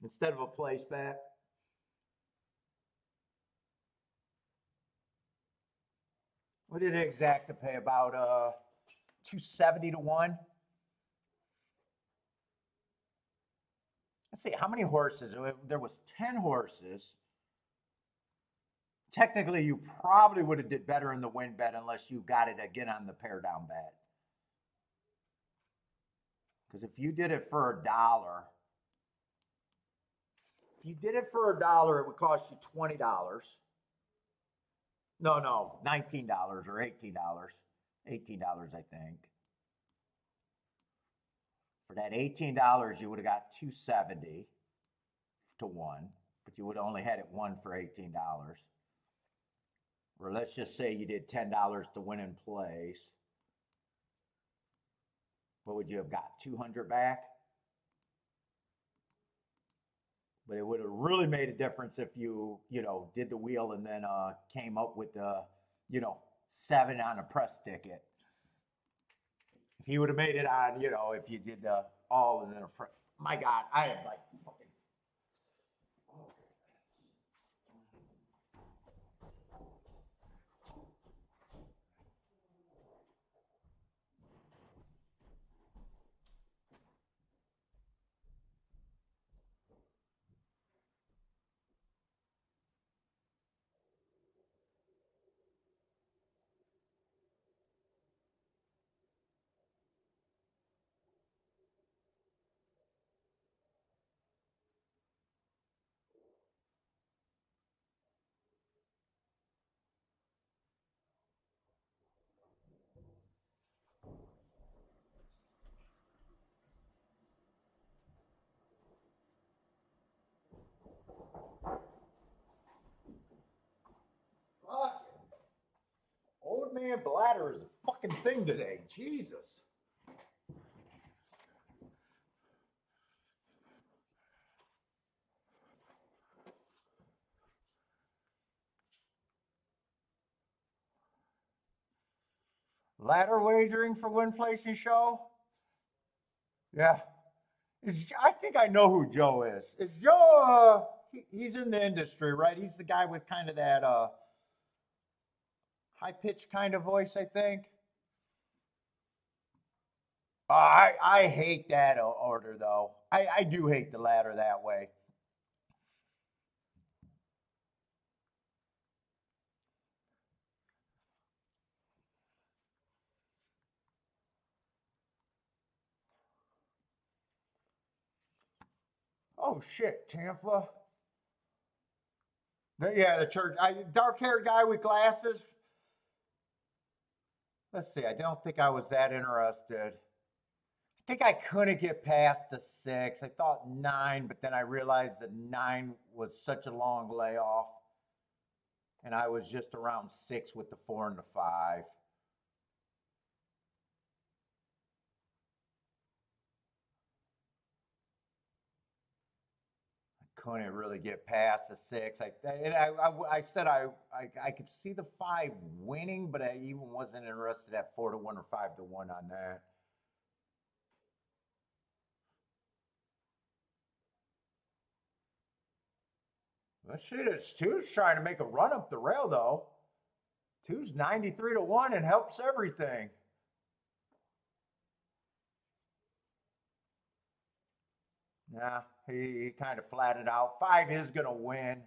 instead of a place bet. What did it exact to pay? About 270-1. Let's see, how many horses? There was 10 horses. Technically, you probably would have did better in the win bet unless you got it again on the pair down bet. Because if you did it for $1, it would cost you $20. No, $19 or $18. $18, I think. For that $18, you would have got 270 to 1, but you would have only had it won for $18. Or let's just say you did $10 to win in place. What would you have got? 200 back? But it would have really made a difference if you did the wheel and then came up with the, 7 on a press ticket. If he would have made it on, if you did the all and then a press. My God, I am like fucking. Fuck. Old man bladder is a fucking thing today. Jesus. Ladder wagering for win, place, and show? Yeah. I think I know who Joe is. Is Joe, he's in the industry, right? He's the guy with kind of that high-pitched kind of voice, I think. I hate that order, though. I do hate the ladder that way. Oh shit, Tampa. Yeah, the church. Dark-haired guy with glasses. Let's see. I don't think I was that interested. I think I couldn't get past the 6. I thought 9, but then I realized that 9 was such a long layoff, and I was just around 6 with the 4 and the 5. Couldn't really get past the 6. I said I could see the 5 winning, but I even wasn't interested at 4-1 or 5-1 on that. Well, shit, it's two's trying to make a run up the rail though. Two's 93-1 and helps everything. Yeah, he kind of flatted out. 5 is gonna win.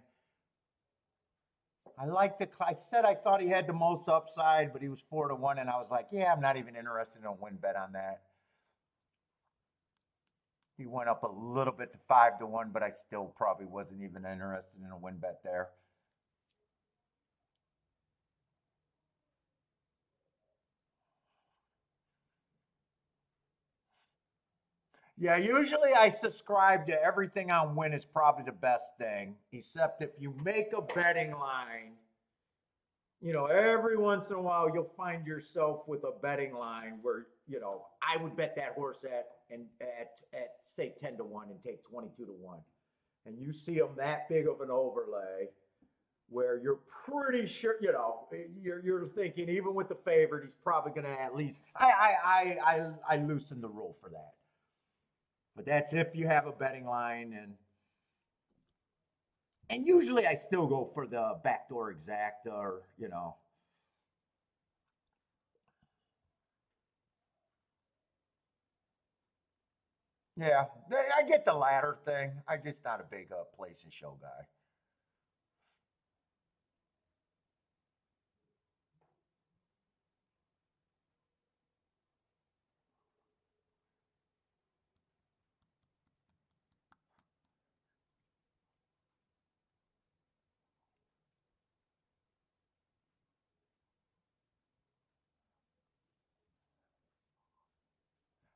I said I thought he had the most upside, but he was 4-1, and I was like, yeah, I'm not even interested in a win bet on that. He went up a little bit to 5-1, but I still probably wasn't even interested in a win bet there. Yeah, usually I subscribe to everything on win is probably the best thing, except if you make a betting line, every once in a while you'll find yourself with a betting line where, I would bet that horse at say 10-1 and take 22-1. And you see them that big of an overlay where you're pretty sure, you're thinking even with the favorite, he's probably going to at least, I loosened the rule for that. But that's if you have a betting line, and usually I still go for the backdoor exacta or. Yeah, I get the latter thing. I'm just not a big place and show guy.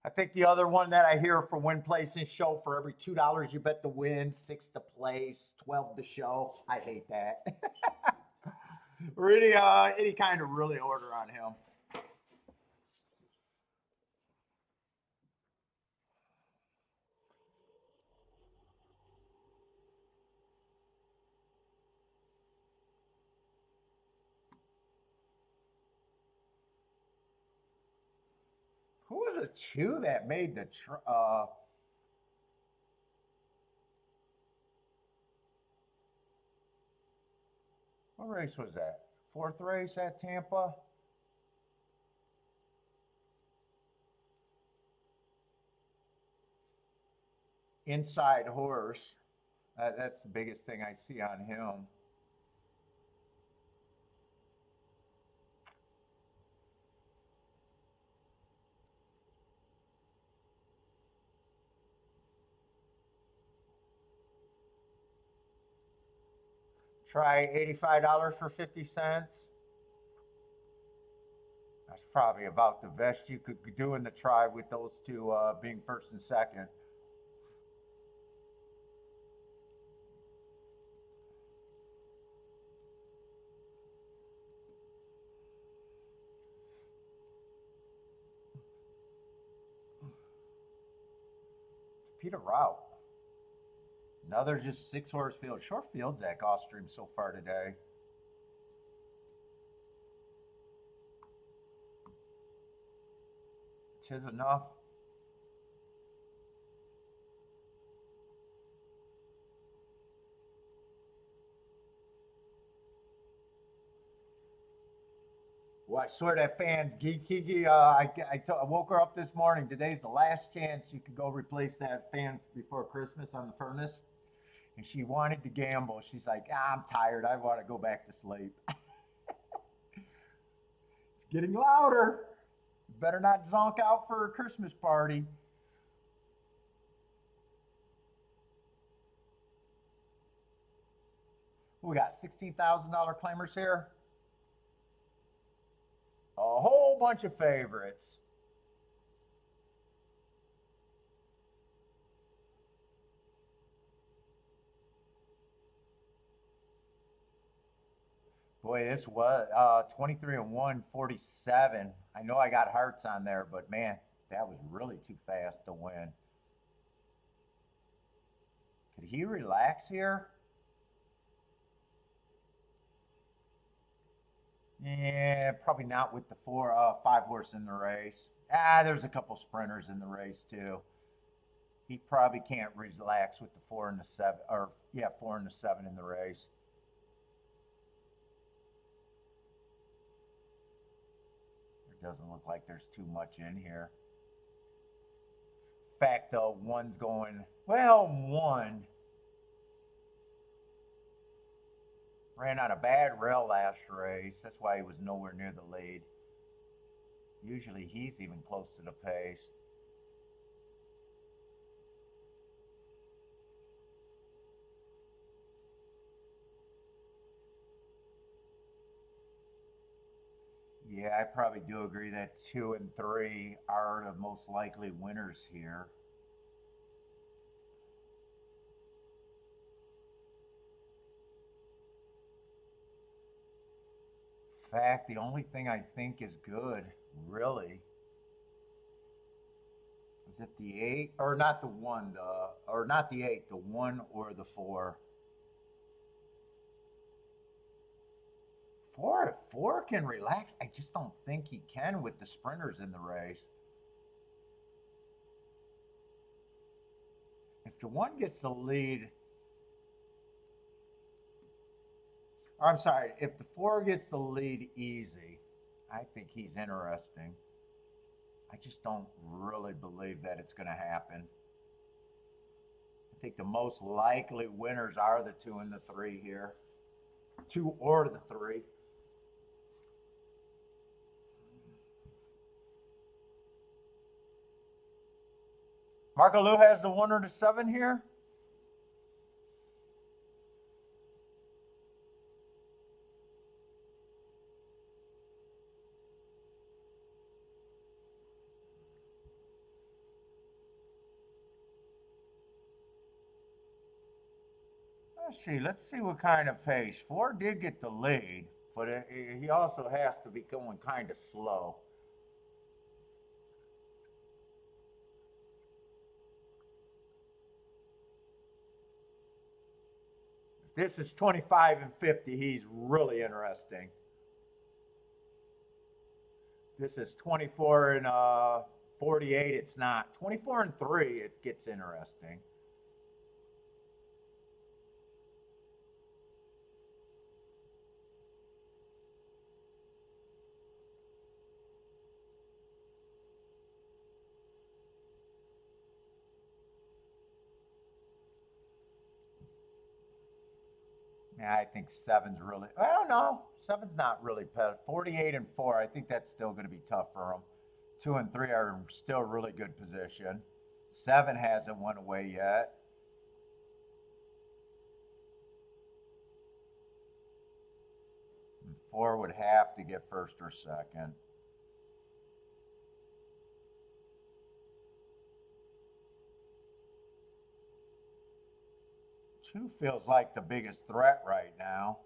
I think the other one that I hear for win, place, and show, for every $2 you bet to win, 6 to place, 12 to show. I hate that. Really, any kind of really order on him. Who was the 2 that made the what race was that? 4th race at Tampa? Inside horse. That's the biggest thing I see on him. Try $85 for 50 cents. That's probably about the best you could do in the try with those 2 being 1st and 2nd. Peter Rout. Another just 6-horse field. Short fields at Gulfstream so far today. Tis enough. Well, I swear that fan, Kiki, I woke her up this morning. Today's the last chance you could go replace that fan before Christmas on the furnace. And she wanted to gamble. She's like, I'm tired. I want to go back to sleep. It's getting louder. You better not zonk out for a Christmas party. We got $16,000 claimers here. A whole bunch of favorites. Boy, this was 23 and 147. I know I got hearts on there, but man, that was really too fast to win. Could he relax here? Yeah, probably not with the 5 horse in the race. There's a couple sprinters in the race too. He probably can't relax with the 4 and the 7, or yeah, 4 and the 7 in the race. Doesn't look like there's too much in here. In fact, though, one's going, well, one ran on a bad rail last race. That's why he was nowhere near the lead. Usually he's even close to the pace. Yeah, I probably do agree that 2 and 3 are the most likely winners here. In fact, the only thing I think is good, really, is if the 8, or not the 1, or not the 8, the 1 or the 4. 4 can relax. I just don't think he can with the sprinters in the race. If the 1 gets the lead, or I'm sorry, if the 4 gets the lead easy, I think he's interesting. I just don't really believe that it's going to happen. I think the most likely winners are the 2 and the 3 here. 2 or the 3. Marco Lou has the 1 or the 7 here. Let's see what kind of pace. 4 did get the lead, but he also has to be going kind of slow. If this is 25 and 50, he's really interesting. This is 24 and 48, it's not. 24 and 3, it gets interesting. Yeah, I think 7's really, I don't know. 7's not really pet. 48 and 4, I think that's still going to be tough for him. 2 and 3 are still really good position. 7 hasn't won away yet. And 4 would have to get first or second. 2 feels like the biggest threat right now.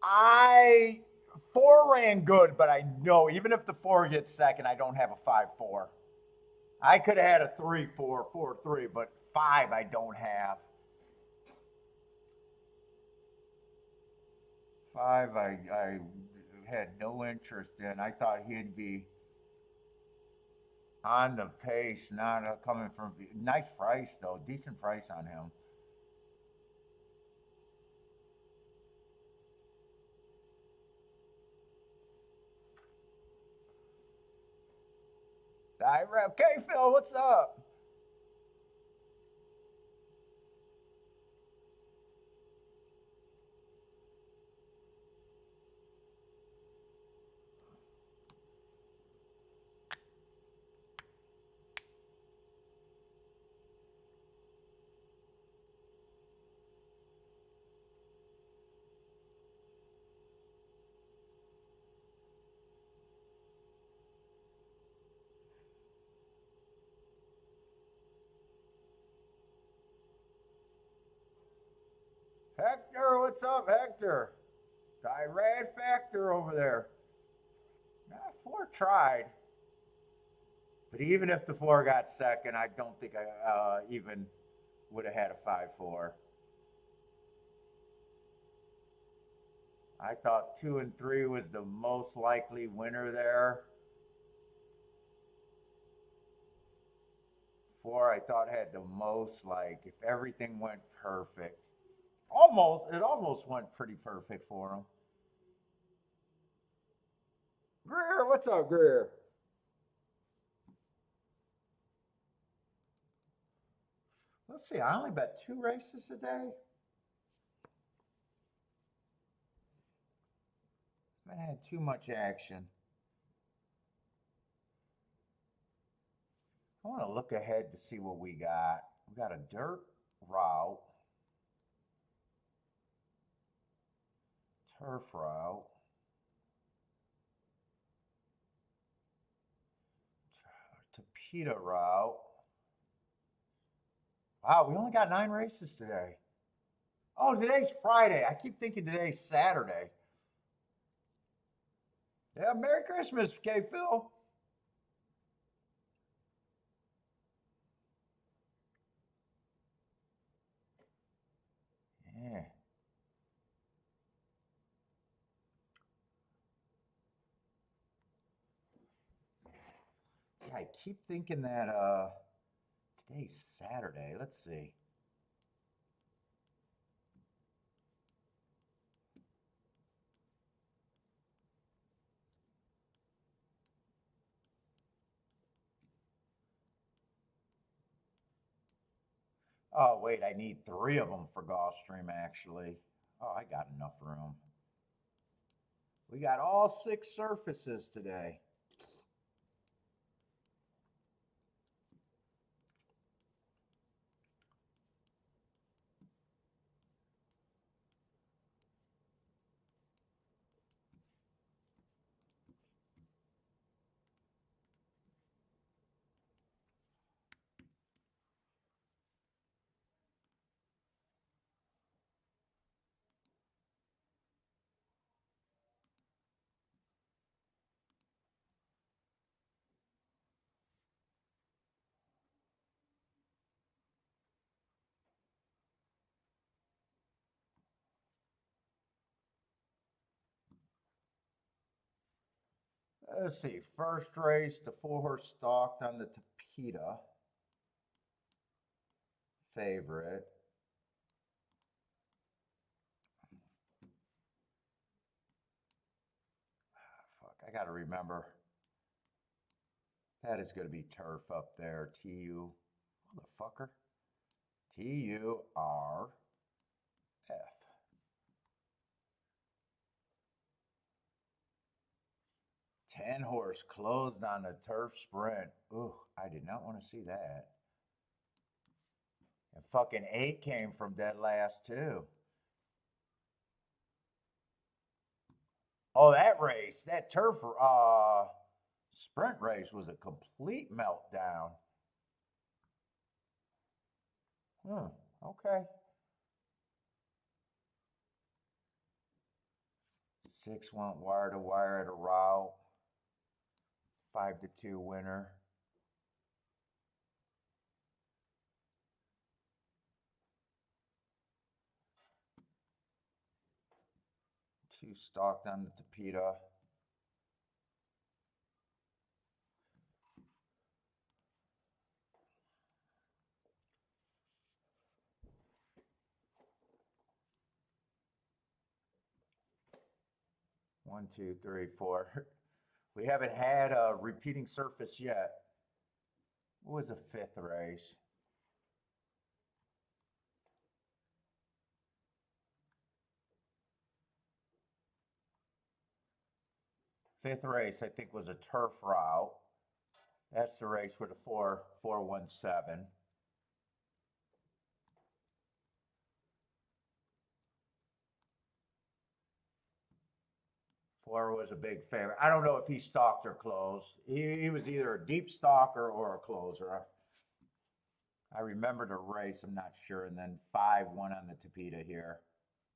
I 4 ran good, but I know even if the 4 gets second, I don't have a 5-4. I could have had a 3-4, 4-3, but 5 I don't have. 5 I had no interest in. I thought he'd be on the pace, not coming from nice price though, decent price on him. Okay, Phil, what's up? what's up, Hector? Tyrad Factor over there. 4 tried. But even if the 4 got second, I don't think I even would have had a 5-4. I thought 2 and 3 was the most likely winner there. 4, I thought had the most, like, if everything went perfect. It almost went pretty perfect for him. Greer, what's up, Greer? Let's see, I only bet 2 races a day. I had too much action. I want to look ahead to see what we got. We got a dirt route, turf route, Tapeta route. Wow, we only got 9 races today. Oh, today's Friday. I keep thinking today's Saturday. Yeah, Merry Christmas, K. Phil. Yeah. Yeah, I keep thinking that today's Saturday. Let's see. Oh, wait, I need 3 of them for Gulfstream, actually. Oh, I got enough room. We got all 6 surfaces today. Let's see. First race, the 4-horse stalked on the Tapeta. Favorite. Fuck, I got to remember. That is going to be turf up there. TU. Motherfucker. TURF. 10-horse closed on the turf sprint. Ooh, I did not want to see that. And fucking 8 came from dead last too. Oh, that race, that turf sprint race was a complete meltdown. Okay. 6 went wire to wire at a route. 5-2 winner. Two stalked on the Tapeta. One, two, three, 4. We haven't had a repeating surface yet. What was the 5th race? Fifth race, I think, was a turf route. That's the race with a 417. 4 was a big favorite. I don't know if he stalked or closed. He was either a deep stalker or a closer. I remember the race, I'm not sure. And then 5 won on the Tapeta here.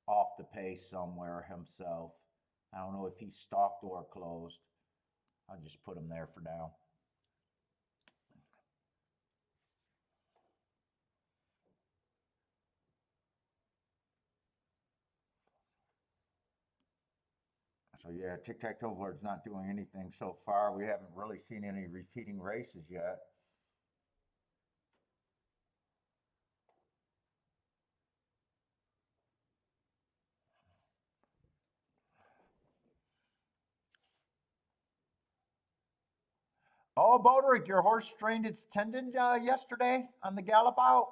off the pace somewhere himself. I don't know if he's stalked or closed. I'll just put him there for now. So yeah, tic-tac-toe board's not doing anything so far. We haven't really seen any repeating races yet. Oh, Boderick, your horse strained its tendon yesterday on the gallop out.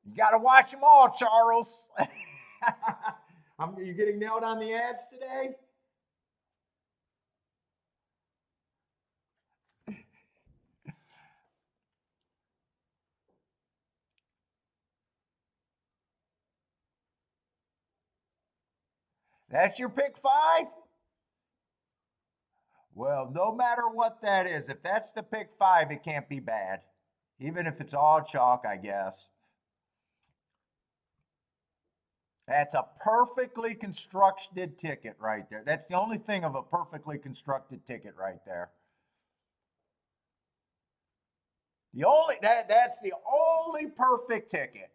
You got to watch them all, Charles. Are you getting nailed on the ads today? That's your pick five? Well, no matter what that is, if that's the pick five, it can't be bad. Even if it's all chalk, I guess. That's a perfectly constructed ticket right there. That's the only thing of a perfectly constructed ticket right there. That's the only perfect ticket.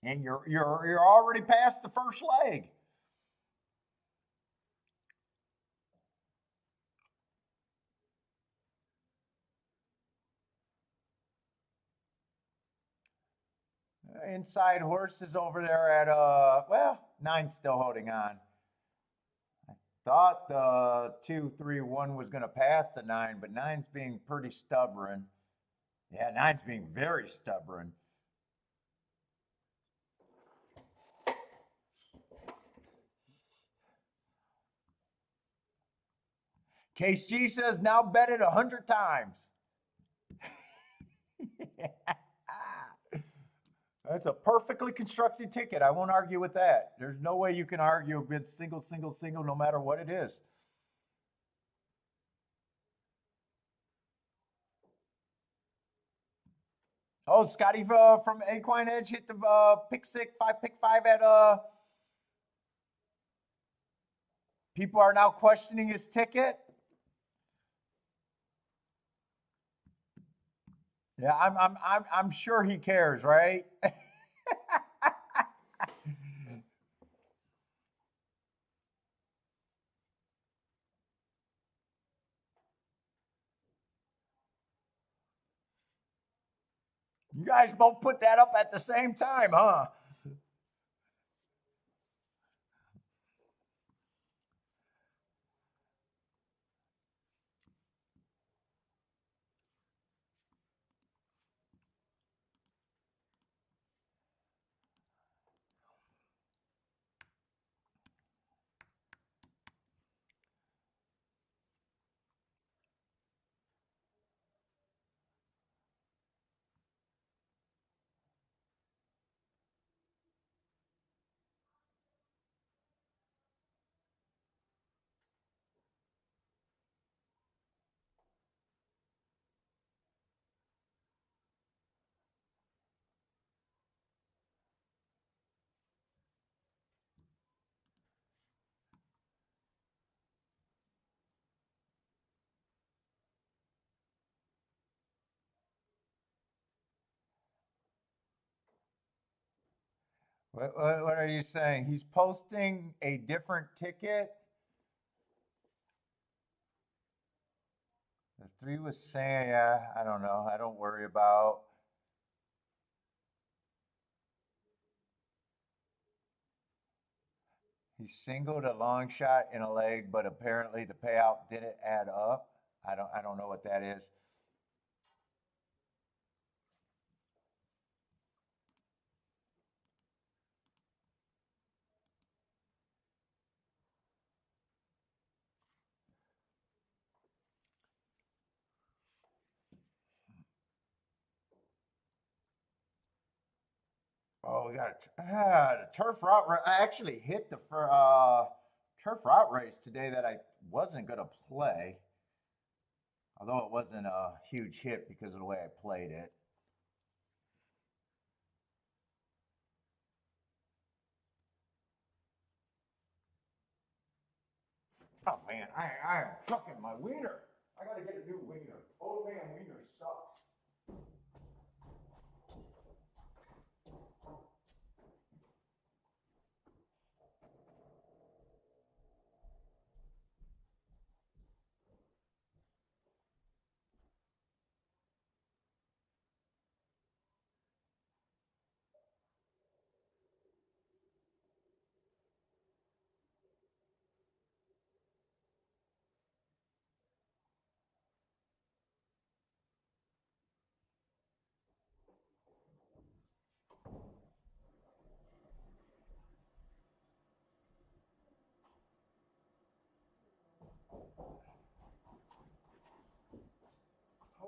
And you're already past the first leg. Inside horses over there at well, 9's still holding on. I thought the 2-3-1 was going to pass the 9, but 9's being pretty stubborn. Yeah, 9's being very stubborn. Case G says now bet it 100 times. That's a perfectly constructed ticket. I won't argue with that. There's no way you can argue with single, no matter what it is. Oh, Scotty from Equine Edge hit the pick five at people are now questioning his ticket. Yeah, I'm sure he cares, right? You guys both put that up at the same time, huh? What are you saying? He's posting a different ticket? The 3 was saying, yeah, I don't know. I don't worry about. He singled a long shot in a leg, but apparently the payout didn't add up. I don't know what that is. Oh, we got the turf route. I actually hit the turf route race today that I wasn't gonna play, although it wasn't a huge hit because of the way I played it. Oh man, I am fucking my wiener. I gotta get a new wiener. Old man wiener sucks.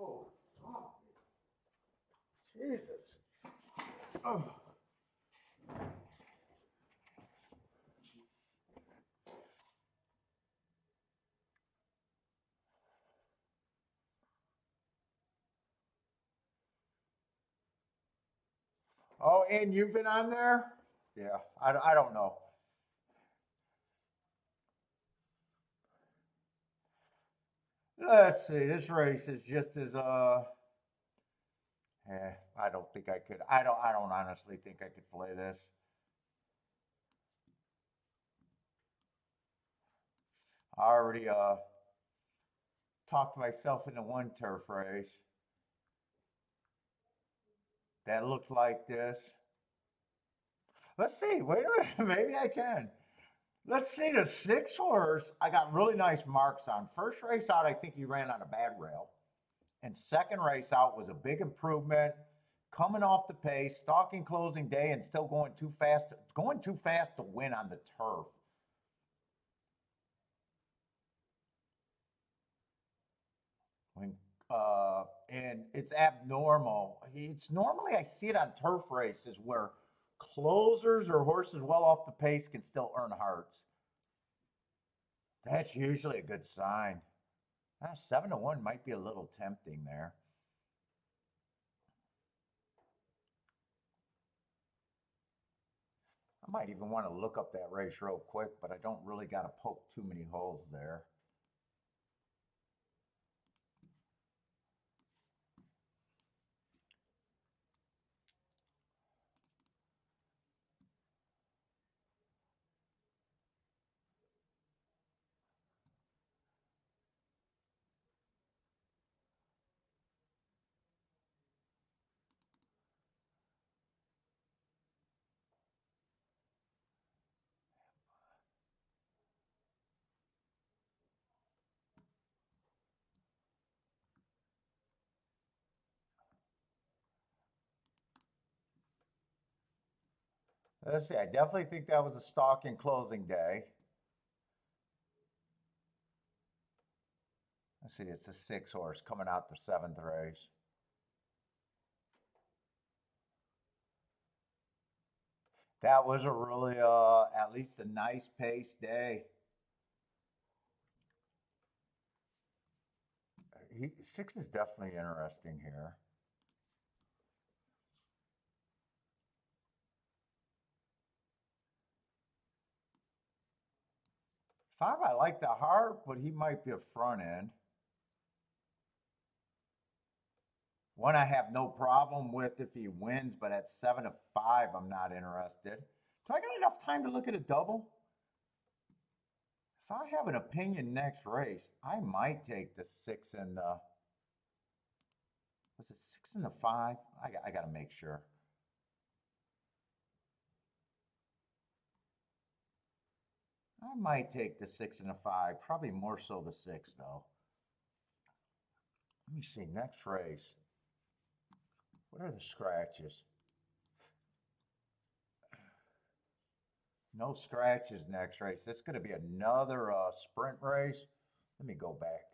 Oh, fuck. Jesus. Oh. Oh, and you've been on there? Yeah, I don't know. Let's see. This race is just as I don't think I could. I don't honestly think I could play this. I already talked myself into one turf race that looked like this. Let's see. Wait a minute. Maybe I can. Let's see the 6 horse. I got really nice marks on. First race out, I think he ran on a bad rail. And second race out was a big improvement. Coming off the pace, stalking closing day, and still going too fast. Going too fast to win on the turf. When and it's abnormal. It's normally I see it on turf races where closers or horses well off the pace can still earn hearts. That's usually a good sign. 7-1 might be a little tempting there. I might even want to look up that race real quick, but I don't really got to poke too many holes there. Let's see. I definitely think that was a stalking closing day. Let's see. It's a 6 horse coming out the 7th race. That was a really, at least a nice pace day. 6 is definitely interesting here. 5, I like the heart, but he might be a front end. 1, I have no problem with if he wins, but at 7-5, I'm not interested. Do I got enough time to look at a double? If I have an opinion next race, I might take the 6 and the, was it 6 and the 5? I got to make sure. I might take the 6 and the 5, probably more so the 6 though. Let me see, next race. What are the scratches? No scratches next race. This is going to be another sprint race. Let me go back.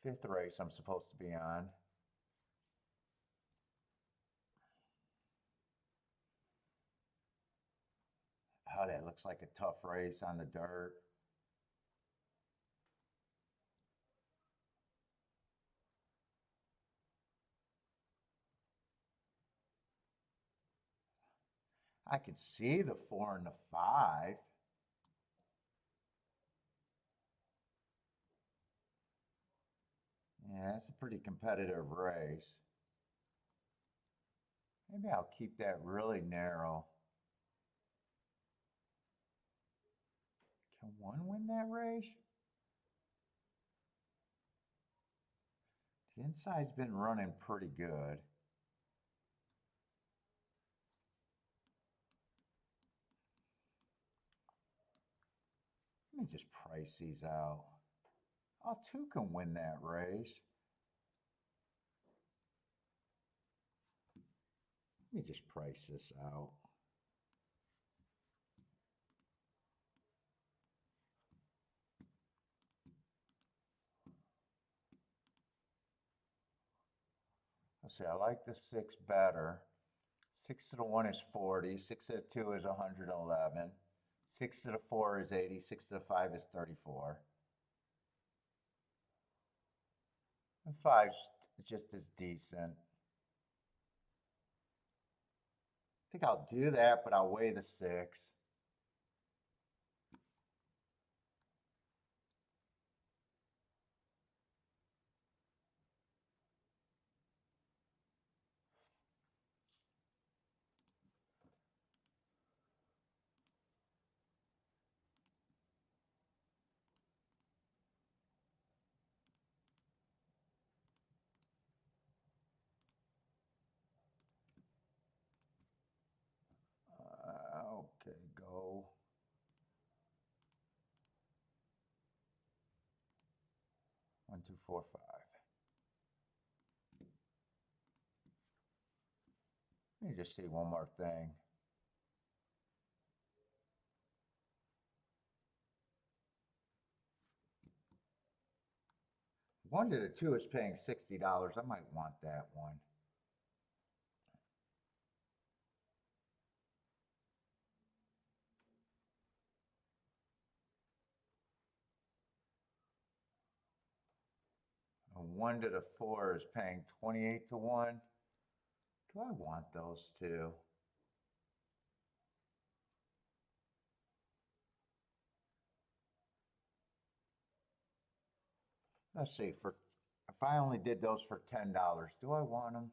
5th race I'm supposed to be on. Oh, that looks like a tough race on the dirt. I could see the 4 and the 5. Yeah, that's a pretty competitive race. Maybe I'll keep that really narrow. Can one win that race? The inside's been running pretty good. Let me just price these out. Oh, 2 can win that race. Let me just price this out. Let's see, I like the 6 better. 6 to the 1 is 40. 6 to the 2 is 111. 6 to the 4 is 80. 6 to the 5 is 34. And 5 is just as decent. I think I'll do that, but I'll weigh the 6. Okay, go. 1, 2, 4, 5. Let me just see one more thing. One to the 2 is paying $60. I might want that one. A 1 to the 4 is paying 28 to 1. Do I want those two? Let's see, if I only did those for $10, do I want them?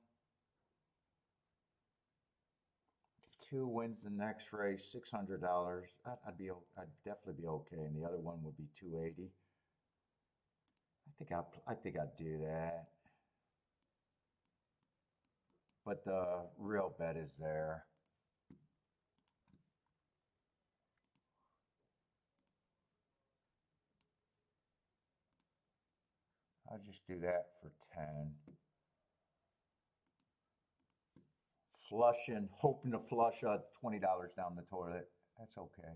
If 2 wins the next race, $600, I'd definitely be okay, and the other one would be 280. I think I'd do that. But the real bet is there. I'll just do that for 10. Flushing, hoping to flush $20 down the toilet. That's okay.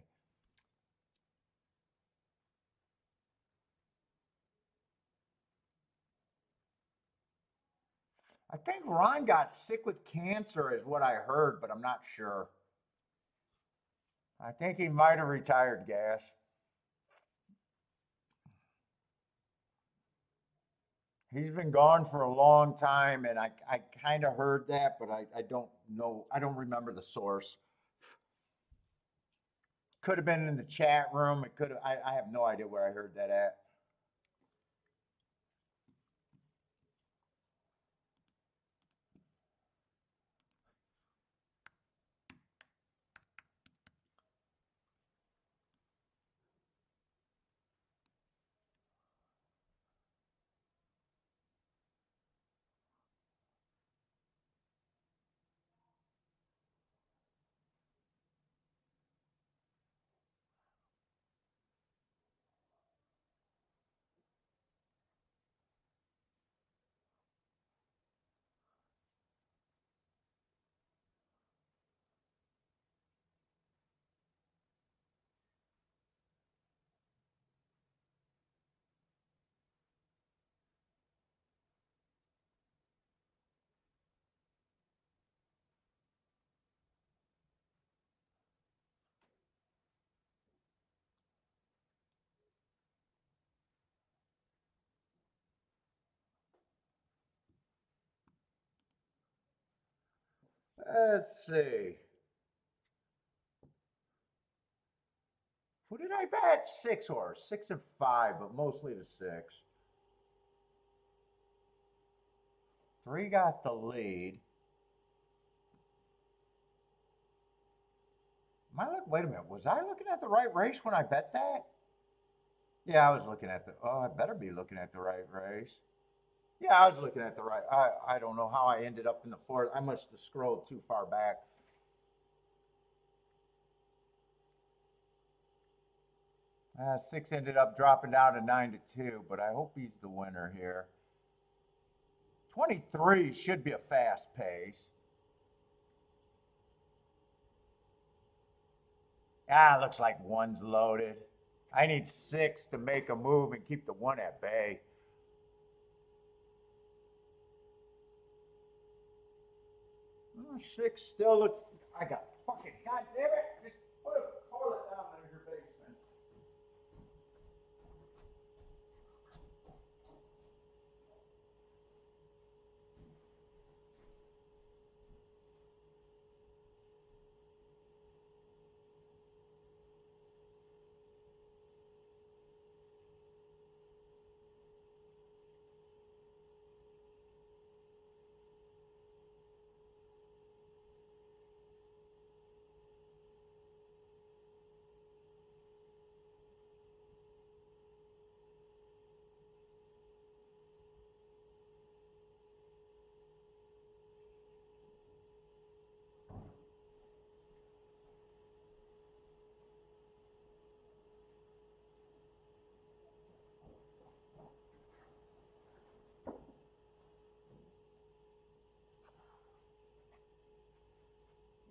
I think Ron got sick with cancer, is what I heard, but I'm not sure. I think he might have retired, Gas. He's been gone for a long time, and I kind of heard that, but I don't know. I don't remember the source. Could have been in the chat room. It could have. I have no idea where I heard that at. Let's see. Who did I bet? 6 horse, 6 and 5, but mostly the 6. 3 got the lead. Wait a minute. Was I looking at the right race when I bet that? Yeah, I was looking at the. Oh, I better be looking at the right race. Yeah, I was looking at the right. I don't know how I ended up in the 4th. I must have scrolled too far back. 6 ended up dropping down to 9-2, but I hope he's the winner here. 23 should be a fast pace. Looks like 1's loaded. I need 6 to make a move and keep the 1 at bay. Oh, 6 still looks. I got fucking goddamn it! Just put a toilet down in your basement.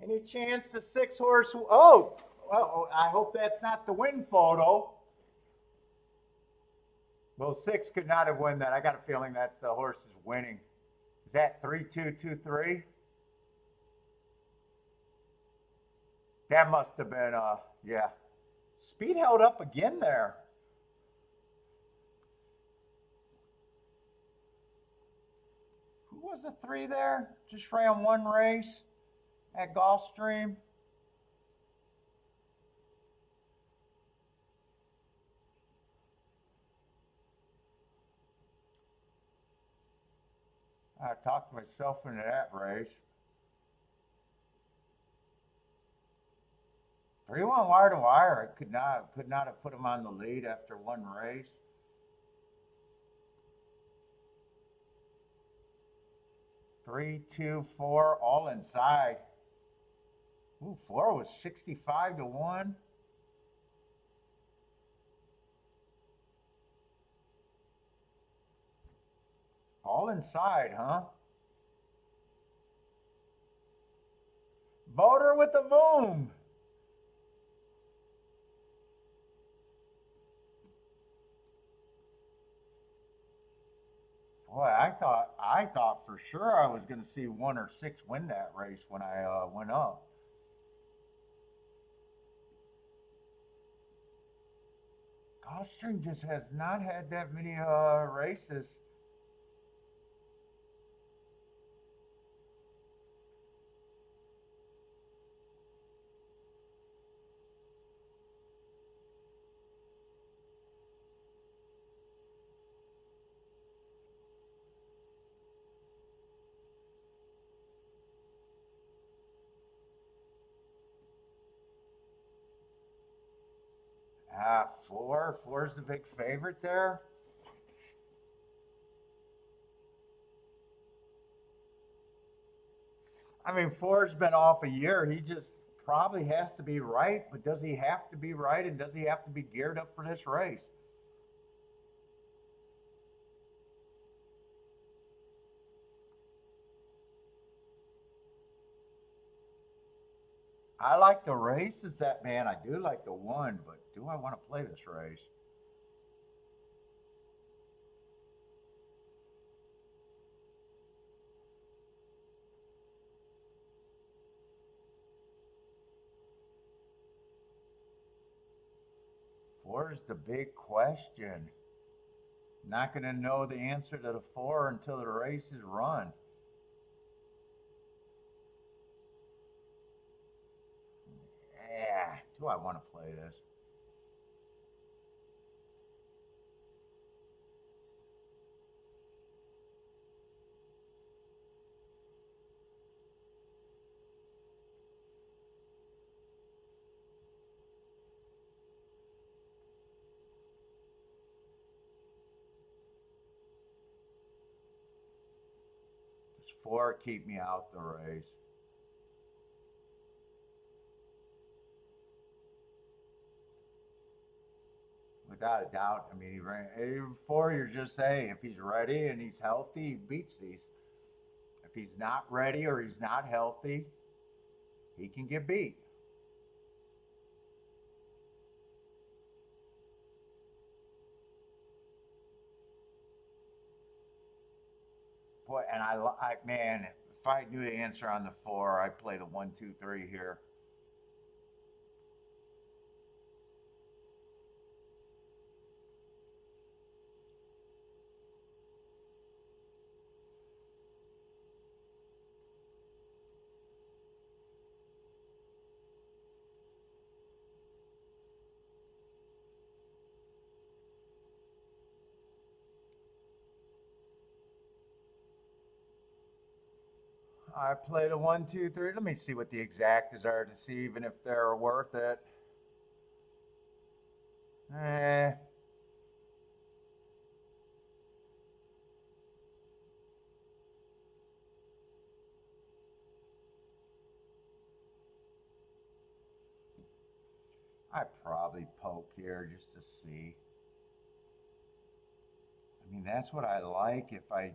Any chance the 6 horse? Oh, well, I hope that's not the win photo. Well, 6 could not have won that. I got a feeling that's the horse is winning. Is that 3-2-2-3? That must have been, yeah. Speed held up again there. Who was the 3 there? Just ran 1 race at Gulfstream. I talked myself into that race. 3-1 wire to wire. I could not have put him on the lead after 1 race. 3-2-4 all inside. Ooh, 4 was 65-1. All inside, huh? Voter with the boom. Boy, I thought for sure I was going to see 1 or 6 win that race when I went up. Gulfstream just has not had that many races. Four's the big favorite there. I mean, 4's been off a year. He just probably has to be right, but does he have to be right, and does he have to be geared up for this race? I like the races that, man. I do like the 1, but do I want to play this race? Four's the big question. Not going to know the answer to the 4 until the race is run. Do I want to play this? Does 4 keep me out the race? Without a doubt. I mean, he ran 4. You're just saying if he's ready and he's healthy, he beats these. If he's not ready or he's not healthy, he can get beat. Boy, and man, if I knew the answer on the 4, I'd play the 1, 2, 3 here. I played a 1, 2, 3. Let me see what the exactas are to see even if they're worth it. Eh. I probably poke here just to see. I mean, that's what I like if I.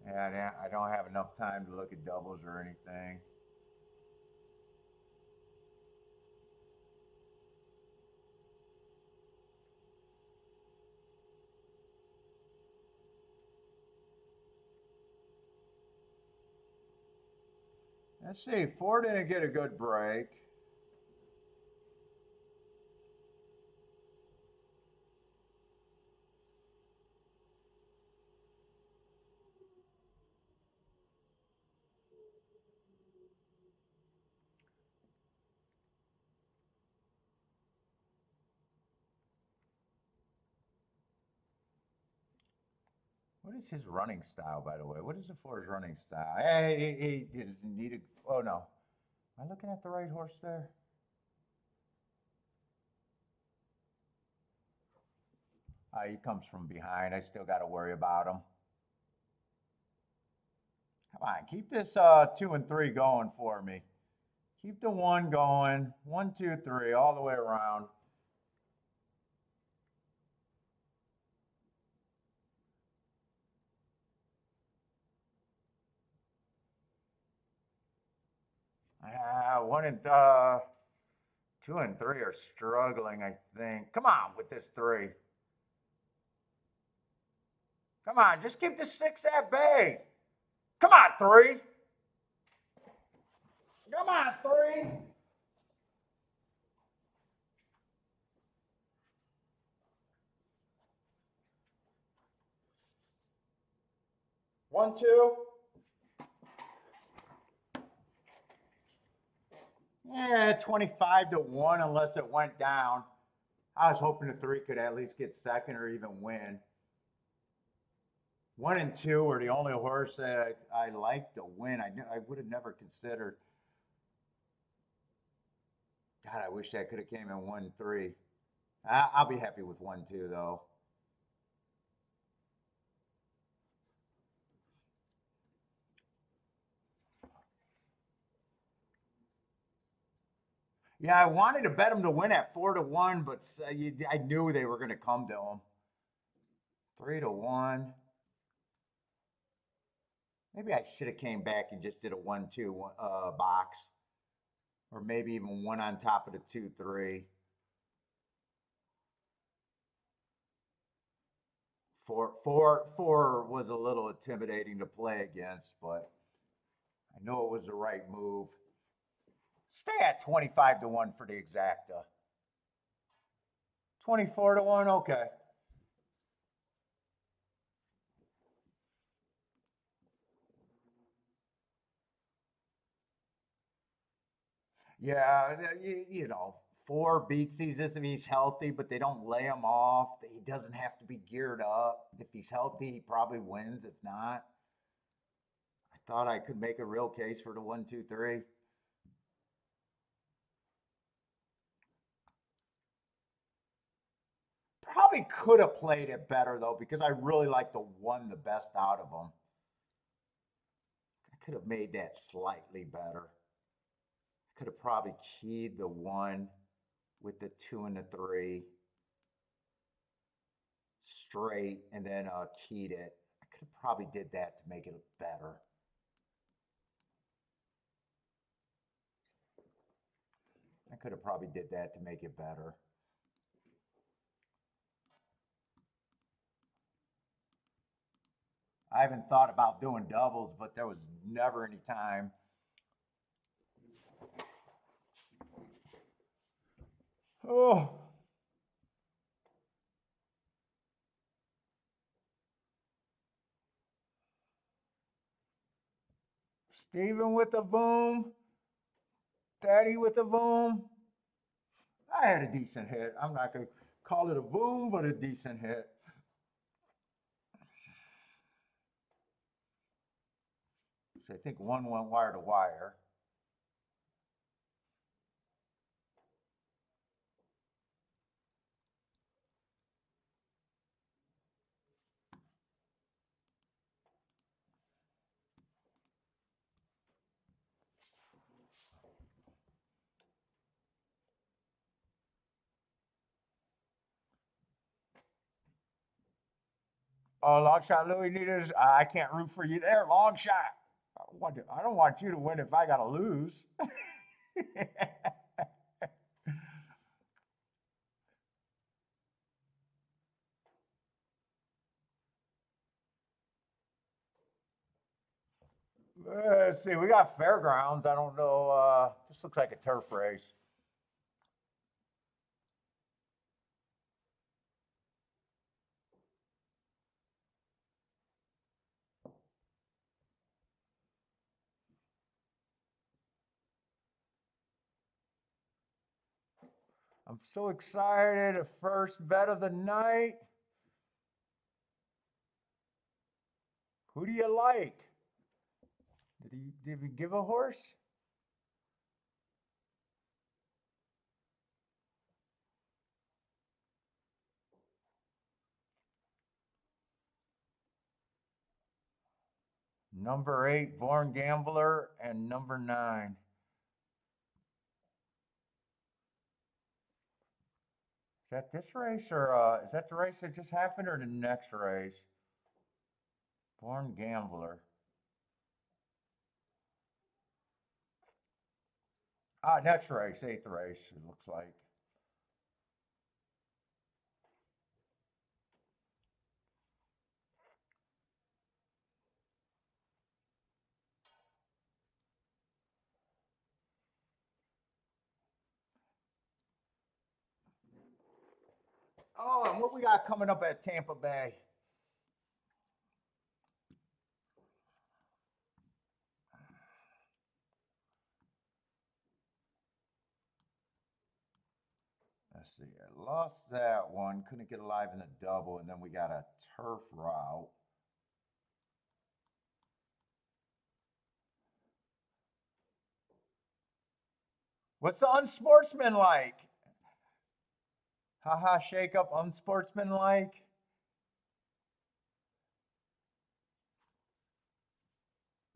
Yeah, I don't have enough time to look at doubles or anything. Let's see. 4 didn't get a good break. What is his running style, by the way? What is the 4's running style? Hey, he doesn't need a. Oh, no. Am I looking at the right horse there? He comes from behind. I still got to worry about him. Come on, keep this 2 and 3 going for me. Keep the 1 going. 1, 2, 3, all the way around. One and 2 and 3 are struggling, I think. Come on with this 3. Come on, just keep the 6 at bay. Come on, 3. Come on, 3. One, 2. Yeah, 25-1 unless it went down. I was hoping the 3 could at least get second or even win. 1 and 2 were the only horse that I liked to win. I would have never considered. God, I wish that could have came in 1, 3. I'll be happy with 1, 2 though. Yeah, I wanted to bet them to win at 4-1, but I knew they were going to come to them. 3-1. Maybe I should have came back and just did a 1-2 box, or maybe even one on top of the 2-3. 4 was a little intimidating to play against, but I know it was the right move. Stay at 25-1 for the exacta. 24-1, okay. Yeah, you know, 4 beats these if he's healthy, but they don't lay him off. He doesn't have to be geared up. If he's healthy, he probably wins. If not, I thought I could make a real case for the 1-2-3. Probably could have played it better though, because I really like the 1 the best out of them. I could have made that slightly better. I could have probably keyed the 1 with the 2 and the 3 straight, and then keyed it. I could have probably did that to make it better. I could have probably did that to make it better. I haven't thought about doing doubles, but there was never any time. Oh. Steven with the boom. Daddy with the boom. I had a decent hit. I'm not going to call it a boom, but a decent hit. So I think 1 went wire to wire. Oh, long shot, Louis needed. I can't root for you there. Long shot. I don't want you to win if I got to lose. Let's see. We got fairgrounds. I don't know. This looks like a turf race. I'm so excited. The first bet of the night. Who do you like? Did he give a horse? Number 8, Born Gambler, and number 9. Is that this race, or is that the race that just happened, or the next race? Born Gambler. Next race, 8th race, it looks like. Oh, and what we got coming up at Tampa Bay? Let's see. I lost that one. Couldn't get alive in the double, and then we got a turf route. What's the unsportsmanlike? Haha, shake up unsportsmanlike.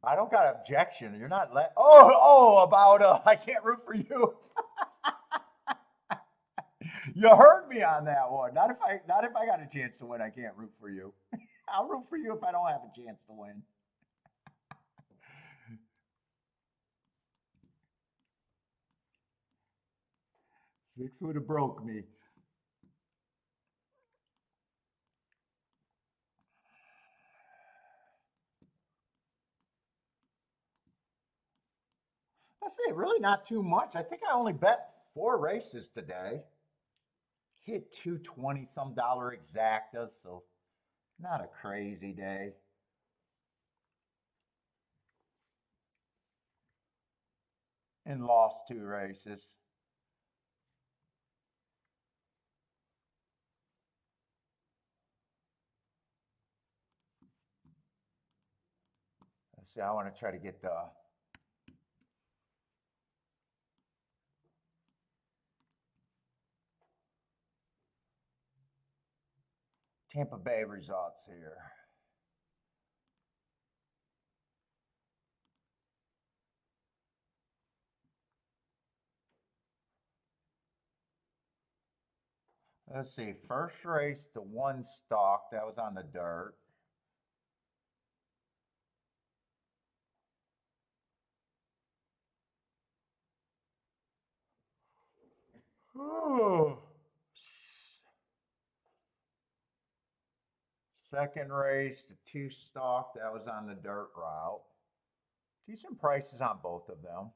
I don't got objection. You're not about I can't root for you. You heard me on that one. Not if I got a chance to win. I can't root for you. I'll root for you if I don't have a chance to win. 6 would have broke me. I say really not too much. I think I only bet 4 races today. Hit 220 some dollar exactas, so not a crazy day. And lost 2 races. Let's see, I want to try to get the Tampa Bay results here. Let's see, first race to 1 stalk, that was on the dirt. Oh. Second race to 2 stalk, that was on the dirt route. Decent prices on both of them.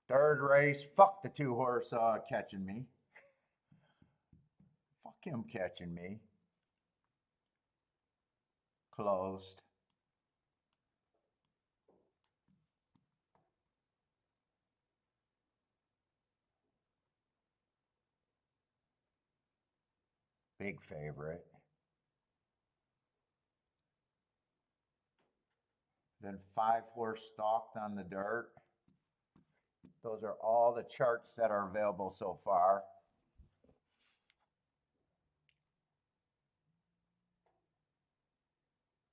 Third race, fuck the 2 horse catching me. Fuck him catching me. Closed. Big favorite. Then 5 horse stalked on the dirt. Those are all the charts that are available so far.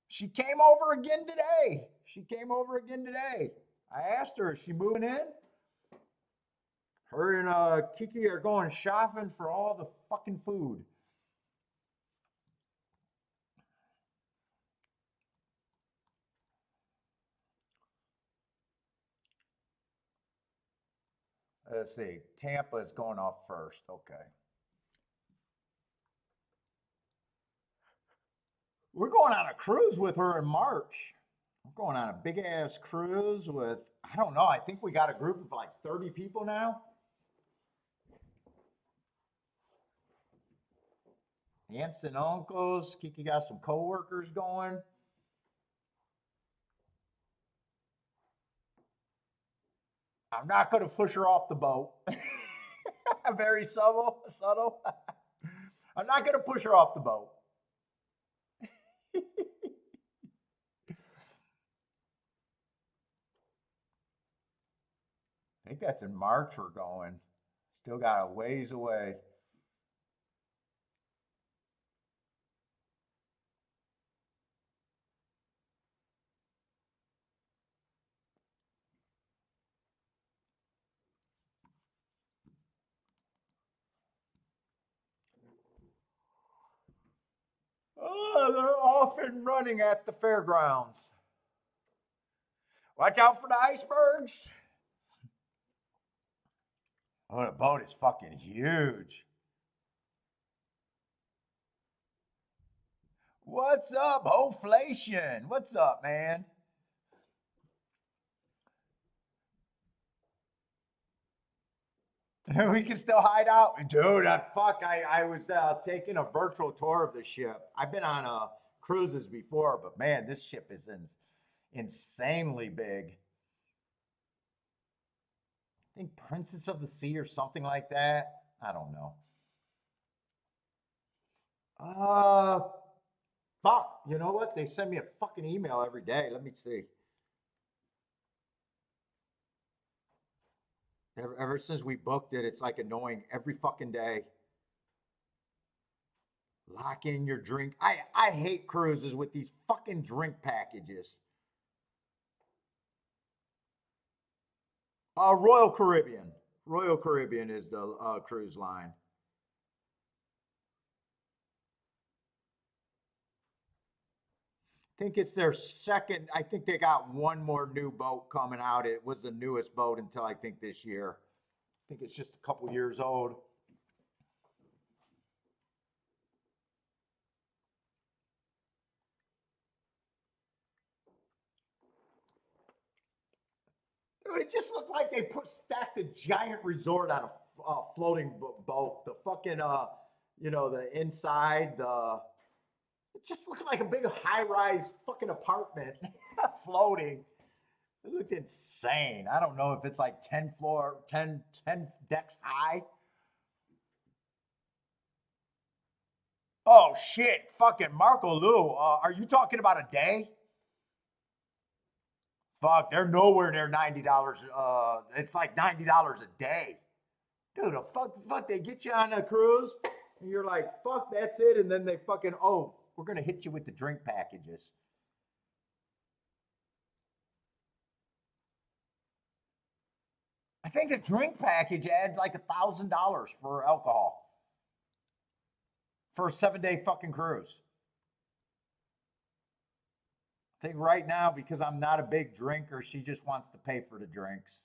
She came over again today. She came over again today. I asked her, is she moving in? Her and Kiki are going shopping for all the fucking food. Let's see. Tampa is going off first. Okay. We're going on a cruise with her in March. We're going on a big ass cruise with, I don't know, I think we got a group of like 30 people now. Aunts and uncles. Kiki got some coworkers going. I'm not going to push her off the boat. Very subtle. I'm not going to push her off the boat. I think that's in March we're going. Still got a ways away. Oh, they're off and running at the fairgrounds. Watch out for the icebergs. Oh, the boat is fucking huge. What's up, Hoflation? What's up, man? We can still hide out. Dude, I was taking a virtual tour of the ship. I've been on cruises before, but man, this ship is insanely big. I think Princess of the Sea or something like that. I don't know. Fuck. You know what? They send me a fucking email every day. Let me see. Ever since we booked it, it's like annoying every fucking day. Lock in your drink. I hate cruises with these fucking drink packages. Royal Caribbean. Royal Caribbean is the cruise line. I think it's their second. I think they got one more new boat coming out. It was the newest boat until I think this year. I think it's just a couple years old. Dude, it just looked like they stacked a giant resort on a floating boat. The fucking the inside, it just looked like a big high-rise fucking apartment floating. It looked insane. I don't know if it's like 10 decks high. Oh shit, fucking Marco Lou. Are you talking about a day? Fuck, they're nowhere near $90. It's like $90 a day. Dude, fuck, they get you on a cruise, and you're like, fuck, that's it. And then they fucking, oh, we're gonna hit you with the drink packages. I think the drink package adds like $1,000 for alcohol for a 7-day fucking cruise. I think right now, because I'm not a big drinker, she just wants to pay for the drinks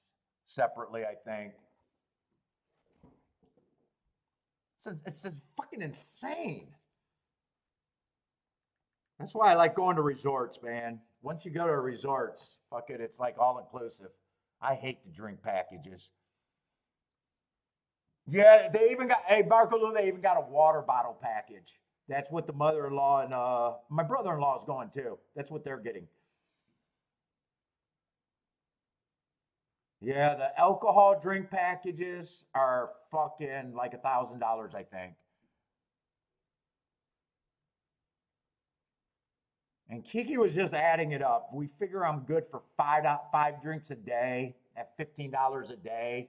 separately, I think. It's fucking insane. That's why I like going to resorts, man. Once you go to resorts, fuck it, it's like all inclusive. I hate the drink packages. Yeah, they even got, hey, Marco, they even got a water bottle package. That's what the mother-in-law and my brother-in-law is going too. That's what they're getting. Yeah, the alcohol drink packages are fucking like $1,000, I think. And Kiki was just adding it up. We figure I'm good for five drinks a day at $15 a day.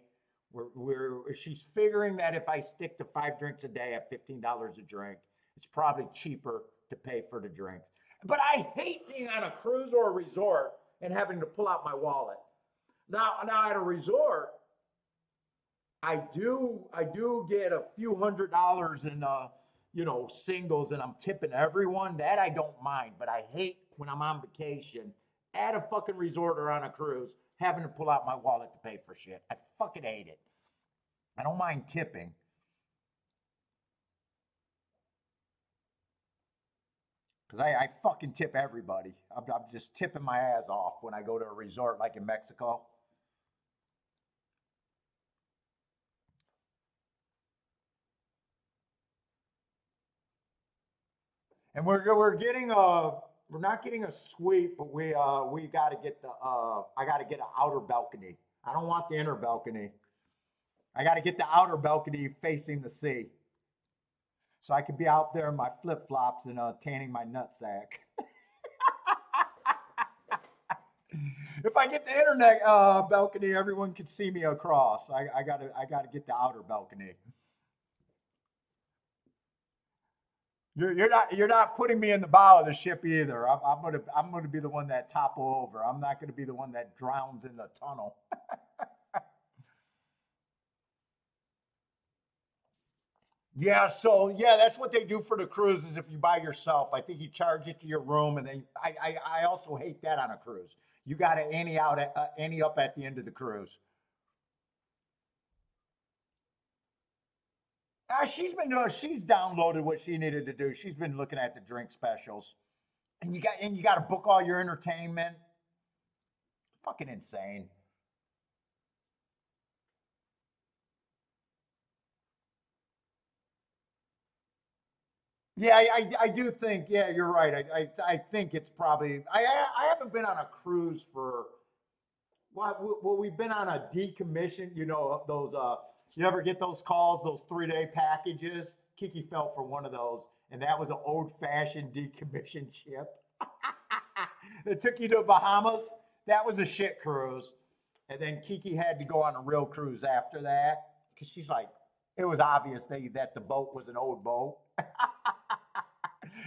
She's figuring that if I stick to 5 drinks a day at $15 a drink, it's probably cheaper to pay for the drinks. But I hate being on a cruise or a resort and having to pull out my wallet. Now at a resort, I do get a few $100s in singles, and I'm tipping everyone. That I don't mind, but I hate when I'm on vacation at a fucking resort or on a cruise having to pull out my wallet to pay for shit. I fucking hate it. I don't mind tipping. Because I fucking tip everybody. I'm just tipping my ass off when I go to a resort like in Mexico. And we're getting we're not getting a suite, but we got to get the I got to get an outer balcony. I don't want the inner balcony. I got to get the outer balcony facing the sea, so I could be out there in my flip flops and tanning my nutsack. If I get the internet balcony, everyone could see me across. I gotta get the outer balcony. You're not putting me in the bow of the ship either. I'm gonna be the one that topple over. I'm not gonna be the one that drowns in the tunnel. Yeah, so yeah, that's what they do for the cruises. If you buy yourself, I think you charge it to your room, and I also hate that on a cruise. You got to ante up at the end of the cruise. She's downloaded what she needed to do. She's been looking at the drink specials, and you got to book all your entertainment. Fucking insane. Yeah, I do think. Yeah, you're right. I think it's probably. I haven't been on a cruise for. Well, we've been on a decommission. You know those. You ever get those calls? Those 3-day packages. Kiki fell for one of those, and that was an old-fashioned decommissioned ship. It took you to Bahamas. That was a shit cruise, and then Kiki had to go on a real cruise after that because she's like, it was obvious that the boat was an old boat.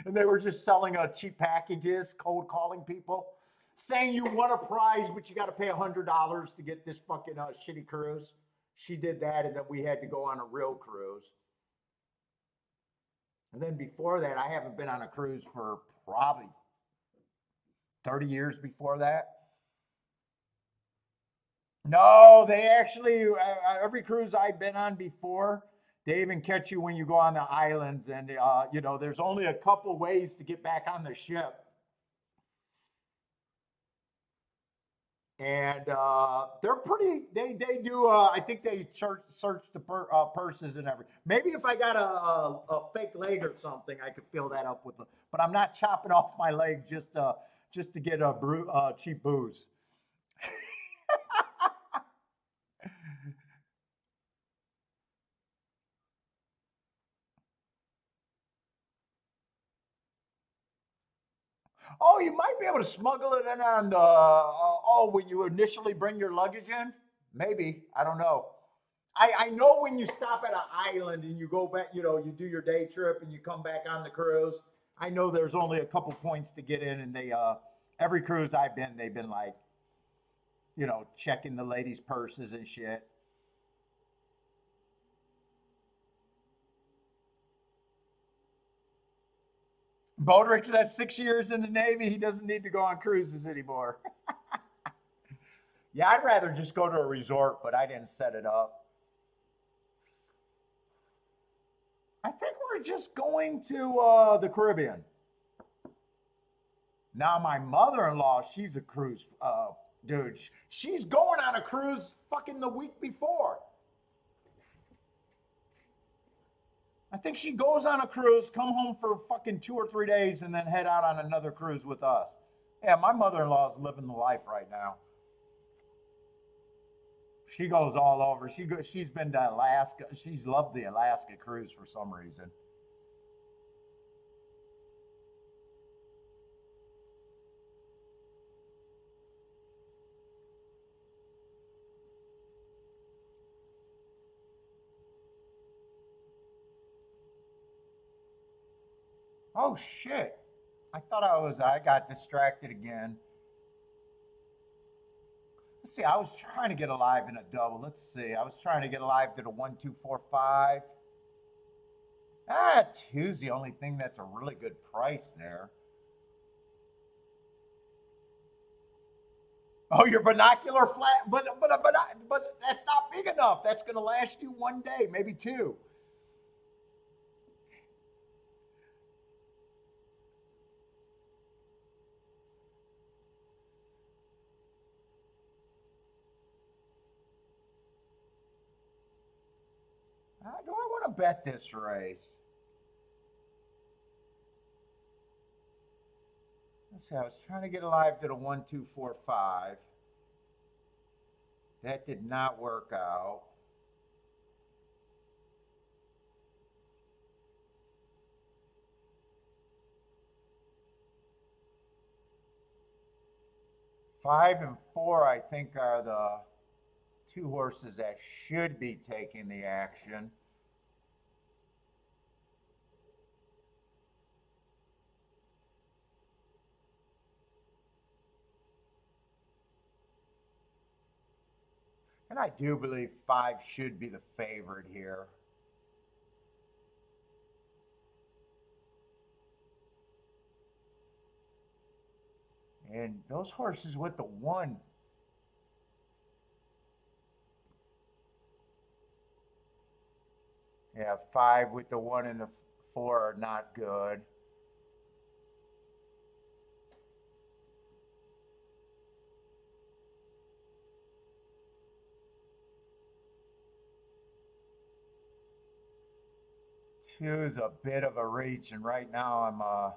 And they were just selling cheap packages, cold calling people, saying you won a prize, but you got to pay $100 to get this fucking shitty cruise. She did that, and then we had to go on a real cruise. And then before that, I haven't been on a cruise for probably 30 years before that. No, they actually, every cruise I've been on before, they even catch you when you go on the islands. And, you know, there's only a couple ways to get back on the ship. And they're pretty, they do, I think they search the purses and everything. Maybe if I got a fake leg or something, I could fill that up with them. But I'm not chopping off my leg just to get a cheap booze. Oh, you might be able to smuggle it in on when you initially bring your luggage in. Maybe, I don't know. I know when you stop at an island and you go back, you know, you do your day trip and you come back on the cruise. I know there's only a couple points to get in, and they every cruise I've been, they've been like, you know, checking the ladies' purses and shit. Bodrick's at 6 years in the Navy. He doesn't need to go on cruises anymore. Yeah, I'd rather just go to a resort, but I didn't set it up. I think we're just going to the Caribbean. Now, my mother-in-law, she's a cruise dude. She's going on a cruise fucking the week before. I think she goes on a cruise, come home for fucking 2 or 3 days, and then head out on another cruise with us. Yeah, my mother-in-law is living the life right now. She goes all over. She's been to Alaska. She's loved the Alaska cruise for some reason. Oh shit. I got distracted again. Let's see, I was trying to get alive in a double. Let's see. I was trying to get alive to the 1, 2, 4, 5. Two's the only thing that's a really good price there. Oh, your binocular flat, but that's not big enough. That's going to last you one day, maybe two. Do I want to bet this race? Let's see. I was trying to get alive to the 1, 2, 4, 5. That did not work out. Five and four, I think, are the two horses that should be taking the action. And I do believe five should be the favorite here. And those horses with the one, yeah, five with the one and the four are not good. Two's a bit of a reach, and right now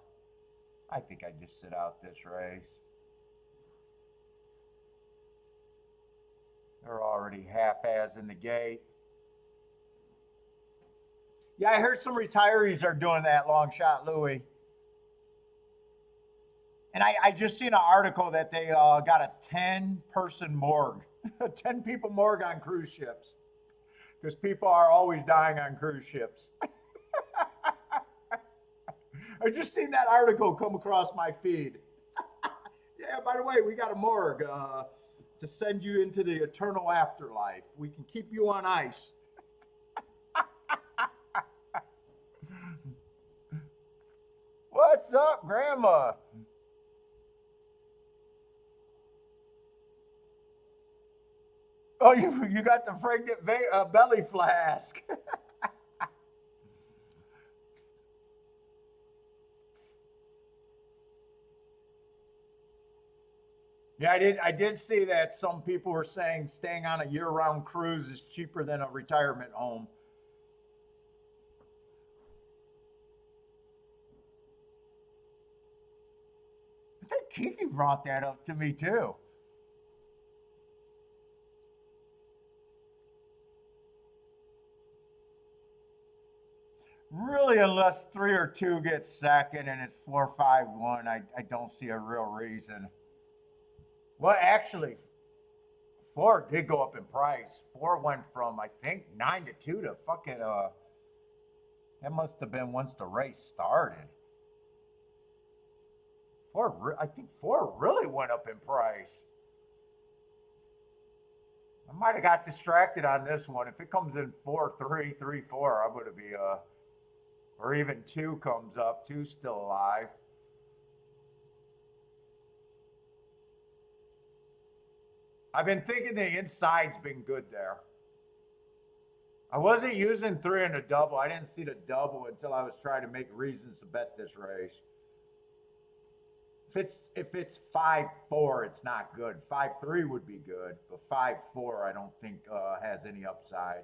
I think I just sit out this race. They're already half-ass in the gate. Yeah, I heard some retirees are doing that long shot, Louis. And I just seen an article that they got a 10-person morgue, 10 people morgue on cruise ships, because people are always dying on cruise ships. I just seen that article come across my feed. Yeah, by the way, we got a morgue. to send you into the eternal afterlife. We can keep you on ice. What's up, Grandma? Oh, you got the pregnant belly flask. Yeah, I did see that some people were saying staying on a year-round cruise is cheaper than a retirement home. I think Kiki brought that up to me too. Really, unless three or two get second and it's 4-5-1, I don't see a real reason. Well, actually, four did go up in price. Four went from I think 9-2 to fucking that must have been once the race started. I think four really went up in price. I might have got distracted on this one. If it comes in 4-3, 3-4, I'm gonna be or even two comes up, two's still alive. I've been thinking the inside's been good there. I wasn't using three in a double. I didn't see the double until I was trying to make reasons to bet this race. If it's 5-4, it's not good. 5-3 would be good, but 5-4 I don't think has any upside.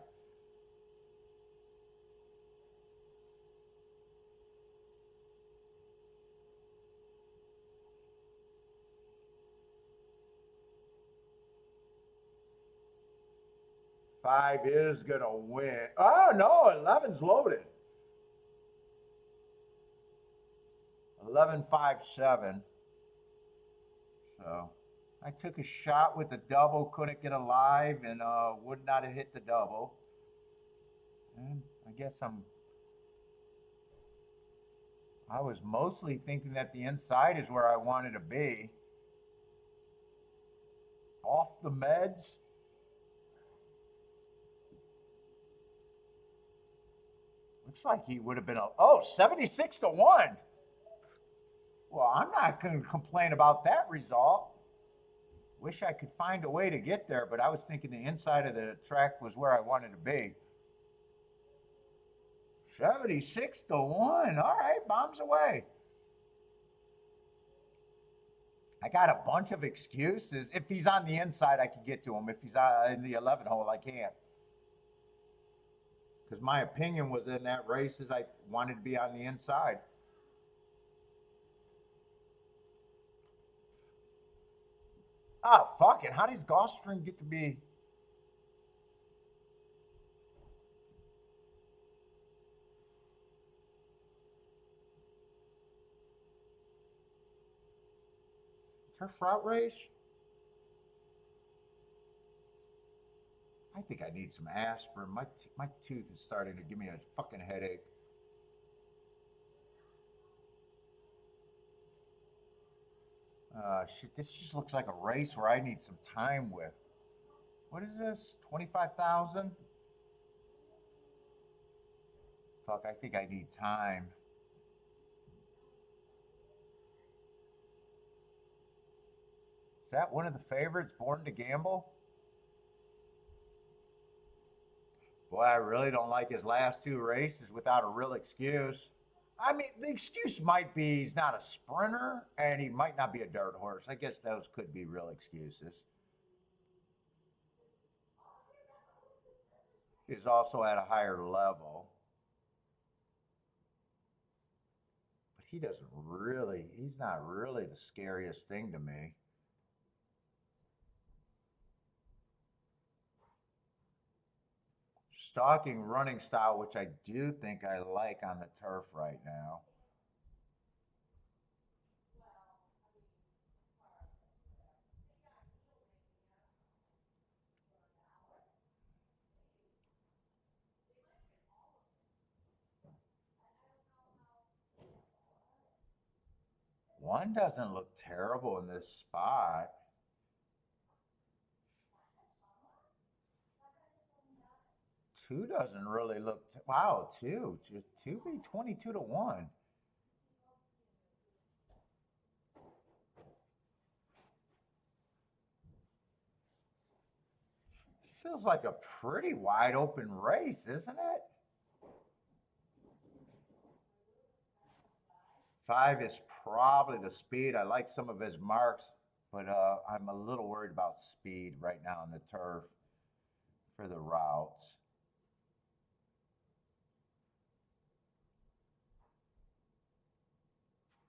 Five is gonna win. Oh no, 11's loaded. 11-5-7. So I took a shot with the double, couldn't get a live, and would not have hit the double. And I guess I was mostly thinking that the inside is where I wanted to be. Off the meds. Looks like he would have been 76-1. Well, I'm not going to complain about that result. Wish I could find a way to get there, but I was thinking the inside of the track was where I wanted to be. 76-1. All right, bombs away. I got a bunch of excuses. If he's on the inside, I can get to him. If he's in the 11 hole, I can't. Because my opinion was in that race is I wanted to be on the inside. Oh, fuck it. How does Gulfstream get to be? Turf route race? I think I need some aspirin. My tooth is starting to give me a fucking headache. Shit, this just looks like a race where I need some time with. What is this? 25,000? Fuck, I think I need time. Is that one of the favorites, Born to Gamble? Boy, I really don't like his last two races without a real excuse. I mean, the excuse might be he's not a sprinter and he might not be a dirt horse. I guess those could be real excuses. He's also at a higher level. But he's not really the scariest thing to me. Stalking running style, which I do think I like on the turf right now. One doesn't look terrible in this spot. Two doesn't really look, wow, two. Just two be 22 to 1. Feels like a pretty wide open race, isn't it? 5 is probably the speed. I like some of his marks, but I'm a little worried about speed right now on the turf for the routes.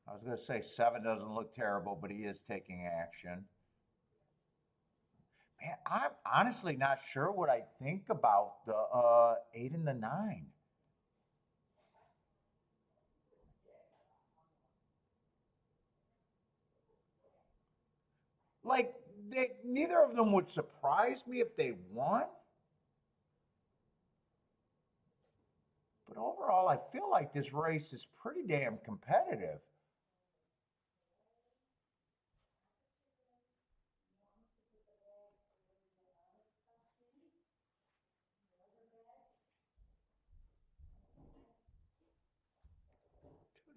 I was going to say 7 doesn't look terrible, but he is taking action. Man, I'm honestly not sure what I think about the 8 and the 9. Like, neither of them would surprise me if they won. But overall, I feel like this race is pretty damn competitive.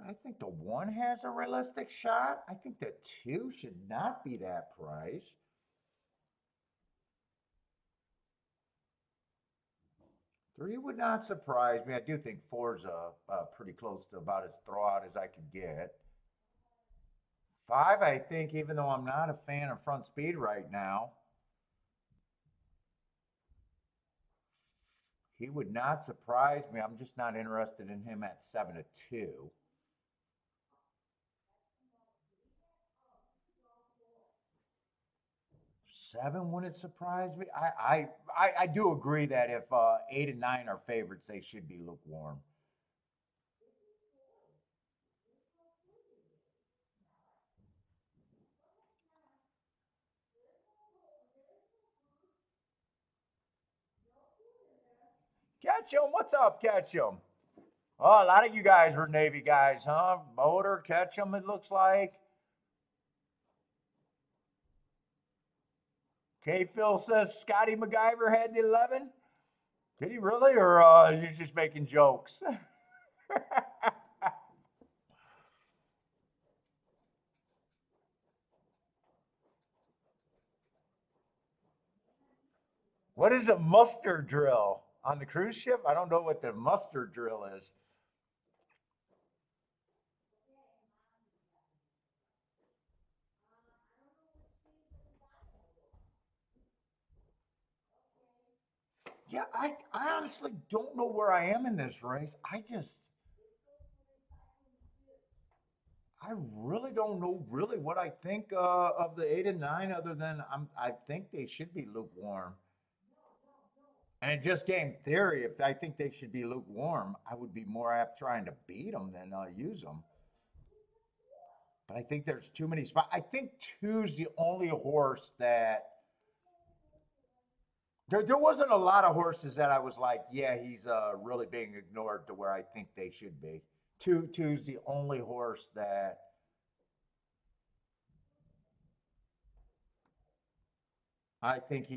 I think the 1 has a realistic shot. I think the 2 should not be that price. Three would not surprise me. I do think 4's pretty close to about as throw-out as I could get. 5, I think, even though I'm not a fan of front speed right now, he would not surprise me. I'm just not interested in him at 7 to 2. 7 wouldn't surprise me. I do agree that if 8 and 9 are favorites, they should be lukewarm. Ketchum, what's up, Ketchum? Oh, a lot of you guys were Navy guys, huh? Motor, Ketchum, it looks like. K Phil says Scotty MacGyver had the 11. Did he really, or is he just making jokes? What is a muster drill on the cruise ship? I don't know what the muster drill is. Yeah, I honestly don't know where I am in this race. I really don't know really what I think of the 8 and 9, other than I think they should be lukewarm. And just game theory, if I think they should be lukewarm, I would be more apt trying to beat them than use them. But I think there's too many spots. I think two's the only horse that there wasn't a lot of horses that I was like, yeah, he's really being ignored to where I think they should be. Two's the only horse that I think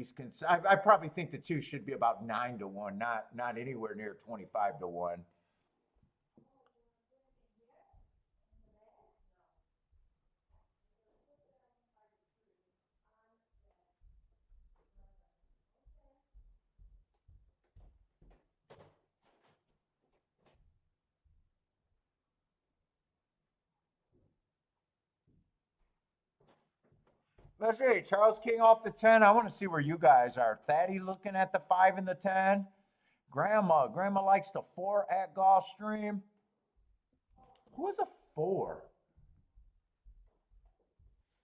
I probably think the 2 should be about 9 to 1, not anywhere near 25 to 1. Let's see. Charles King off the 10. I want to see where you guys are. Thaddy looking at the 5 and the 10. Grandma likes the 4 at Gulfstream. Who was the 4?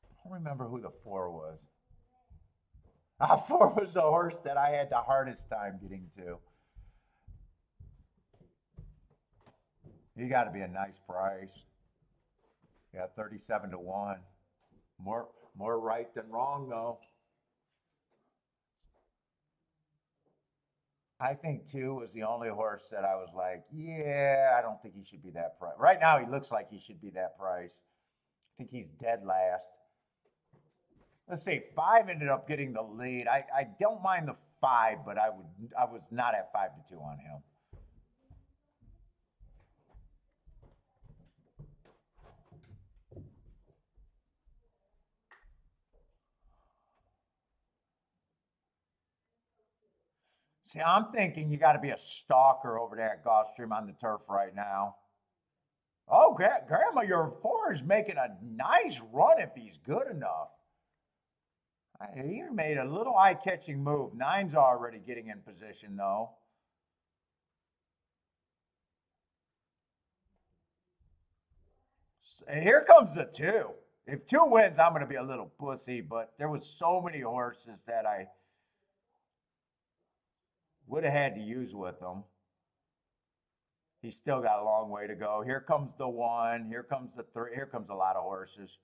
I don't remember who the 4 was. 4 was the horse that I had the hardest time getting to. You got to be a nice price. Yeah, 37 to 1. More right than wrong, though. I think 2 was the only horse that I was like, yeah, I don't think he should be that price. Right now, he looks like he should be that price. I think he's dead last. Let's see, 5 ended up getting the lead. I don't mind the 5, but I was not at 5-2 on him. See, I'm thinking you got to be a stalker over there at Gulfstream on the turf right now. Oh, Grandma, your 4 is making a nice run if he's good enough. He made a little eye-catching move. 9's already getting in position, though. Here comes the 2. If 2 wins, I'm going to be a little pussy, but there was so many horses that I would have had to use with him. He's still got a long way to go. Here comes the 1. Here comes the 3. Here comes a lot of horses.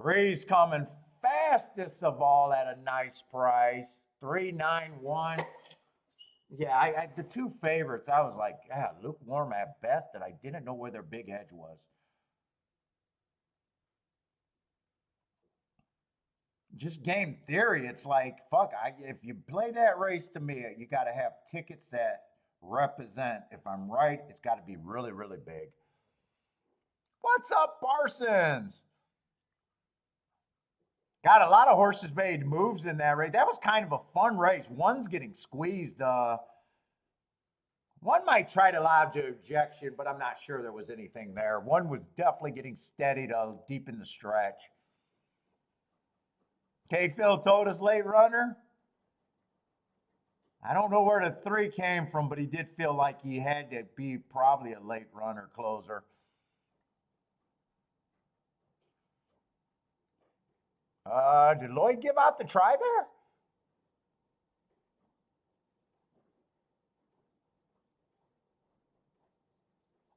3's coming fastest of all at a nice price. 391. Yeah, the 2 favorites, I was like, yeah, lukewarm at best, and I didn't know where their big edge was. Just game theory, it's like, fuck, if you play that race to me, you got to have tickets that represent. If I'm right, it's got to be really, really big. What's up, Parsons? Got a lot of horses made moves in that race. That was kind of a fun race. One's getting squeezed. One might try to lodge an objection, but I'm not sure there was anything there. One was definitely getting steady to deep in the stretch. K. Phil told us late runner. I don't know where the 3 came from, but he did feel like he had to be probably a late runner closer. Did Lloyd give out the try there?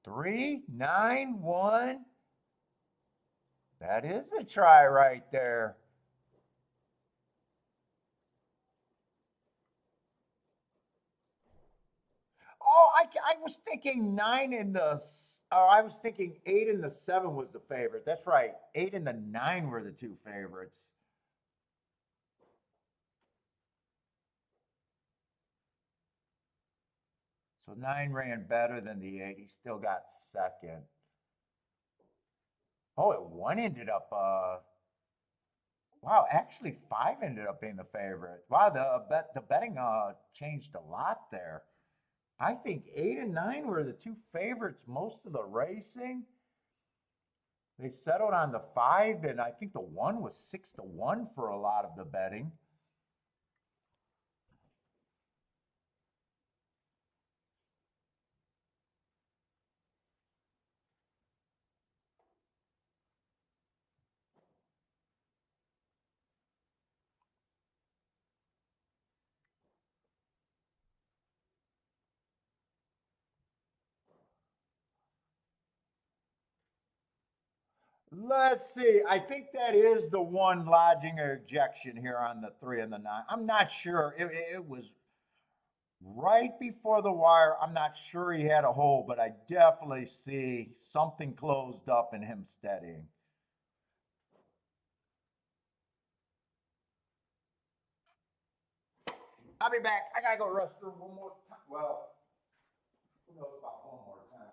Three, 9, 1. That is a try right there. Oh, I was thinking 9 in the. I was thinking 8 and the 7 was the favorite. That's right. 8 and the 9 were the 2 favorites. So 9 ran better than the 8. He still got second. Oh, 1 ended up. Wow, actually 5 ended up being the favorite. Wow, the betting changed a lot there. I think 8 and 9 were the 2 favorites most of the racing. They settled on the 5, and I think the 1 was 6-1 for a lot of the betting. Let's see. I think that is the 1 lodging or ejection here on the 3 and the 9. I'm not sure. It was right before the wire. I'm not sure he had a hole, but I definitely see something closed up in him steadying. I'll be back. I gotta go to the restroom one more time. Well, who knows about one more time?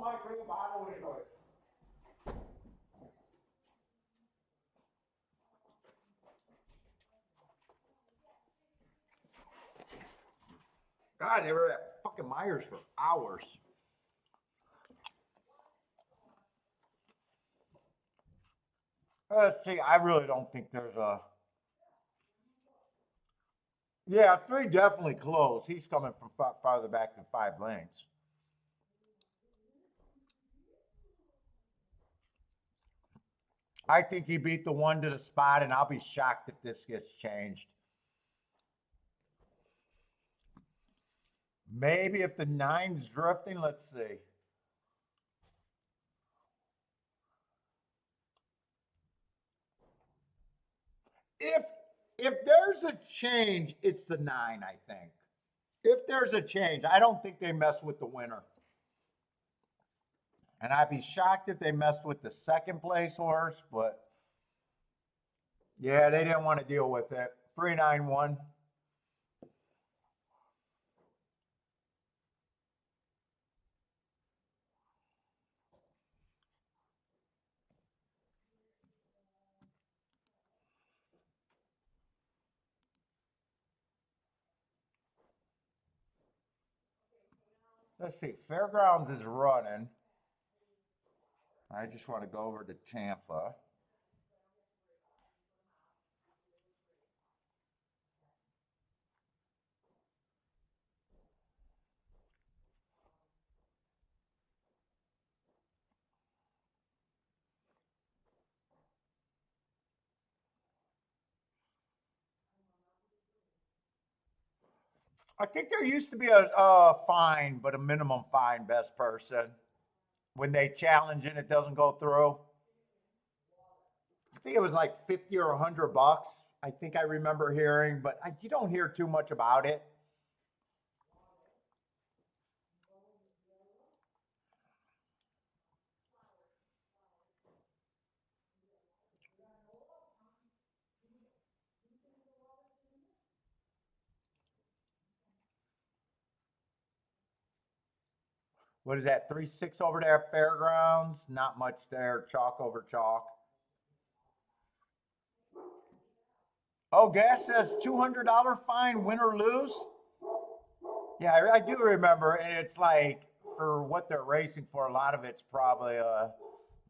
Mike, bring a bottle and enjoy it. God, they were at fucking Myers for hours. Let's see, I really don't think there's a... Yeah, 3 definitely close. He's coming from farther back than 5 lanes. I think he beat the 1 to the spot, and I'll be shocked if this gets changed. Maybe if the 9's drifting, let's see. If there's a change, it's the 9, I think. If there's a change, I don't think they mess with the winner. And I'd be shocked if they messed with the 2nd place horse, but yeah, they didn't want to deal with it. 391. Let's see, Fairgrounds is running. I just want to go over to Tampa. I think there used to be a fine, but a minimum fine, best person. When they challenge and it doesn't go through. I think it was like 50 or $100. I think I remember hearing, but you don't hear too much about it. What is that? 3-6 over there at Fairgrounds. Not much there. Chalk over chalk. Oh, Gas says $200 fine, win or lose. Yeah, I do remember, and it's like for what they're racing for, a lot of it's probably a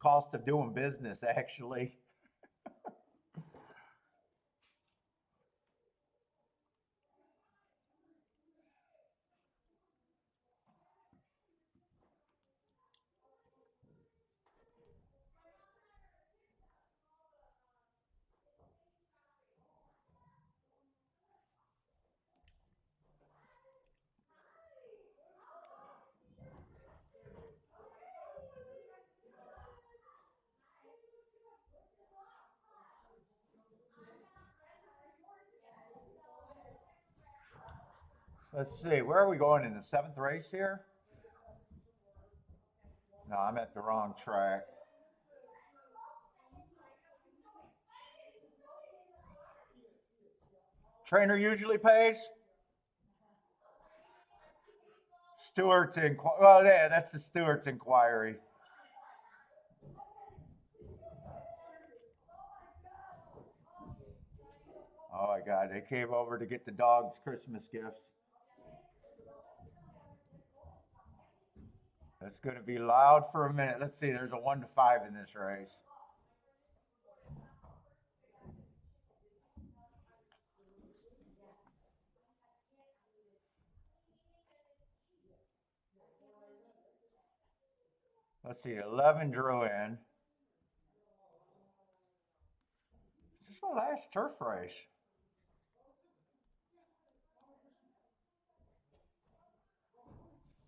cost of doing business, actually. Let's see, where are we going in the 7th race here? No, I'm at the wrong track. Trainer usually pays? Stewart's inquiry. Well, yeah, that's the Stewart's inquiry. Oh my God, they came over to get the dogs Christmas gifts. It's going to be loud for a minute. Let's see, there's a 1 to 5 in this race. Let's see, 11 drew in. Is this the last turf race?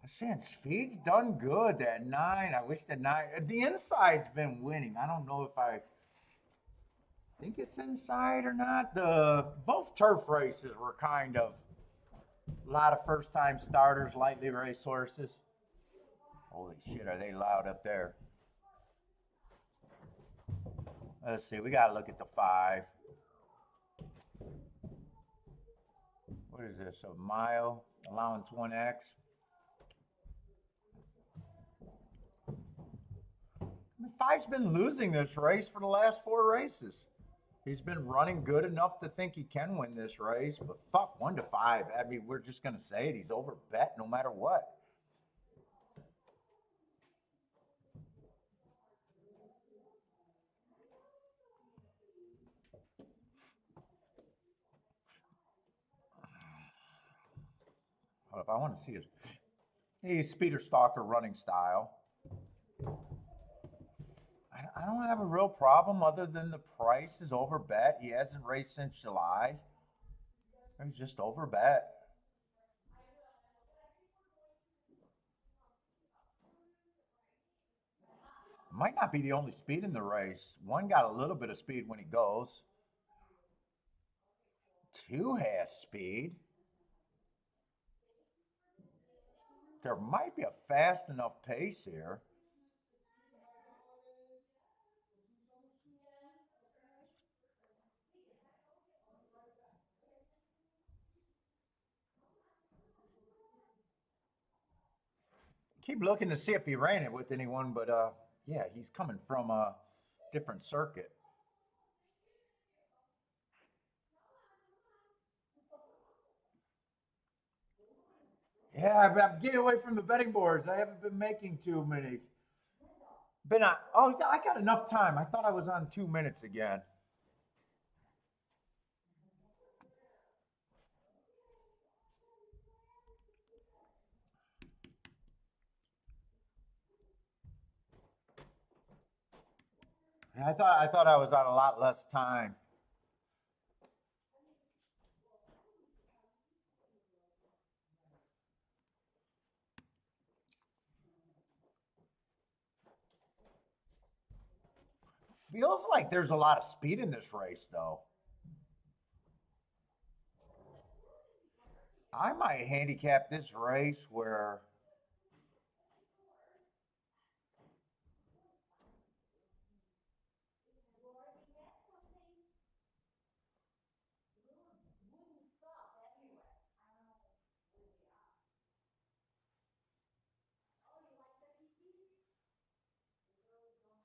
I'm saying Speed's done good. That 9, I wish the 9, the inside's been winning. I don't know if I think it's inside or not. Both turf races were kind of a lot of first-time starters, lightly raced horses. Holy shit, are they loud up there? Let's see, we got to look at the 5. What is this, a mile, allowance 1X? Five's been losing this race for the last 4 races. He's been running good enough to think he can win this race, but fuck, 1 to 5. I mean, we're just gonna say it. He's over bet no matter what. Hold up, I want to see his speeder stalker running style. I don't have a real problem other than the price is over bet. He hasn't raced since July. He's just over bet. Might not be the only speed in the race. 1 got a little bit of speed when he goes. 2 has speed. There might be a fast enough pace here. Keep looking to see if he ran it with anyone, but yeah, he's coming from a different circuit. Yeah, I'm getting away from the betting boards. I haven't been making too many. Oh, I got enough time. I thought I was on 2 minutes again. I thought I was on a lot less time. Feels like there's a lot of speed in this race, though. I might handicap this race where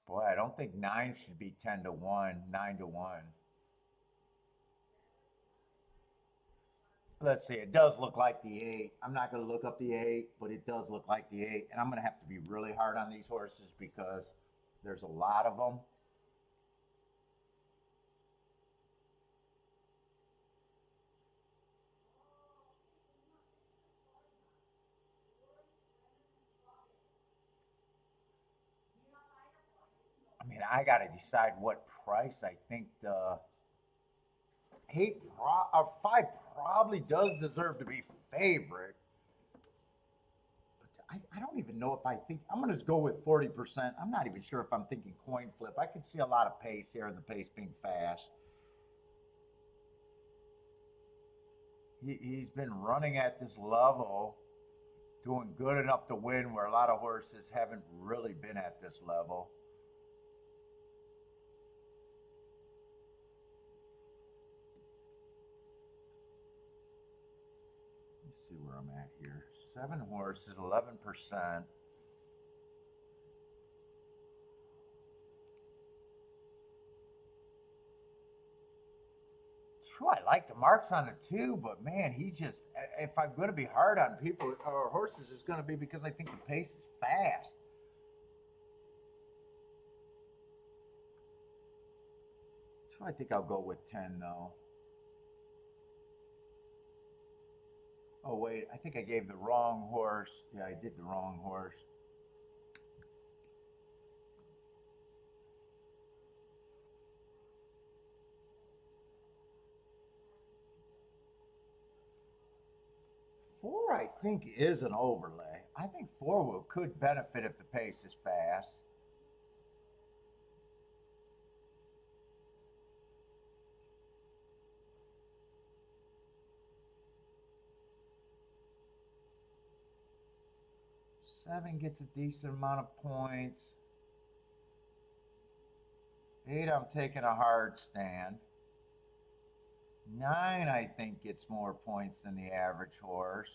boy, I don't think 9 should be 10 to 1, 9 to 1. Let's see, it does look like the 8. I'm not going to look up the 8, but it does look like the 8. And I'm going to have to be really hard on these horses because there's a lot of them. I mean, I got to decide what price I think the 5 probably does deserve to be favorite. But I don't even know if I think I'm going to go with 40%. I'm not even sure if I'm thinking coin flip. I could see a lot of pace here, and the pace being fast. He's been running at this level, doing good enough to win, where a lot of horses haven't really been at this level. Let's see where I'm at here. 7 horses, 11%. True, I like the marks on it too, but man, if I'm going to be hard on people or horses, it's going to be because I think the pace is fast. So I think I'll go with 10 though. Oh wait, I think I gave the wrong horse. Yeah, I did the wrong horse. Four, I think, is an overlay. I think 4 could benefit if the pace is fast. Seven gets a decent amount of points. 8, I'm taking a hard stand. 9, I think, gets more points than the average horse.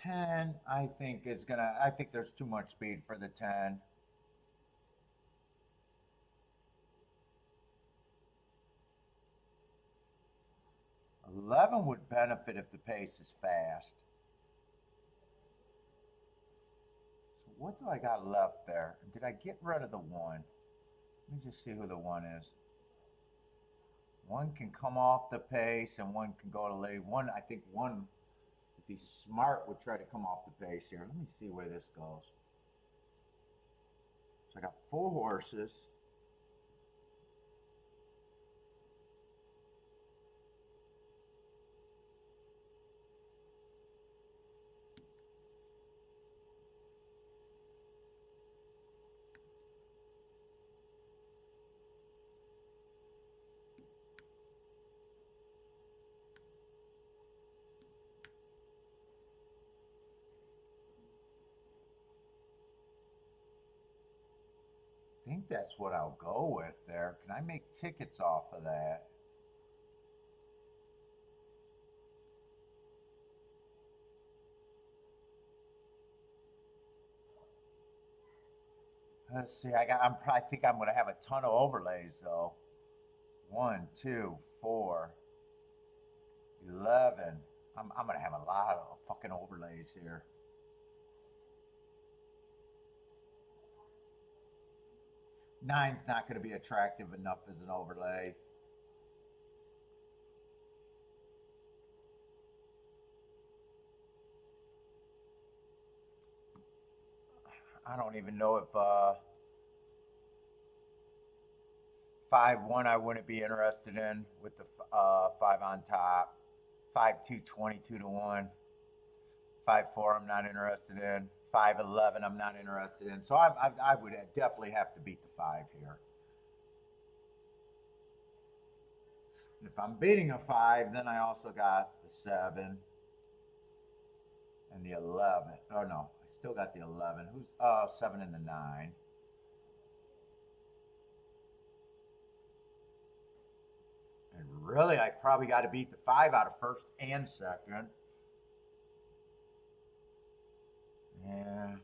10, I think is gonna. I think there's too much speed for the 10. 11 would benefit if the pace is fast. So what do I got left there? Did I get rid of the 1? Let me just see who the 1 is. 1 can come off the pace and 1 can go to lead. 1, I think 1, if he's smart, would try to come off the pace here. Let me see where this goes. So I got 4 horses. I think that's what I'll go with there. Can I make tickets off of that? Let's see. I think I'm gonna have a ton of overlays though. 1, 2, 4, 11. I'm gonna have a lot of fucking overlays here. Nine's not gonna be attractive enough as an overlay. I don't even know if 5-1 I wouldn't be interested in with the 5 on top. 5-2, 22 to 1. 5-4 I'm not interested in. 5-11 I'm not interested in. So I would definitely have to beat the 5 here. And if I'm beating a 5, then I also got the 7 and the 11. Oh no, I still got the 11. Who's 7 and the 9? And really, I probably got to beat the 5 out of first and second. Yeah.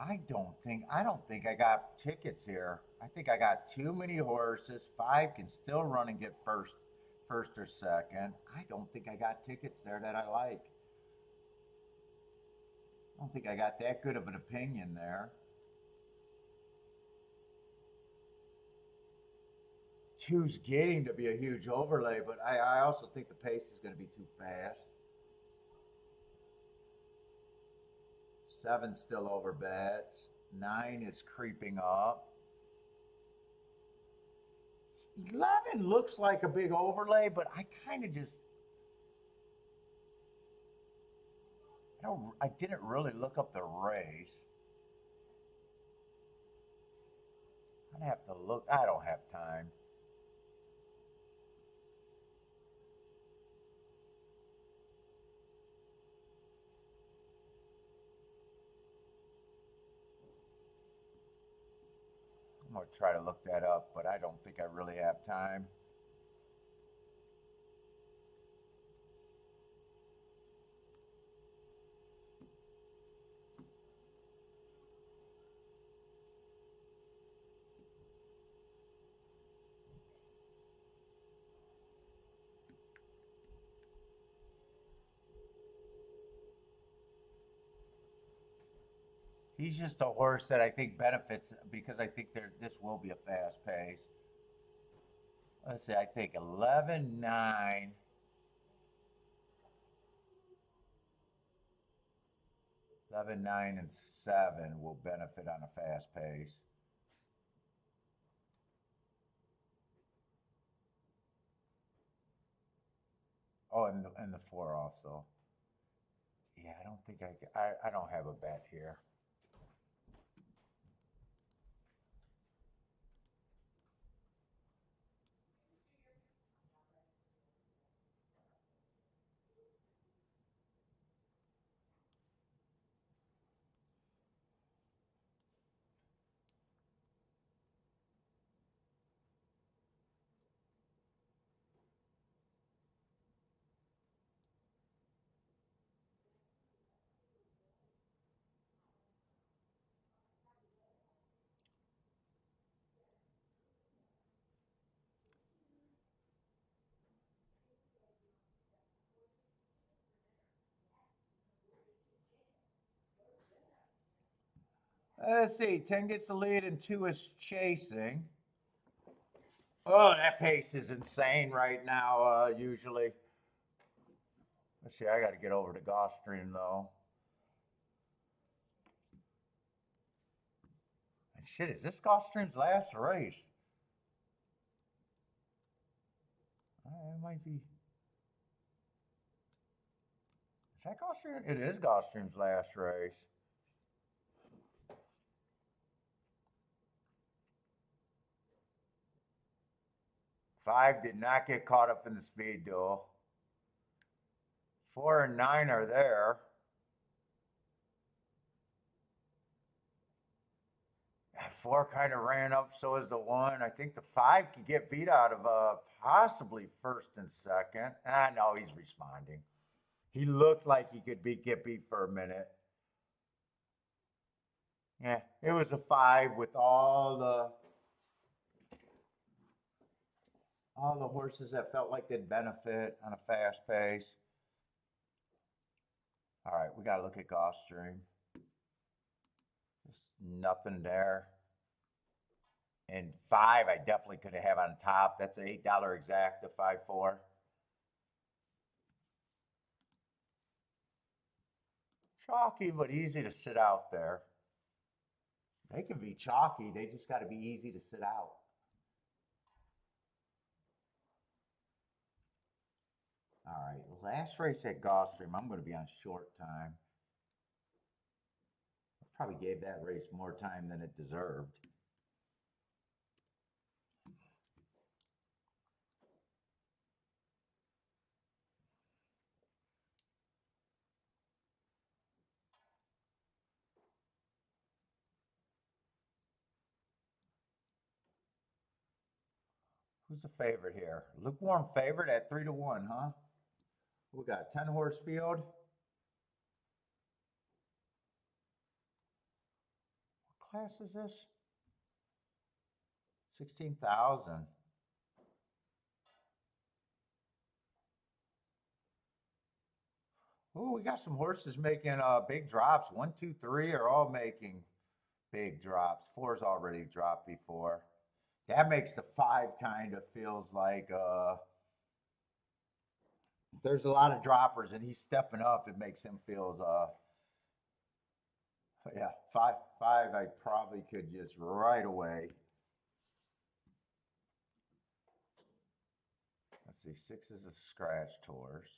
I don't think I got tickets here. I think I got too many horses. 5 can still run and get first or second. I don't think I got tickets there that I like. I don't think I got that good of an opinion there. 2's getting to be a huge overlay, but I also think the pace is going to be too fast. 7 still over bets. 9 is creeping up. 11 looks like a big overlay, but I kind of just I didn't really look up the race. I'd have to look. I don't have time. I'm gonna try to look that up, but I don't think I really have time. He's just a horse that I think benefits because I think this will be a fast pace. Let's see, I think 11, 9. 11, 9, and 7 will benefit on a fast pace. Oh, and the 4 also. Yeah, I don't think I don't have a bet here. Let's see. 10 gets the lead and 2 is chasing. Oh, that pace is insane right now, usually. Let's see. I got to get over to Gulfstream, though. And shit, is this Gulfstream's last race? It might be. Is that Gulfstream? It is Gulfstream's last race. Five did not get caught up in the speed duel. 4 and 9 are there. 4 kind of ran up, so is the 1. I think the 5 could get beat out of possibly first and second. No, he's responding. He looked like he could get beat for a minute. Yeah, it was a 5 with all the horses that felt like they'd benefit on a fast pace. All right, we got to look at Gulfstream. Just nothing there. And 5, I definitely could have on top. That's an $8 exact to 5-4. Chalky, but easy to sit out there. They can be chalky. They just got to be easy to sit out. All right, last race at Gulfstream, I'm going to be on short time. I probably gave that race more time than it deserved. Who's the favorite here? Lukewarm favorite at 3-1, huh? We got 10-horse field. What class is this? 16,000. Oh, we got some horses making big drops. 1, 2, 3 are all making big drops. 4's already dropped before. That makes the 5 kind of feels like there's a lot of droppers and he's stepping up. It makes him feels yeah, 5 I probably could just right away. Let's see, 6 is a scratch tours.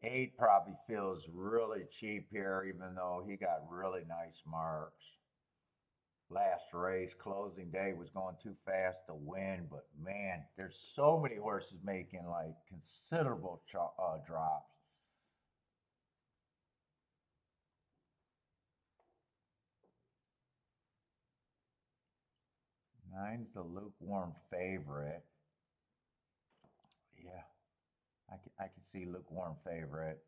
Eight probably feels really cheap here, even though he got really nice marks. Last race, closing day, was going too fast to win, but man, there's so many horses making like considerable drops. Nine's the lukewarm favorite. Yeah, I can see lukewarm favorite.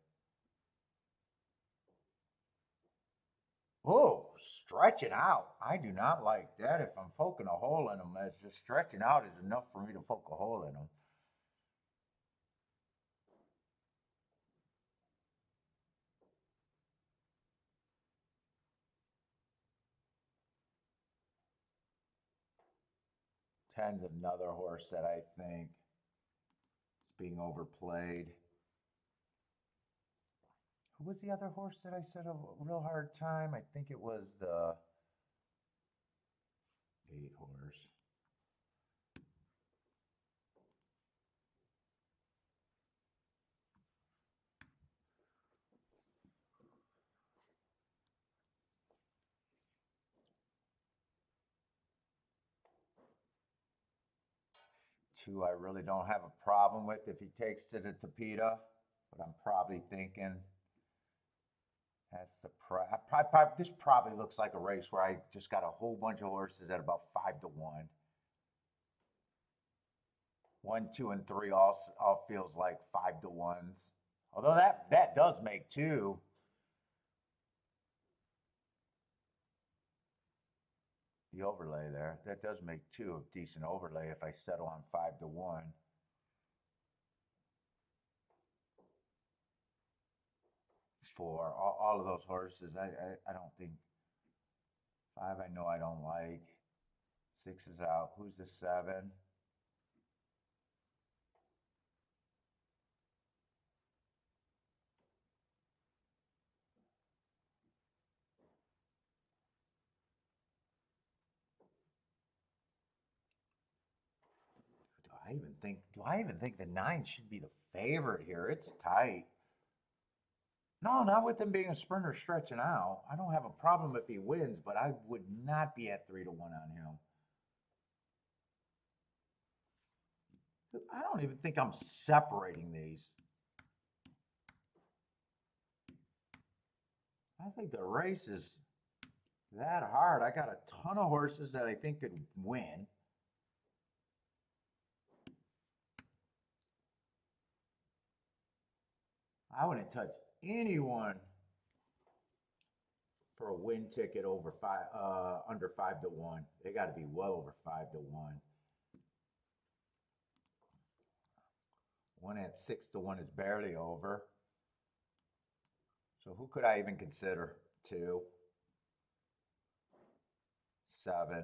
Oh, stretching out. I do not like that. If I'm poking a hole in them, that's just stretching out is enough for me to poke a hole in them. Ten's another horse that I think is being overplayed. Who was the other horse that I said a real hard time? I think it was the 8 horse. Two I really don't have a problem with if he takes to the Tapeta, but I'm probably thinking that's the this probably looks like a race where I just got a whole bunch of horses at about 5-1. 1, 2, and 3 all feels like 5-1s. Although that does make 2. the overlay there. That does make 2 a decent overlay if I settle on 5-1. For all of those horses, I don't think 5. I know I don't like. 6 is out. Who's the 7? Do I even think the 9 should be the favorite here? It's tight. No, not with him being a sprinter stretching out. I don't have a problem if he wins, but I would not be at 3-1 on him. I don't even think I'm separating these. I think the race is that hard. I got a ton of horses that I think could win. I wouldn't touch anyone for a win ticket over under 5-1. They got to be well over 5-1. One at 6-1 is barely over. So who could I even consider? 2, 7.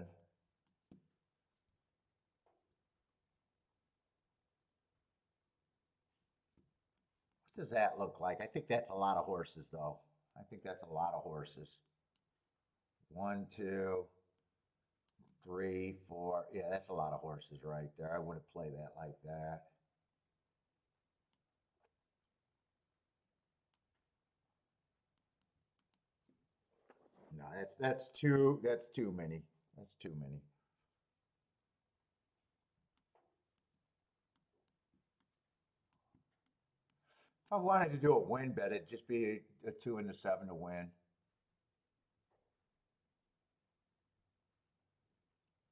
What does that look like? I think that's a lot of horses, though. I think that's a lot of horses. 1, 2, 3, 4. Yeah, that's a lot of horses right there. I wouldn't play that like that. No, that's too many. That's too many. If I wanted to do a win bet, it'd just be a 2 and a 7 to win.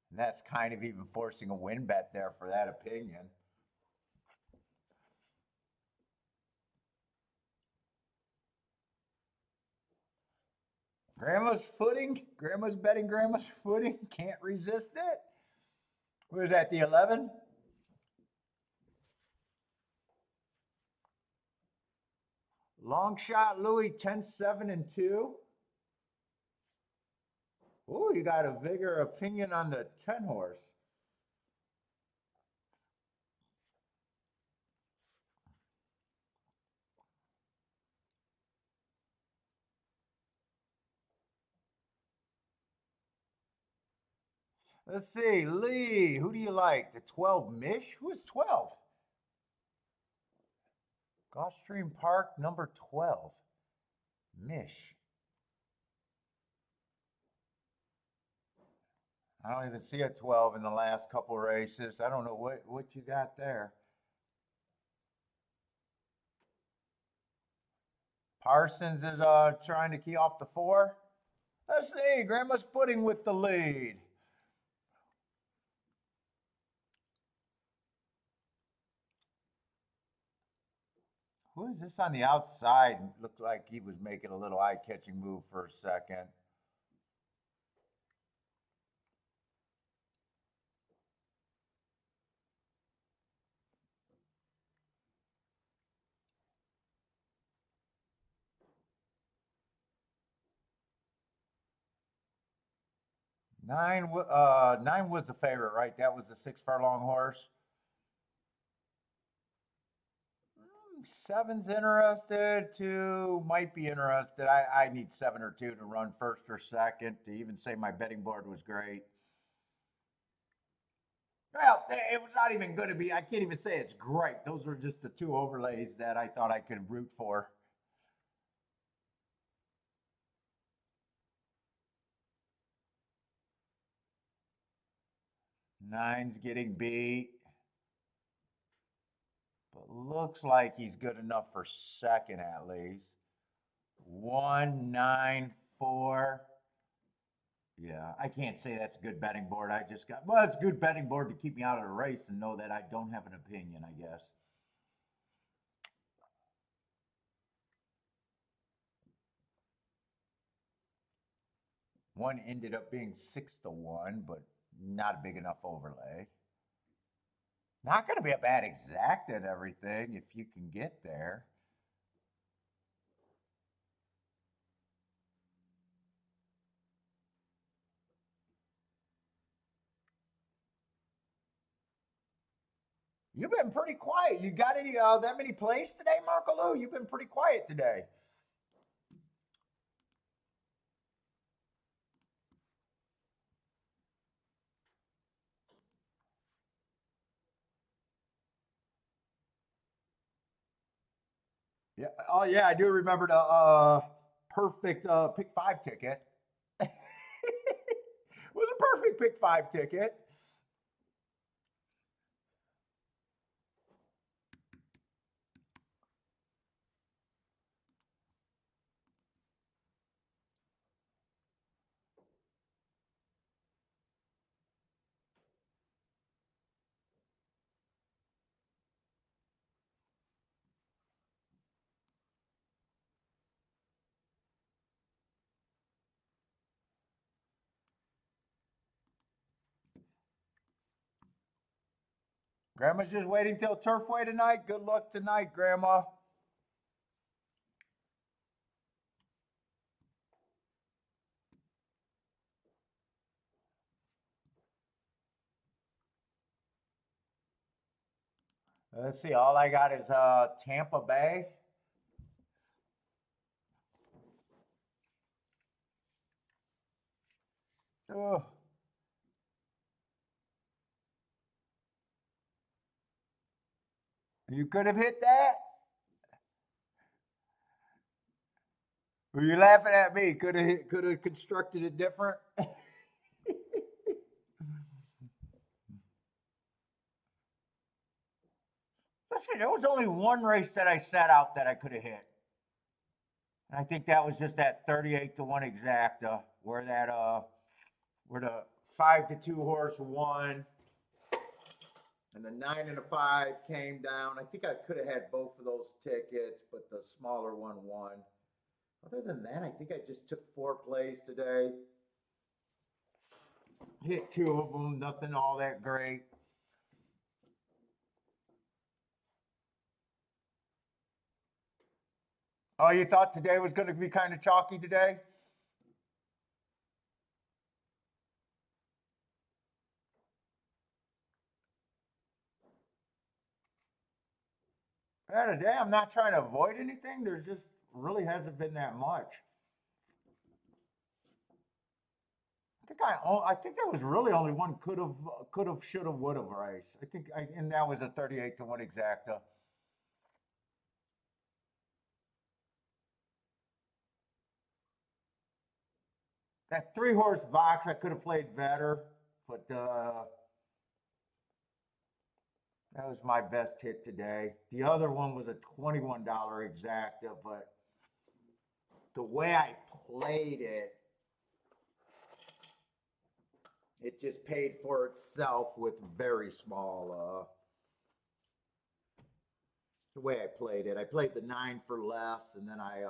And that's kind of even forcing a win bet there for that opinion. Grandma's footing. Grandma's betting grandma's footing. Can't resist it. What is that, the 11? Long shot, Louis, 10, 7, and 2. Oh, you got a bigger opinion on the 10 horse. Let's see, Lee, who do you like? The 12 Mish? Who is 12? Gulfstream Park, number 12. Mish. I don't even see a 12 in the last couple races. I don't know what you got there. Parsons is trying to key off the 4. Let's see, Grandma's Pudding with the lead. Who is this on the outside? Looked like he was making a little eye-catching move for a second. Nine was the favorite, right? That was the 6 furlong horse. 7's interested. 2 might be interested. I need 7 or 2 to run first or second to even say my betting board was great. Well, it was not even going to be. I can't even say it's great. Those were just the 2 overlays that I thought I could root for. Nine's getting beat. But looks like he's good enough for second at least. 1, 9, 4. Yeah, I can't say that's a good betting board. Well, it's a good betting board to keep me out of the race and know that I don't have an opinion, I guess. One ended up being 6-1, but not a big enough overlay. Not going to be a bad exact at everything if you can get there. You've been pretty quiet. You got any that many plays today, Marco Lou? You've been pretty quiet today. Yeah. Oh yeah, I do remember the perfect pick 5 ticket. It was a perfect pick 5 ticket. Grandma's just waiting till Turfway tonight. Good luck tonight, Grandma. Let's see. All I got is Tampa Bay. Oh. You could have hit that. Were you laughing at me? Could have constructed it different. Listen, there was only one race that I sat out that I could have hit. And I think that was just that 38-1 exacta where the 5-2 horse won and the 9 and a 5 came down. I think I could have had both of those tickets, but the smaller one won. Other than that, I think I just took 4 plays today. Hit 2 of them, nothing all that great. Oh, you thought today was going to be kind of chalky today? Yeah, today I'm not trying to avoid anything. There's just really hasn't been that much. I think there was really only one could have, should have, would have race. And that was a 38-1 exacta. That 3 horse box I could have played better, but that was my best hit today. The other one was a $21 exacta, but the way I played it, it just paid for itself with very small. The way I played it, I played the 9 for less, and then I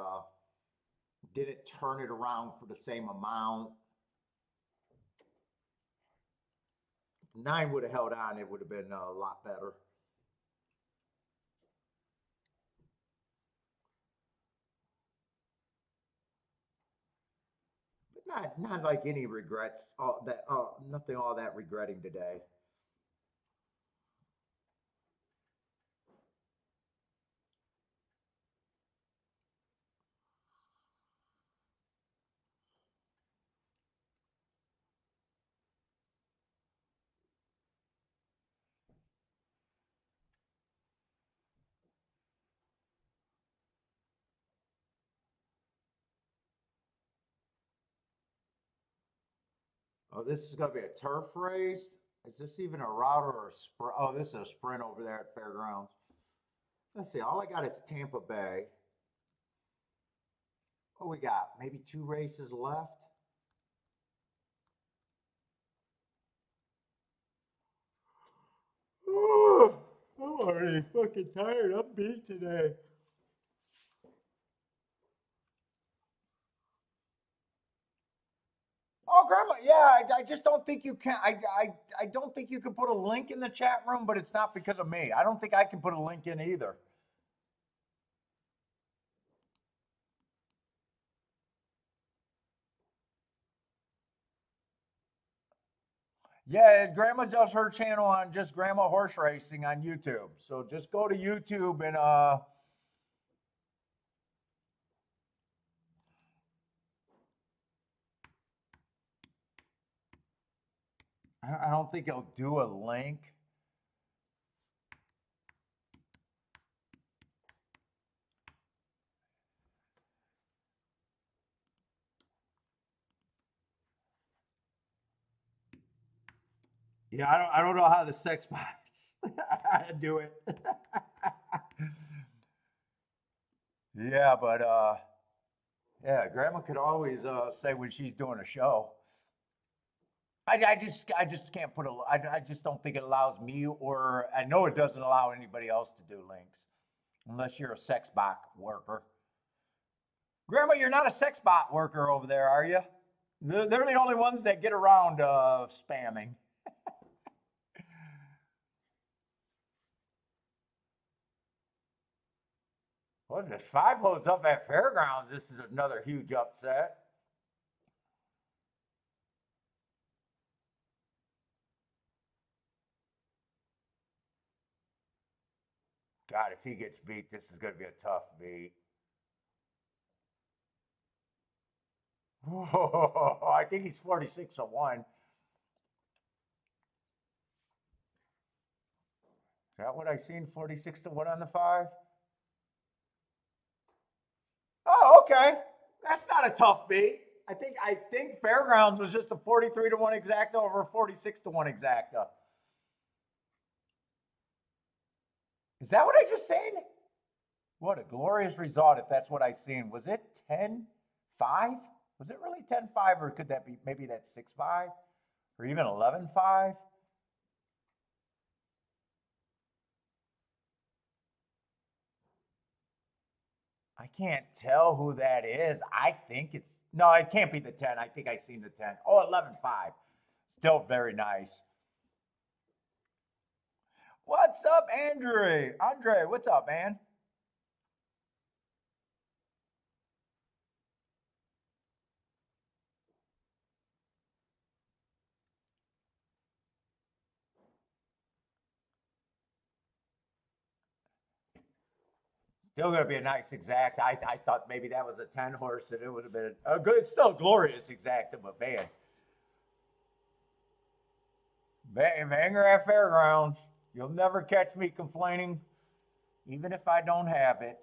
didn't turn it around for the same amount. If 9 would have held on, it would have been a lot better. Not like any regrets. Nothing all that regretting today. Oh, this is going to be a turf race. Is this even a route or a sprint? Oh, this is a sprint over there at Fairgrounds. Let's see. All I got is Tampa Bay. What we got? Maybe 2 races left. Oh, I'm already fucking tired. I'm beat today. Grandma. Yeah, I just don't think you can. I don't think you can put a link in the chat room, but it's not because of me. I don't think I can put a link in either. Yeah, Grandma does her channel on just Grandma Horse Racing on YouTube. So just go to YouTube and I don't think it'll do a link. Yeah, I don't know how the sex bots do it. Yeah, but yeah, Grandma could always say when she's doing a show. I just can't put a. I just don't think it allows me, or I know it doesn't allow anybody else to do links, unless you're a sex bot worker. Grandma, you're not a sex bot worker over there, are you? They're the only ones that get around spamming. Well, there's 5 holes up at Fairgrounds. This is another huge upset. God, if he gets beat, this is going to be a tough beat. Whoa, I think he's 46-1. Is that what I seen? 46-1 on the 5? Oh, okay. That's not a tough beat. I think Fairgrounds was just a 43-1 exacta over a 46-1 exacta. Is that what I just seen? What a glorious result if that's what I seen. Was it 10-5? Was it really 10-5, or could that be maybe that's 6-5 or even 11-5? I can't tell who that is. I think it's no, it can't be the 10. I think I seen the 10. Oh, 11-5. Still very nice. What's up, Andre? Andre, what's up, man? Still going to be a nice exact. I thought maybe that was a 10 horse and it would have been a good, still glorious exacta, but man. Banger at Fairgrounds. You'll never catch me complaining, even if I don't have it.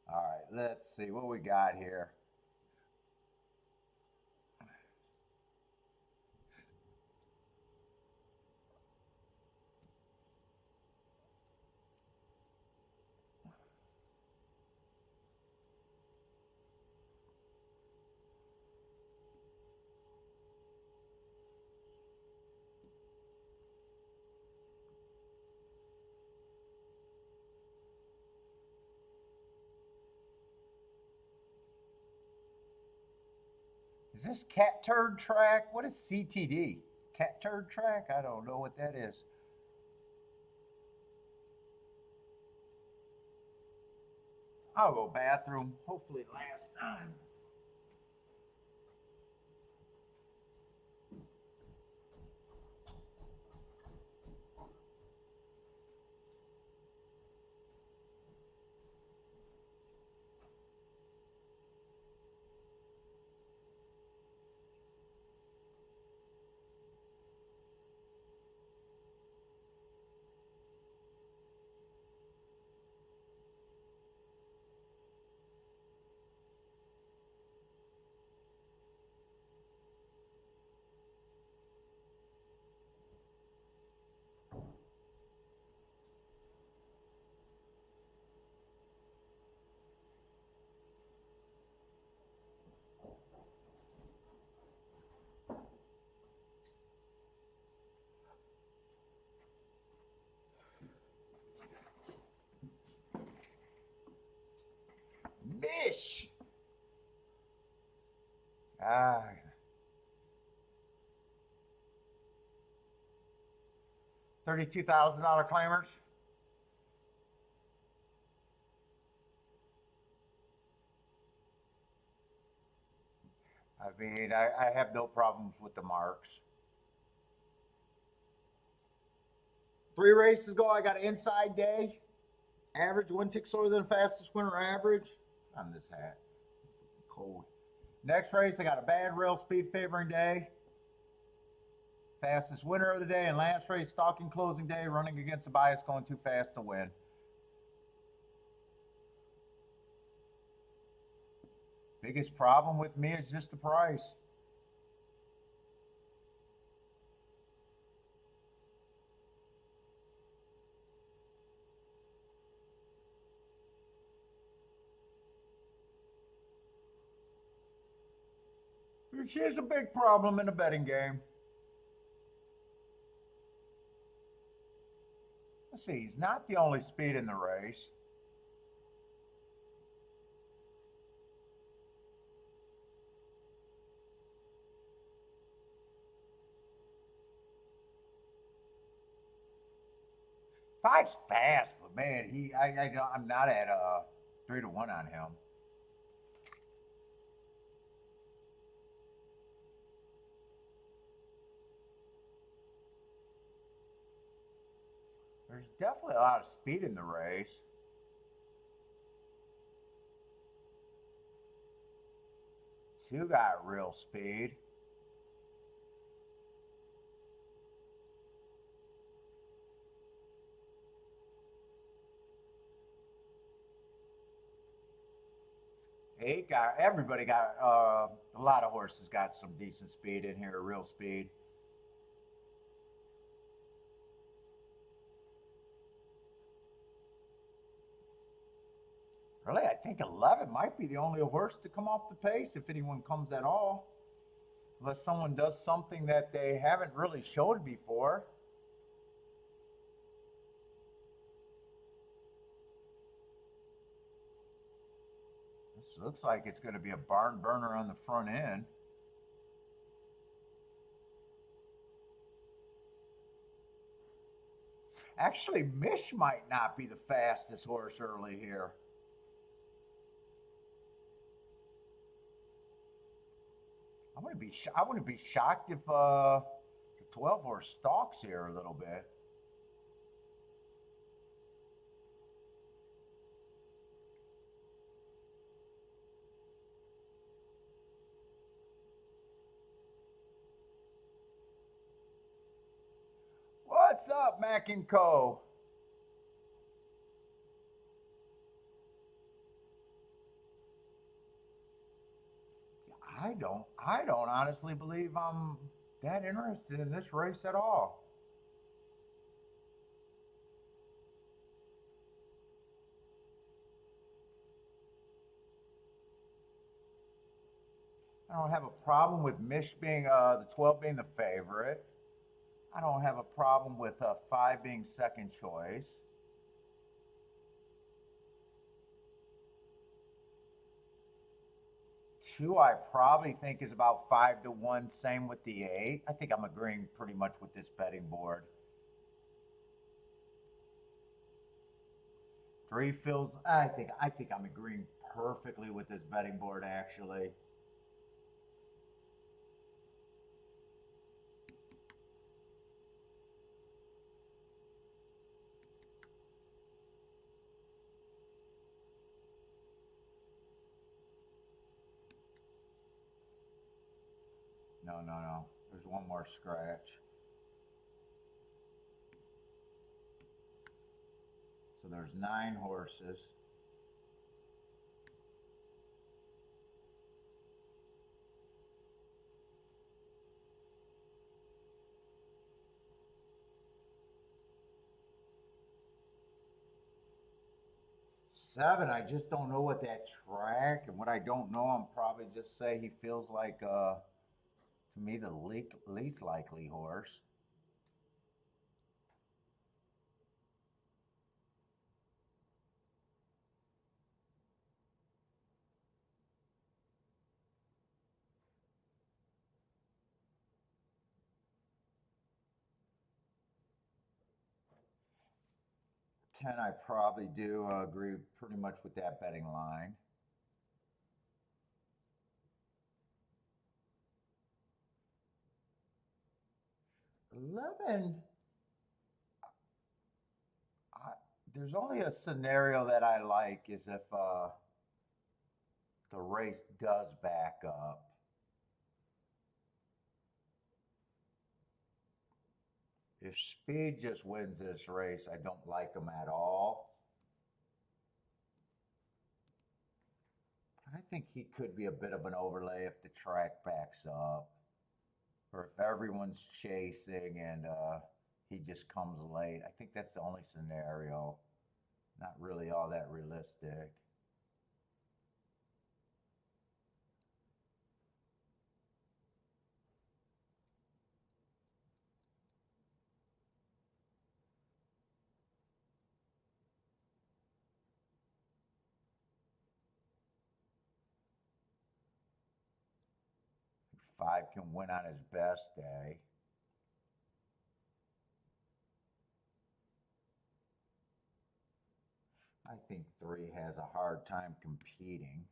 All right, let's see what we got here. Is this cat turd track? What is CTD? Cat turd track? I don't know what that is. I'll go bathroom. Hopefully last time. Mish. Ah. $32,000 claimers. I mean, I have no problems with the marks. 3 races ago, I got an inside day. Average 1 tick slower than the fastest winner average. On this hat. Cold. Next race, I got a bad rail speed favoring day. Fastest winner of the day. And last race, stalking closing day, running against the bias, going too fast to win. Biggest problem with me is just the price. Here's a big problem in the betting game. Let's see, he's not the only speed in the race. Five's fast, but man, I'm not at 3-1 on him. There's definitely a lot of speed in the race. Two got real speed. Everybody got, a lot of horses got some decent speed in here, real speed. Really, I think 11 might be the only horse to come off the pace, if anyone comes at all. Unless someone does something that they haven't really showed before. This looks like it's going to be a barn burner on the front end. Actually, Mish might not be the fastest horse early here. I wouldn't be shocked if the 12 horse stalks here a little bit. What's up, Mac and Co? I don't honestly believe I'm that interested in this race at all. I don't have a problem with Mish being the 12 being the favorite. I don't have a problem with 5 being second choice. 2, I probably think is about 5-1. Same with the 8. I think I'm agreeing pretty much with this betting board. 3 feels. I think I'm agreeing perfectly with this betting board actually. No. There's one more scratch. So there's 9 horses. Seven, I just don't know what that track, and what I don't know, I'm probably just say he feels like, to me, the least likely horse. 10, I probably do agree pretty much with that betting line. $11, there's only a scenario that I like is if the race does back up. If speed just wins this race, I don't like him at all. I think he could be a bit of an overlay if the track backs up, or if everyone's chasing and he just comes late. I think that's the only scenario. Not really all that realistic. Five can win on his best day. I think 3 has a hard time competing.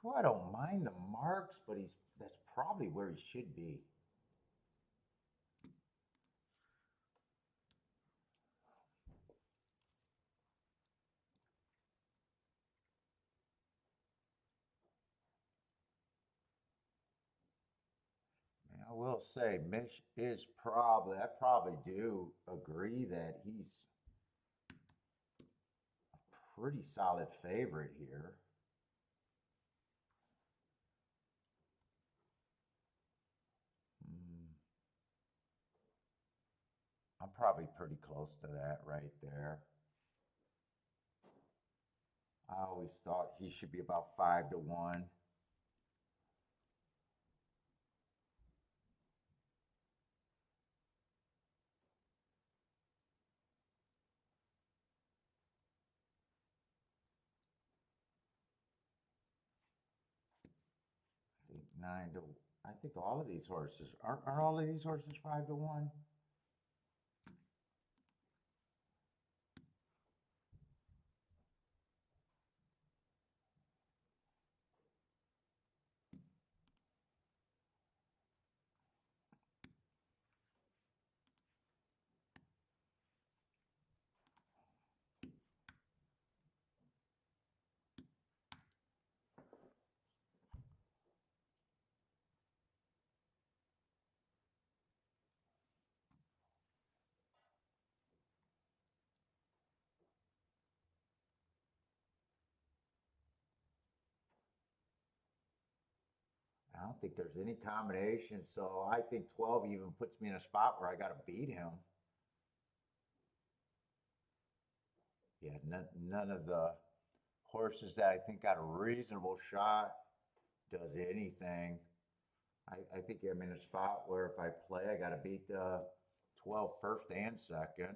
2, I don't mind the marks, but that's probably where he should be. I will say Mitch is probably, I probably do agree that he's a pretty solid favorite here. I'm probably pretty close to that right there. I always thought he should be about 5 to 1. I think 9 to, I think all of these horses, aren't all of these horses 5 to 1? I don't think there's any combination, so I think 12 even puts me in a spot where I got to beat him. Yeah, none of the horses that I think got a reasonable shot does anything. I think I'm in a spot where if I play, I got to beat the 12 first and second.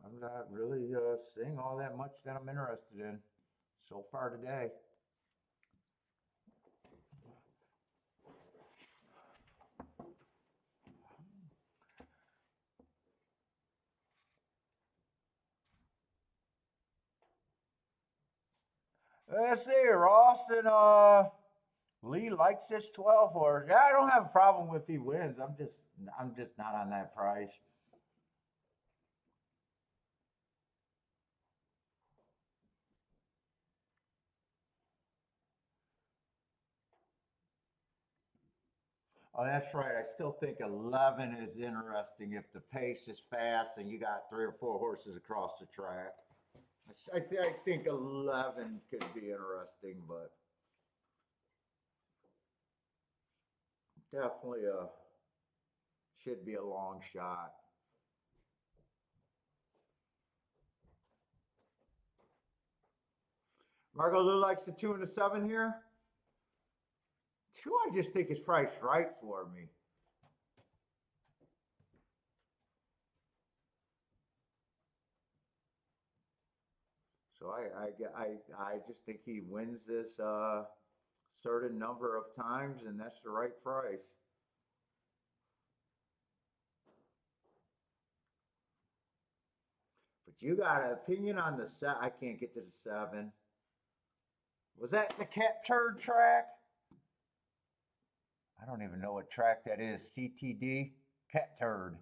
I'm not really seeing all that much that I'm interested in so far today. Let's see, Ross and Lee likes this 12 horse. Yeah, I don't have a problem if he wins. I'm just not on that price. Oh, that's right. I still think 11 is interesting if the pace is fast and you got 3 or 4 horses across the track. I think 11 could be interesting, but definitely should be a long shot. Margot Lou likes the 2 and the 7 here. 2, I just think is priced right for me. So So I just think he wins this certain number of times, and that's the right price. But you got an opinion on the set? I can't get to the 7. Was that the cat turd track? I don't even know what track that is. CTD? Cat turd.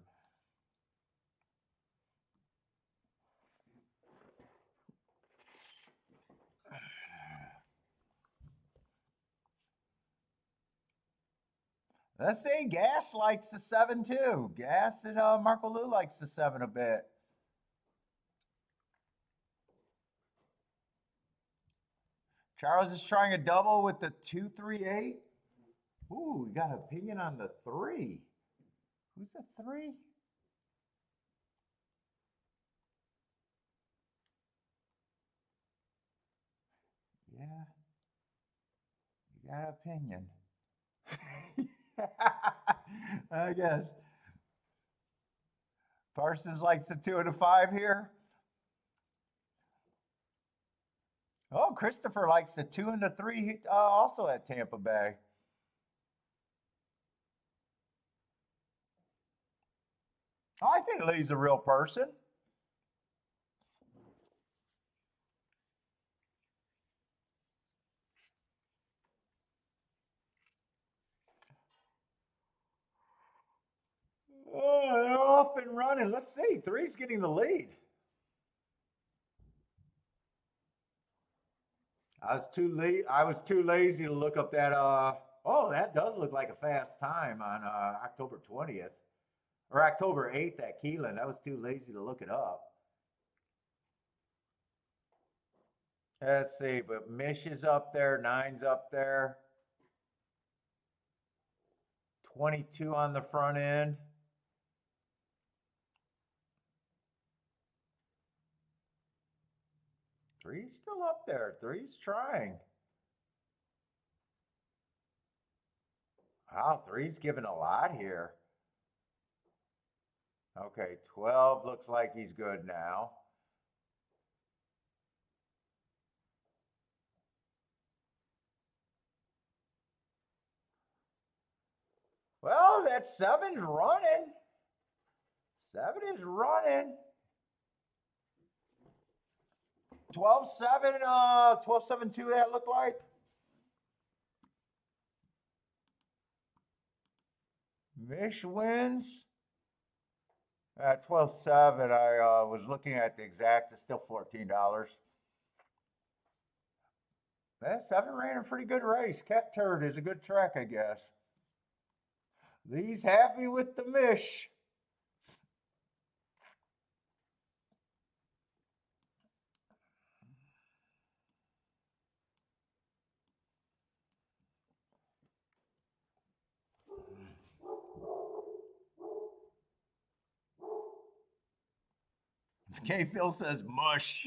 Let's say Gas likes the 7 too. Gas and Marco Lou likes the 7 a bit. Charles is trying a double with the 238. Ooh, we got an opinion on the 3. Who's the 3? Yeah, you got an opinion. I guess. Parsons likes the 2 and the 5 here. Oh, Christopher likes the 2 and the 3 also at Tampa Bay. I think Lee's a real person. Oh, they're off and running. Let's see. 3's getting the lead. I was too lazy to look up that. Oh, that does look like a fast time on October 20th or October 8th at Keelan. I was too lazy to look it up. Let's see, but Mish is up there, 9's up there, 22 on the front end. Three's still up there. Three's trying. Wow, three's giving a lot here. Okay, 12 looks like he's good now. Well, that 7's running. 7 is running. 12-7, 12-7-2 that looked like. Mish wins. At 12-7, I was looking at the exact, it's still $14. That 7 ran a pretty good race. Cat Turd is a good track, I guess. Lee's happy with the Mish. K. Phil says mush.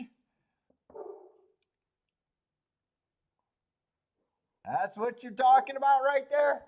That's what you're talking about right there?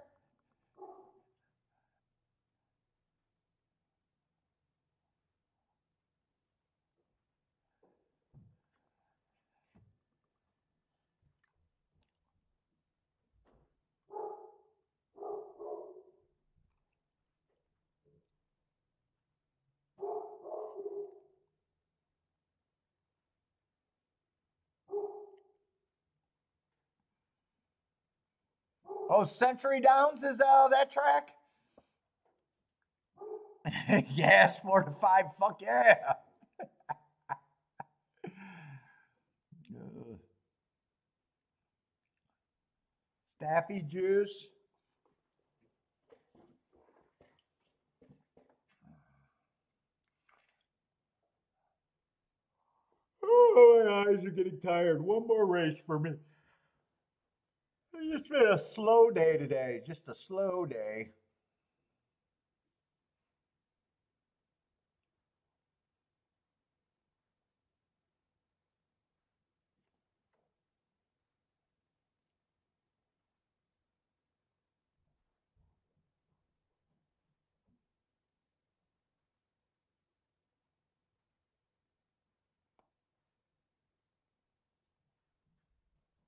Oh, Century Downs is that track? Yes, 4-5. Fuck yeah. Staffy juice. Oh, my eyes are getting tired. One more race for me. It's just been a slow day today. Just a slow day.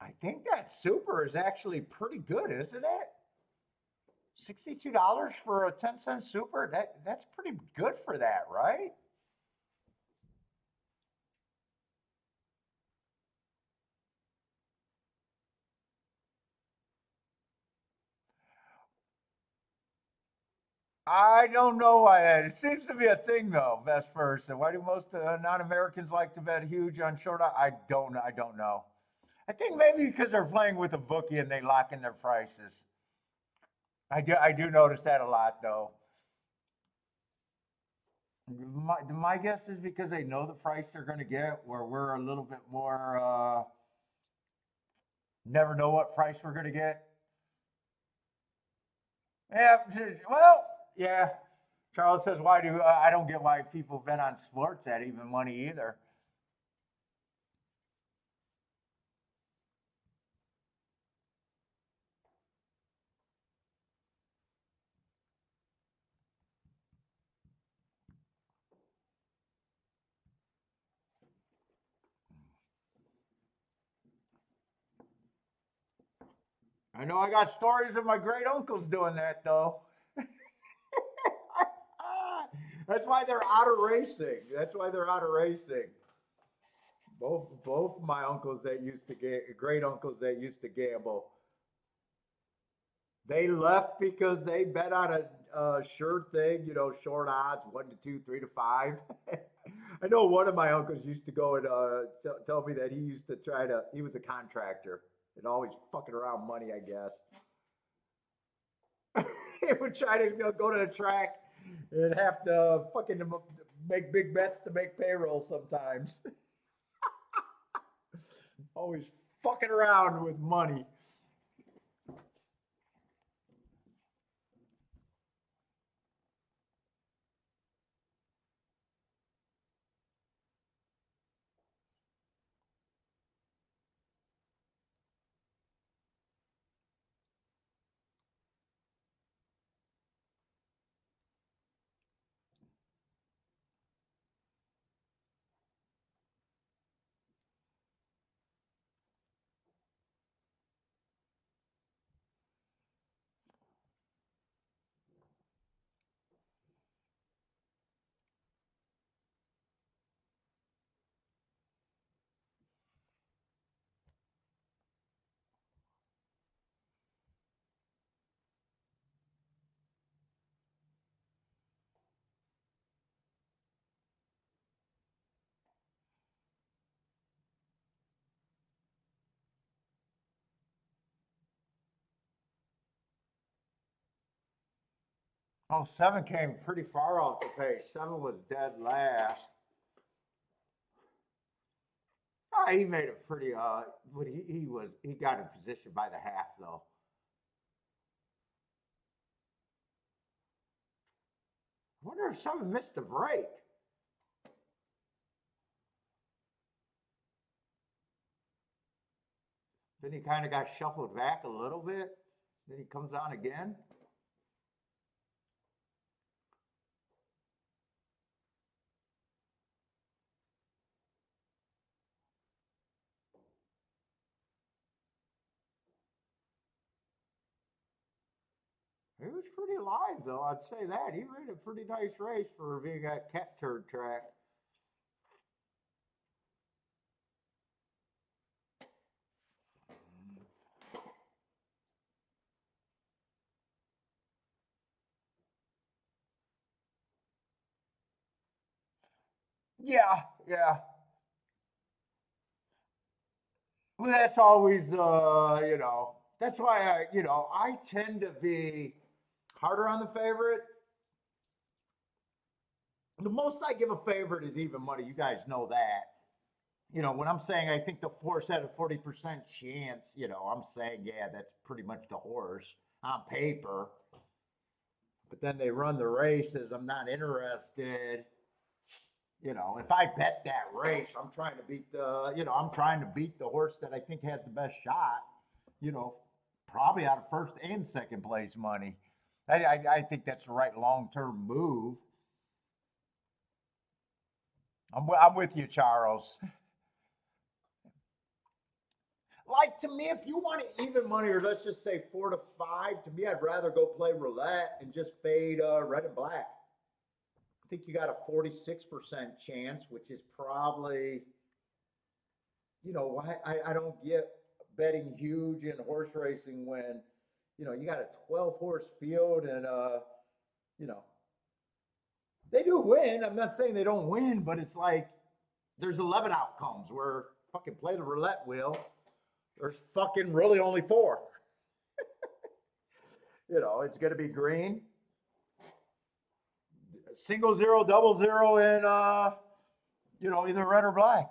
I think that super is actually pretty good, isn't it? $62 for a 10-cent super? That's pretty good for that, right? I don't know why that. It seems to be a thing though, best first. And why do most non-Americans like to bet huge on short? I don't know. I don't know. I think maybe because they're playing with a bookie and they lock in their prices. I do notice that a lot though. My guess is because they know the price they're going to get, where we're a little bit more never know what price we're going to get. Yeah, well, yeah. Charles says, "Why do I don't get why people bet on sports at even money either." I know I got stories of my great uncles doing that though. That's why they're out of racing. That's why they're out of racing. Both my uncles that used to get great uncles that used to gamble, they left because they bet on a sure thing, short odds, 1 to 2, 3 to 5. I know one of my uncles used to go and tell me that he used to he was a contractor and always fucking around money, I guess. He would try to go to the track and have to fucking make big bets to make payroll sometimes. Always fucking around with money. Oh, seven came pretty far off the pace. Seven was dead last. He made it pretty. But he got in position by the half though. I wonder if someone missed a break. Then he kind of got shuffled back a little bit. Then he comes on again. He was pretty live though. I'd say that he ran a pretty nice race for being at cat turd track. Yeah, yeah. Well, that's always That's why I tend to be harder on the favorite. The most I give a favorite is even money. You guys know that. When I'm saying I think the horse had a 40% chance, I'm saying, yeah, that's pretty much the horse on paper. But then they run the races. I'm not interested. If I bet that race, I'm trying to beat the horse that I think has the best shot, you know, probably out of first and second place money. I think that's the right long term move. I'm with you, Charles. Like, to me, if you want even money, or let's just say 4 to 5, to me, I'd rather go play roulette and just fade red and black. I think you got a 46% chance, which is probably, you know, why I don't get betting huge in horse racing when, you know, you got a 12 horse field and, you know, they do win. I'm not saying they don't win, but it's like there's 11 outcomes where fucking play the roulette wheel. There's fucking really only 4. You know, it's going to be green, single zero, double zero, and, you know, either red or black.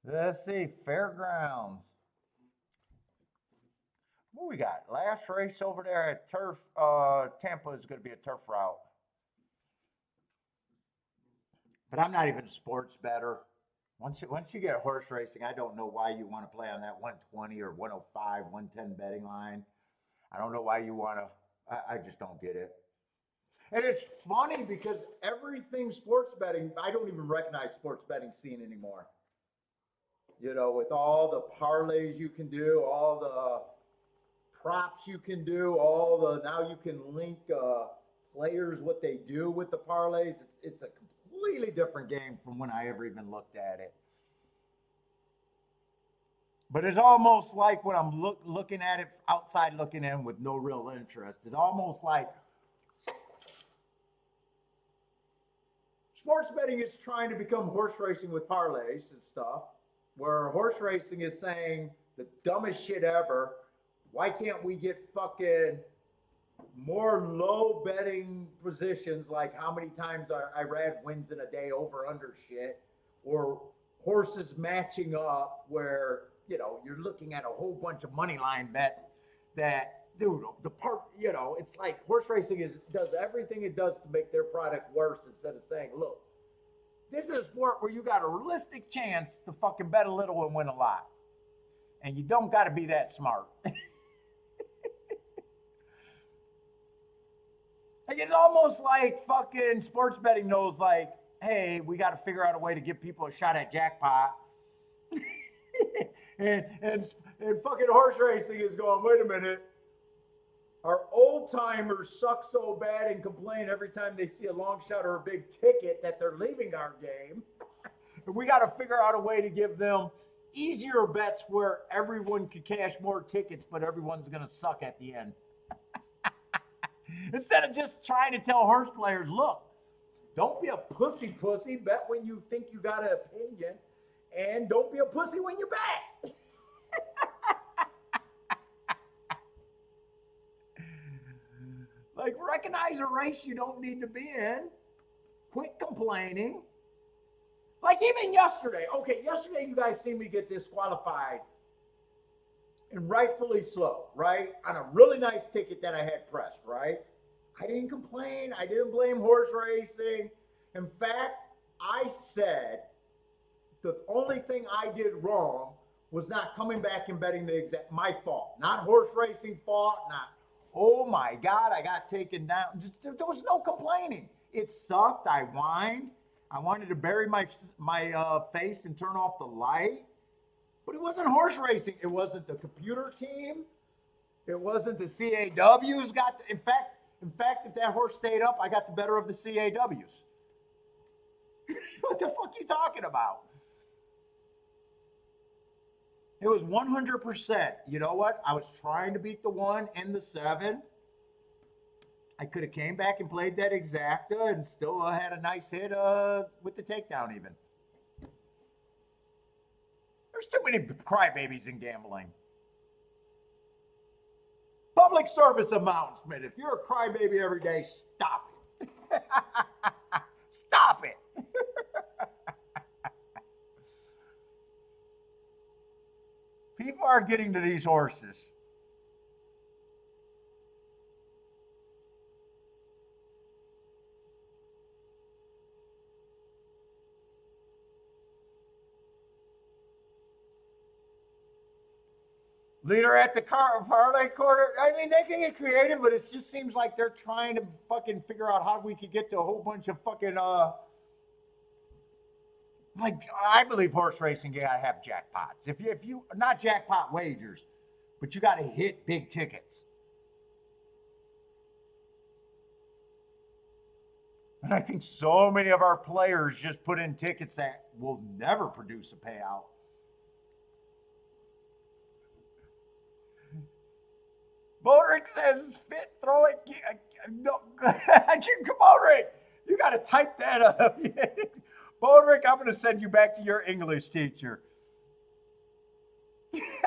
Let's see, fairgrounds. What we got? Last race over there at turf. Tampa is going to be a turf route. But I'm not even a sports bettor. Once you get horse racing, I don't know why you want to play on that 120 or 105, 110 betting line. I don't know why you want to. I just don't get it. And it's funny because everything sports betting, I don't even recognize sports betting scene anymore. You know, with all the parlays you can do, all the props you can do, all the, now you can link players, what they do with the parlays. It's a completely different game from when I ever even looked at it. But it's almost like when I'm looking at it outside looking in with no real interest. It's almost like sports betting is trying to become horse racing with parlays and stuff, where horse racing is saying the dumbest shit ever. Why can't we get fucking more low betting positions, like how many times Irad wins in a day over under shit, or horses matching up where, you know, you're looking at a whole bunch of money line bets that, dude, the part, you know, it's like horse racing does everything it does to make their product worse instead of saying, look, this is a sport where you got a realistic chance to fucking bet a little and win a lot. And you don't got to be that smart. Like, it's almost like fucking sports betting knows, like, hey, we got to figure out a way to give people a shot at jackpot. and fucking horse racing is going, wait a minute. Our old timers suck so bad and complain every time they see a long shot or a big ticket that they're leaving our game. And we got to figure out a way to give them easier bets where everyone could cash more tickets, but everyone's going to suck at the end. Instead of just trying to tell horse players, look, don't be a pussy, bet when you think you got an opinion, and don't be a pussy when you bet. Like, recognize a race you don't need to be in. Quit complaining. Like, even yesterday. Okay, yesterday you guys seen me get disqualified, and rightfully so, right? On a really nice ticket that I had pressed, right? I didn't complain. I didn't blame horse racing. In fact, I said the only thing I did wrong was not coming back and betting my fault. Not horse racing fault, not, oh my God, I got taken down. There was no complaining. It sucked. I whined. I wanted to bury my face and turn off the light. But it wasn't horse racing. It wasn't the computer team. It wasn't the CAWs. In fact, if that horse stayed up, I got the better of the CAWs. What the fuck are you talking about? It was 100%. You know what? I was trying to beat the 1 and the 7. I could have came back and played that exacta and still had a nice hit with the takedown even. There's too many crybabies in gambling. Public service announcement. If you're a crybaby every day, stop it. Stop it. People are getting to these horses. Leader at the parlay quarter. I mean, they can get creative, but it just seems like they're trying to fucking figure out how we could get to a whole bunch of fucking like I believe horse racing you gotta have jackpots. If you not jackpot wagers, but you gotta hit big tickets. And I think so many of our players just put in tickets that will never produce a payout. Bodrick says, fit, throw it. No, come on, Rick. You got to type that up. Bodrick, I'm going to send you back to your English teacher.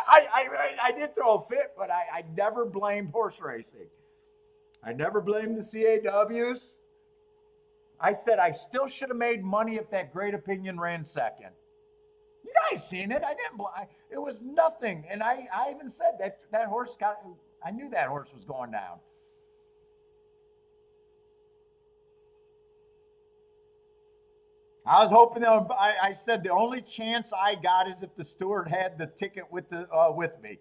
I did throw a fit, but I never blamed horse racing. I never blamed the CAWs. I said I still should have made money if that Great Opinion ran second. You guys seen it? I didn't. It was nothing, and I even said that horse got. I knew that horse was going down. I was hoping that I said the only chance I got is if the steward had the ticket with me.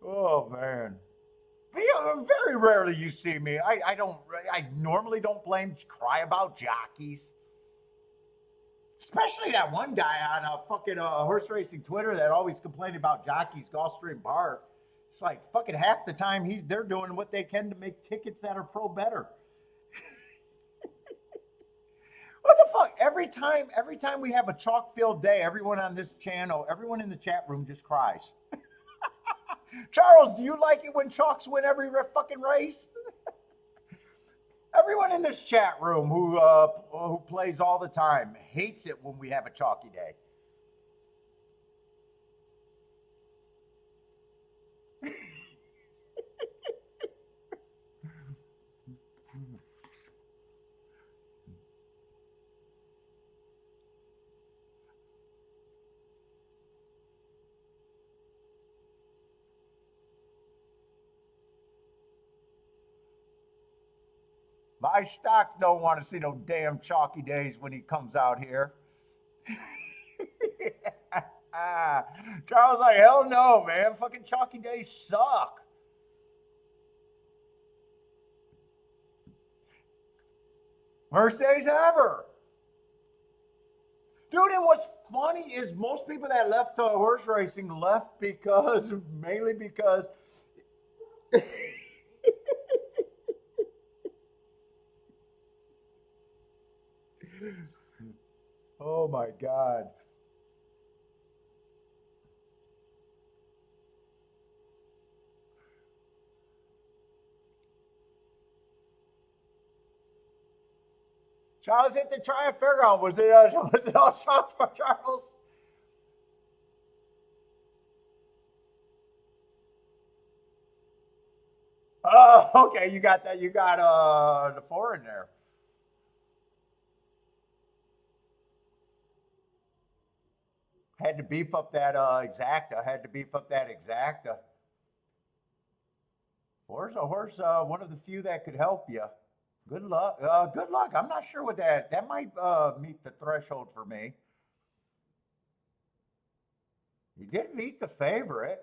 Oh man. Very rarely you see me. I normally don't cry about jockeys. Especially that one guy on a fucking horse racing Twitter that always complained about jockeys, Gulfstream Park. It's like fucking half the time they're doing what they can to make tickets that are pro better. What the fuck? Every time we have a chalk filled day, everyone on this channel, everyone in the chat room just cries. Charles, do you like it when chalks win every fucking race? Everyone in this chat room who plays all the time hates it when we have a chalky day. My stock don't want to see no damn chalky days when he comes out here. Charles like, hell no, man. Fucking chalky days suck. Worst days ever. Dude, and what's funny is most people that left horse racing left mainly because oh my God. Charles hit the try fairground. Was it all chalk for Charles? Oh, okay. You got that. You got the 4 in there. Had to beef up that exacta. Horse, a horse, one of the few that could help you. Good luck. Good luck. I'm not sure what that might meet the threshold for me. You did meet the favorite.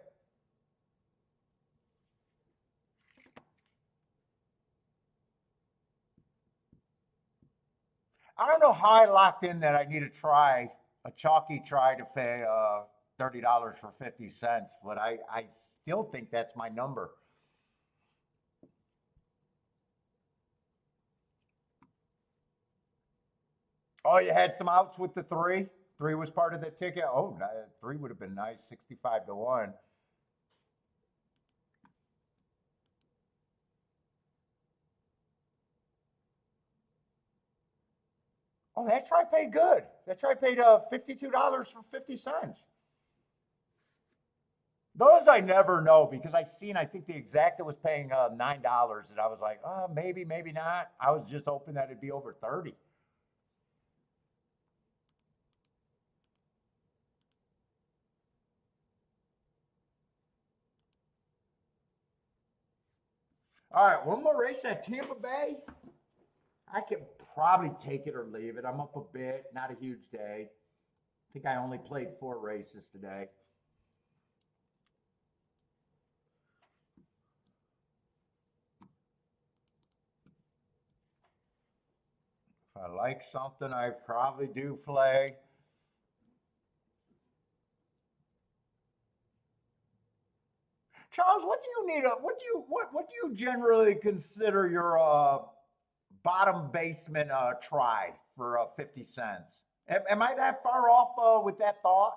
I don't know how I locked in that I need to try a chalky try to pay $30 for 50 cents, but I still think that's my number. Oh, you had some outs with the 3? 3 was part of the ticket. Oh, 3 would have been nice, 65 to 1. Oh, that try paid good. That try paid $52 for 50 cents. Those I never know because I think the exacta was paying $9, and I was like, oh, maybe not. I was just hoping that it'd be over 30. All right, one more race at Tampa Bay. I can probably take it or leave it. I'm up a bit, not a huge day. think I only played 4 races today. If I like something, I probably do play. Charles, what do you need? What do you generally consider your bottom basement try for 50 cents? Am I that far off with that thought?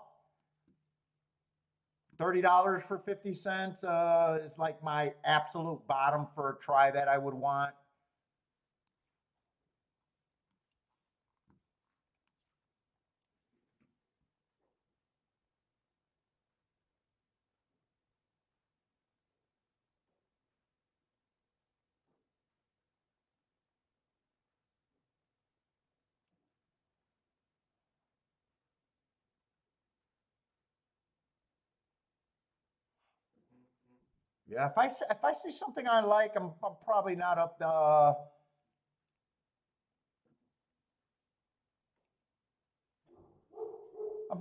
$30 for 50 cents is like my absolute bottom for a try that I would want. Yeah, if I see something I like, I'm probably not up the.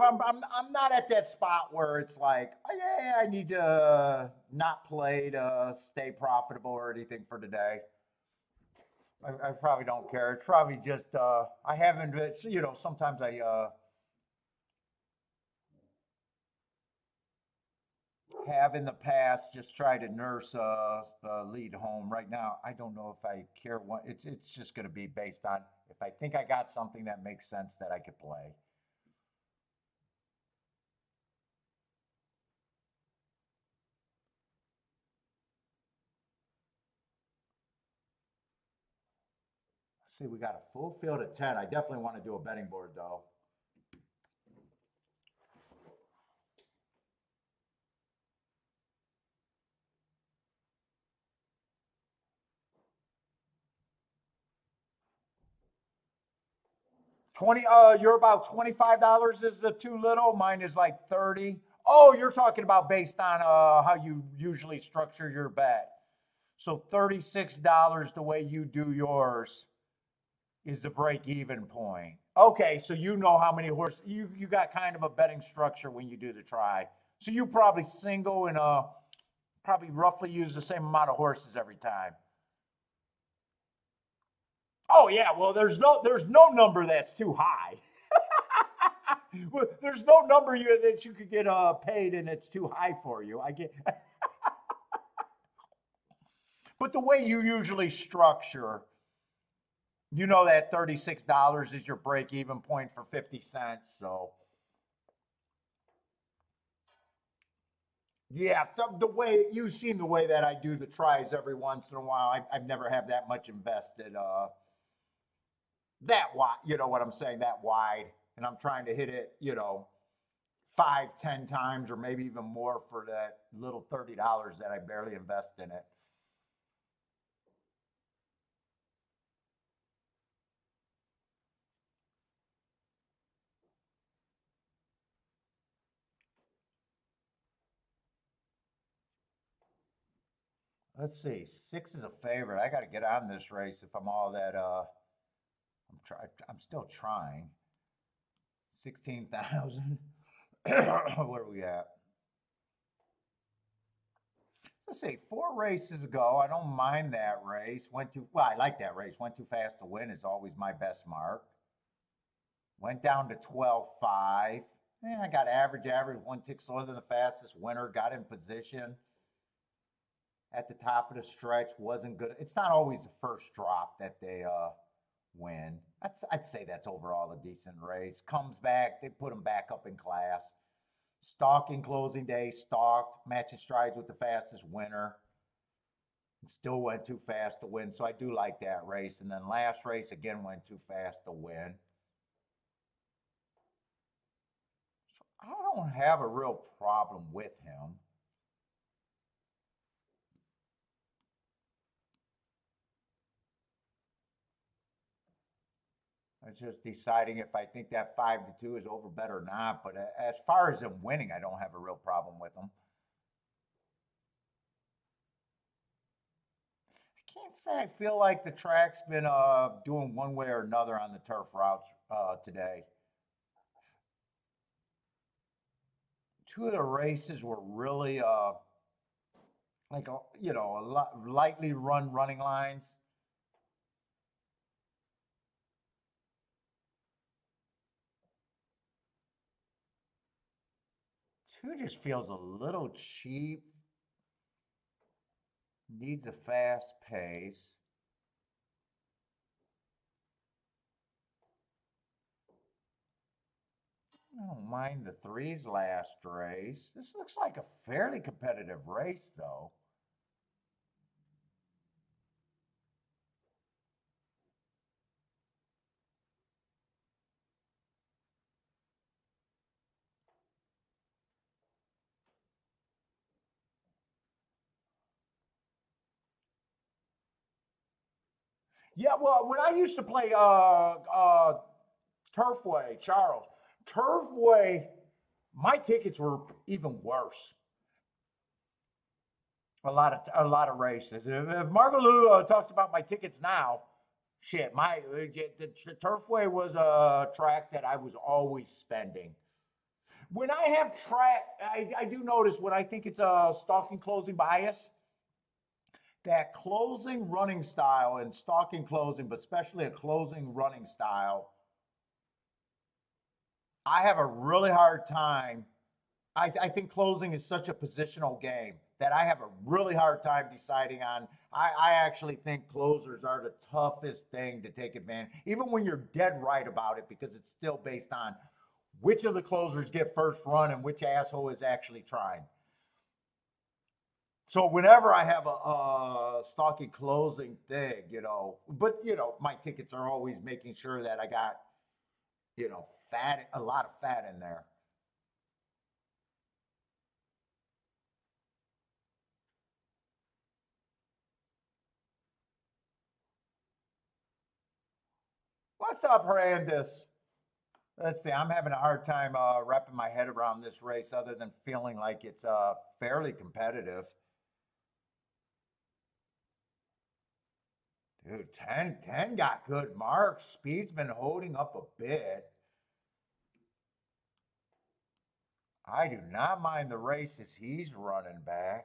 I'm not at that spot where it's like, oh, yeah, I need to not play to stay profitable or anything for today. I probably don't care. It's probably just I haven't. You know, sometimes I have in the past just tried to nurse a lead home. Right now, I don't know if I care what. It's just going to be based on if I think I got something that makes sense that I could play. Let's see, we got a full field of 10. I definitely want to do a betting board though. 20, you're about $25 is the too little. Mine is like 30. Oh, you're talking about based on how you usually structure your bet. So $36 the way you do yours is the break even point. Okay, so you know how many horses you got kind of a betting structure when you do the try. So you probably single and probably roughly use the same amount of horses every time. Oh yeah, well there's no number that's too high. Well, there's no number that you could get paid and it's too high for you. I get, but the way you usually structure, you know that $36 is your break even point for 50 cents. So yeah, the way you've seen the way that I do the tries every once in a while, I've never have that much invested that wide. You know what I'm saying? That wide, and I'm trying to hit it. You know, 5, 10 times, or maybe even more for that little $30 that I barely invest in it. Let's see. 6 is a favorite. I got to get on this race if I'm all that. I'm still trying. 16,000. Where are we at? Let's see. 4 races ago, I don't mind that race. Went too well. I like that race. Went too fast to win is always my best mark. Went down to 12.5. I got average. 1 tick slower than the fastest winner. Got in position at the top of the stretch. Wasn't good. It's not always the first drop that they win. I'd say that's overall a decent race. Comes back. They put him back up in class. Stalking closing day. Stalked. Matching strides with the fastest winner. Still went too fast to win. So I do like that race. And then last race again went too fast to win. I don't have a real problem with him. It's just deciding if I think that 5-2 is over bet or not. But as far as him winning, I don't have a real problem with him. I can't say I feel like the track's been doing one way or another on the turf routes today. two of the races were really like a lot lightly run running lines. Two just feels a little cheap. Needs a fast pace. I don't mind the threes last race. This looks like a fairly competitive race, though. Yeah, well, when I used to play Turfway, Charles, Turfway, my tickets were even worse. A lot of races. If Margot Lou talks about my tickets now, shit, the Turfway was a track that I was always spending. When I have track, I do notice when I think it's a stalking closing bias, that closing running style and stalking closing, but especially a closing running style, I have a really hard time. I think closing is such a positional game that I have a really hard time deciding on. I actually think closers are the toughest thing to take advantage, even when you're dead right about it, because it's still based on which of the closers get first run and which asshole is actually trying. So whenever I have a stocky closing thing, but my tickets are always making sure that I got, a lot of fat in there. What's up, Randis? Let's see. I'm having a hard time wrapping my head around this race, other than feeling like it's fairly competitive. Dude, 10 got good marks. Speed's been holding up a bit. I do not mind the races he's running back.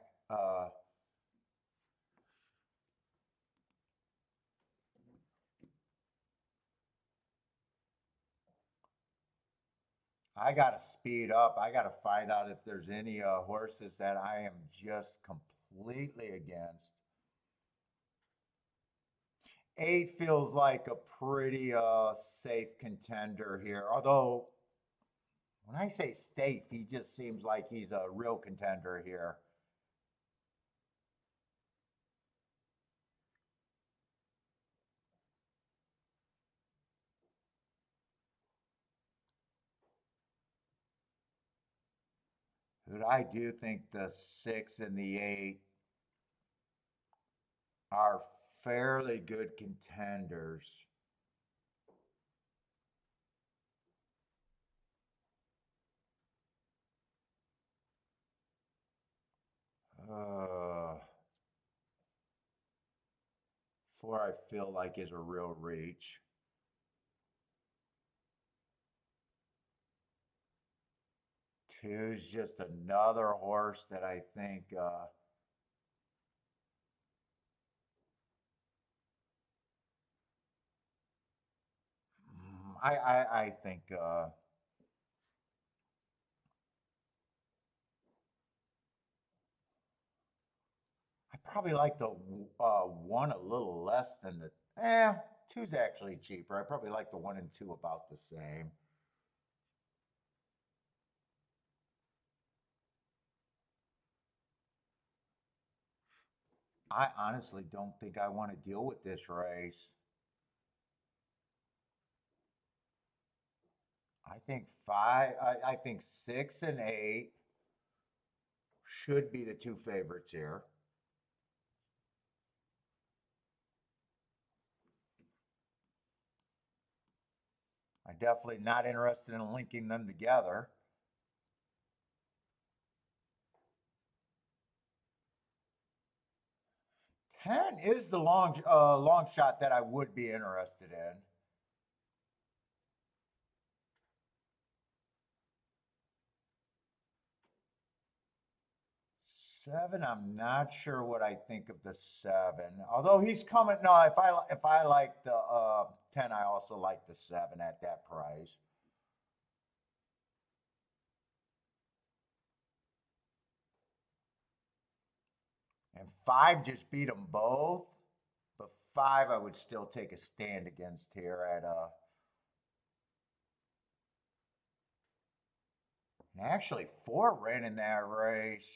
I got to speed up. I got to find out if there's any horses that I am just completely against. 8 feels like a pretty safe contender here. Although, when I say safe, he just seems like he's a real contender here. Dude, I do think the 6 and the 8 are fairly good contenders. Uh, 4, I feel like is a real reach. 2 is just another horse that I think I think I probably like the 1 a little less than the. Two's actually cheaper. I probably like the 1 and 2 about the same. I honestly don't think I want to deal with this race. I think 5. I think 6 and 8 should be the two favorites here. I'm definitely not interested in linking them together. 10 is the long shot that I would be interested in. Seven, I'm not sure what I think of the seven. Although he's coming. No, if I like the 10, I also like the seven at that price. And five just beat them both. But five, I would still take a stand against here at and actually four ran in that race.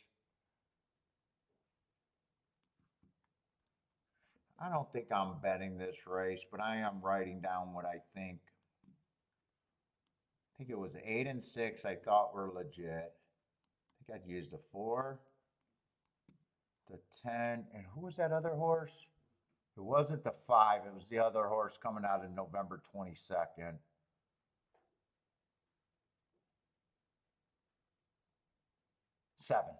I don't think I'm betting this race, but I am writing down what I think. I think it was 8 and 6 I thought were legit. I think I'd used the four, the 10, and who was that other horse? It wasn't the five, it was the other horse coming out of November 22nd. Seven.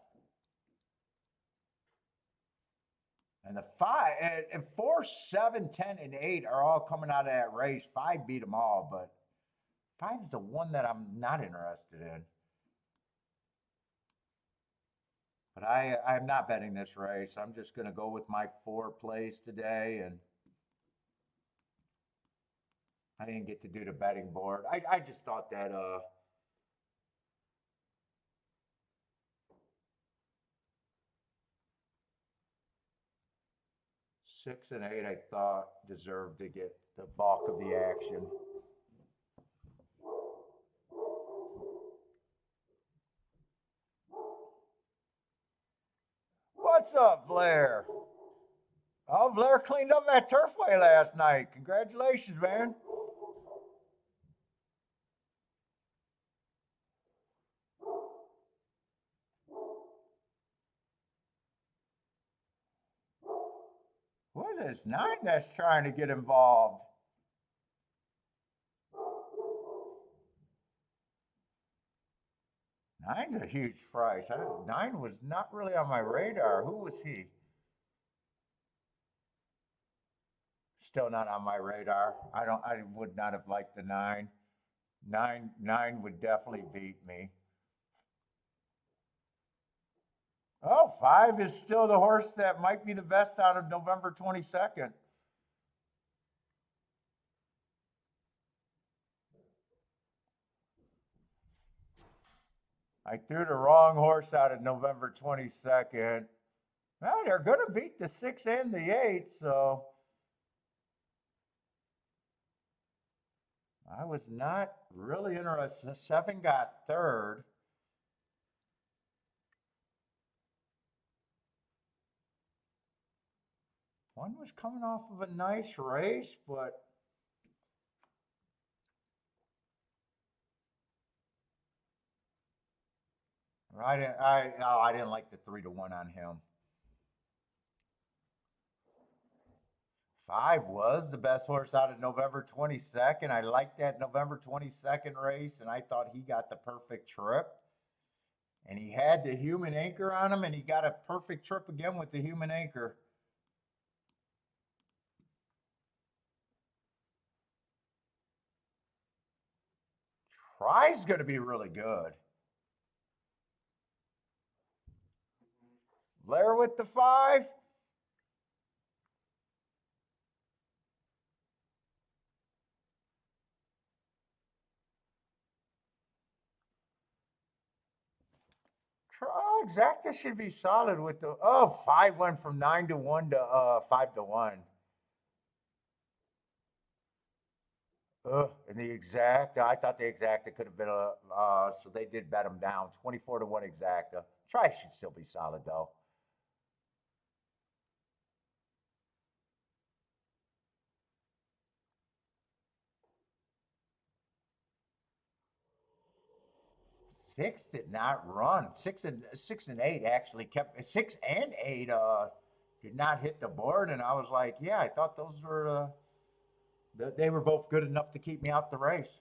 And the five, and 4, 7, 10, and 8 are all coming out of that race. Five beat them all, but five is the one that I'm not interested in. But I'm not betting this race. I'm just going to go with my four plays today. And I didn't get to do the betting board. I just thought that 6 and 8 I thought deserved to get the bulk of the action. What's up, Blair? Oh, Blair cleaned up that turfway last night. Congratulations, man. What is this? 9 that's trying to get involved. Nine's a huge price. 9 was not really on my radar. Who was he? Still not on my radar. I would not have liked the 9. 9 would definitely beat me. Oh, 5 is still the horse that might be the best out of November 22nd. I threw the wrong horse out of November 22nd. Well, they're going to beat the 6 and the 8, so I was not really interested. 7 got third. One was coming off of a nice race, but I didn't like the 3-1 on him. 5 was the best horse out of November 22nd. I liked that November 22nd race, and I thought he got the perfect trip. And he had the human anchor on him, and he got a perfect trip again with the human anchor. Try's going to be really good. Blair with the 5. Exacta should be solid with the 5 went from 9-1 to 5-1. And the exacta, I thought the exacta could have been so they did bet him down 24-1 exacta. Try should still be solid though. Six did not run. 6 and 8 actually kept 6 and 8 did not hit the board, and I was like, yeah, I thought those were they were both good enough to keep me out the race.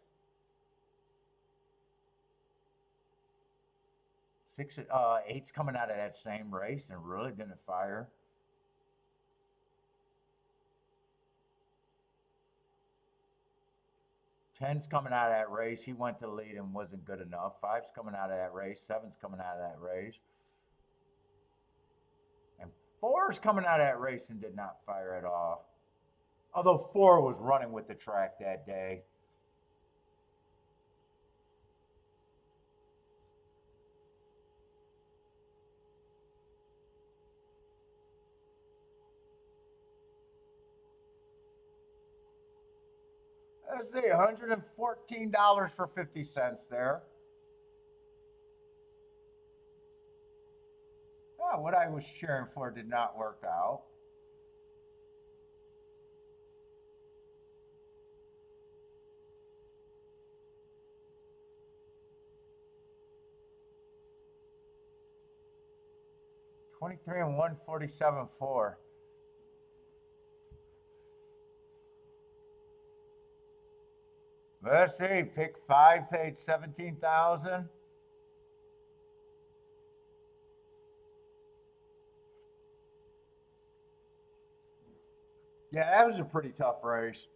8's coming out of that same race and really didn't fire. 10's coming out of that race. He went to lead and wasn't good enough. 5's coming out of that race. 7's coming out of that race. cars coming out of that racing did not fire at all. Although 4 was running with the track that day. Let's see, $114 for 50 cents there. Oh, what I was cheering for did not work out. $23 and 147.4. Let's see, pick 5 paid 17,000. Yeah, that was a pretty tough race.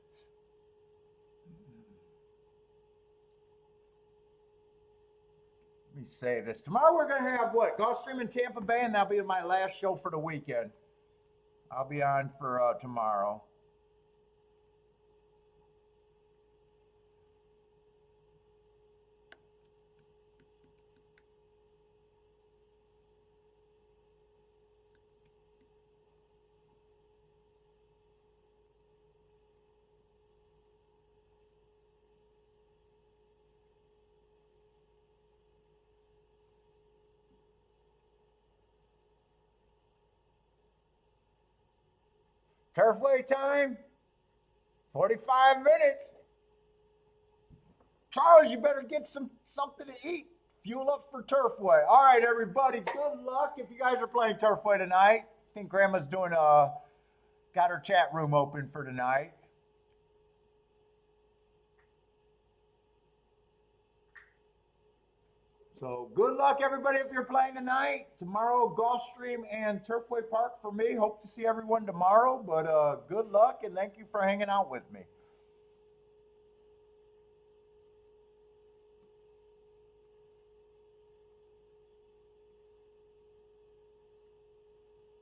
Let me save this. Tomorrow we're going to have what? Gulfstream in Tampa Bay, and that'll be my last show for the weekend. I'll be on for tomorrow. Turfway time, 45 minutes. Charles, you better get something to eat. Fuel up for Turfway. All right, everybody, good luck if you guys are playing Turfway tonight. I think Grandma's doing got her chat room open for tonight. So good luck, everybody, if you're playing tonight. Tomorrow, Gulfstream and Turfway Park for me. Hope to see everyone tomorrow, but good luck, and thank you for hanging out with me.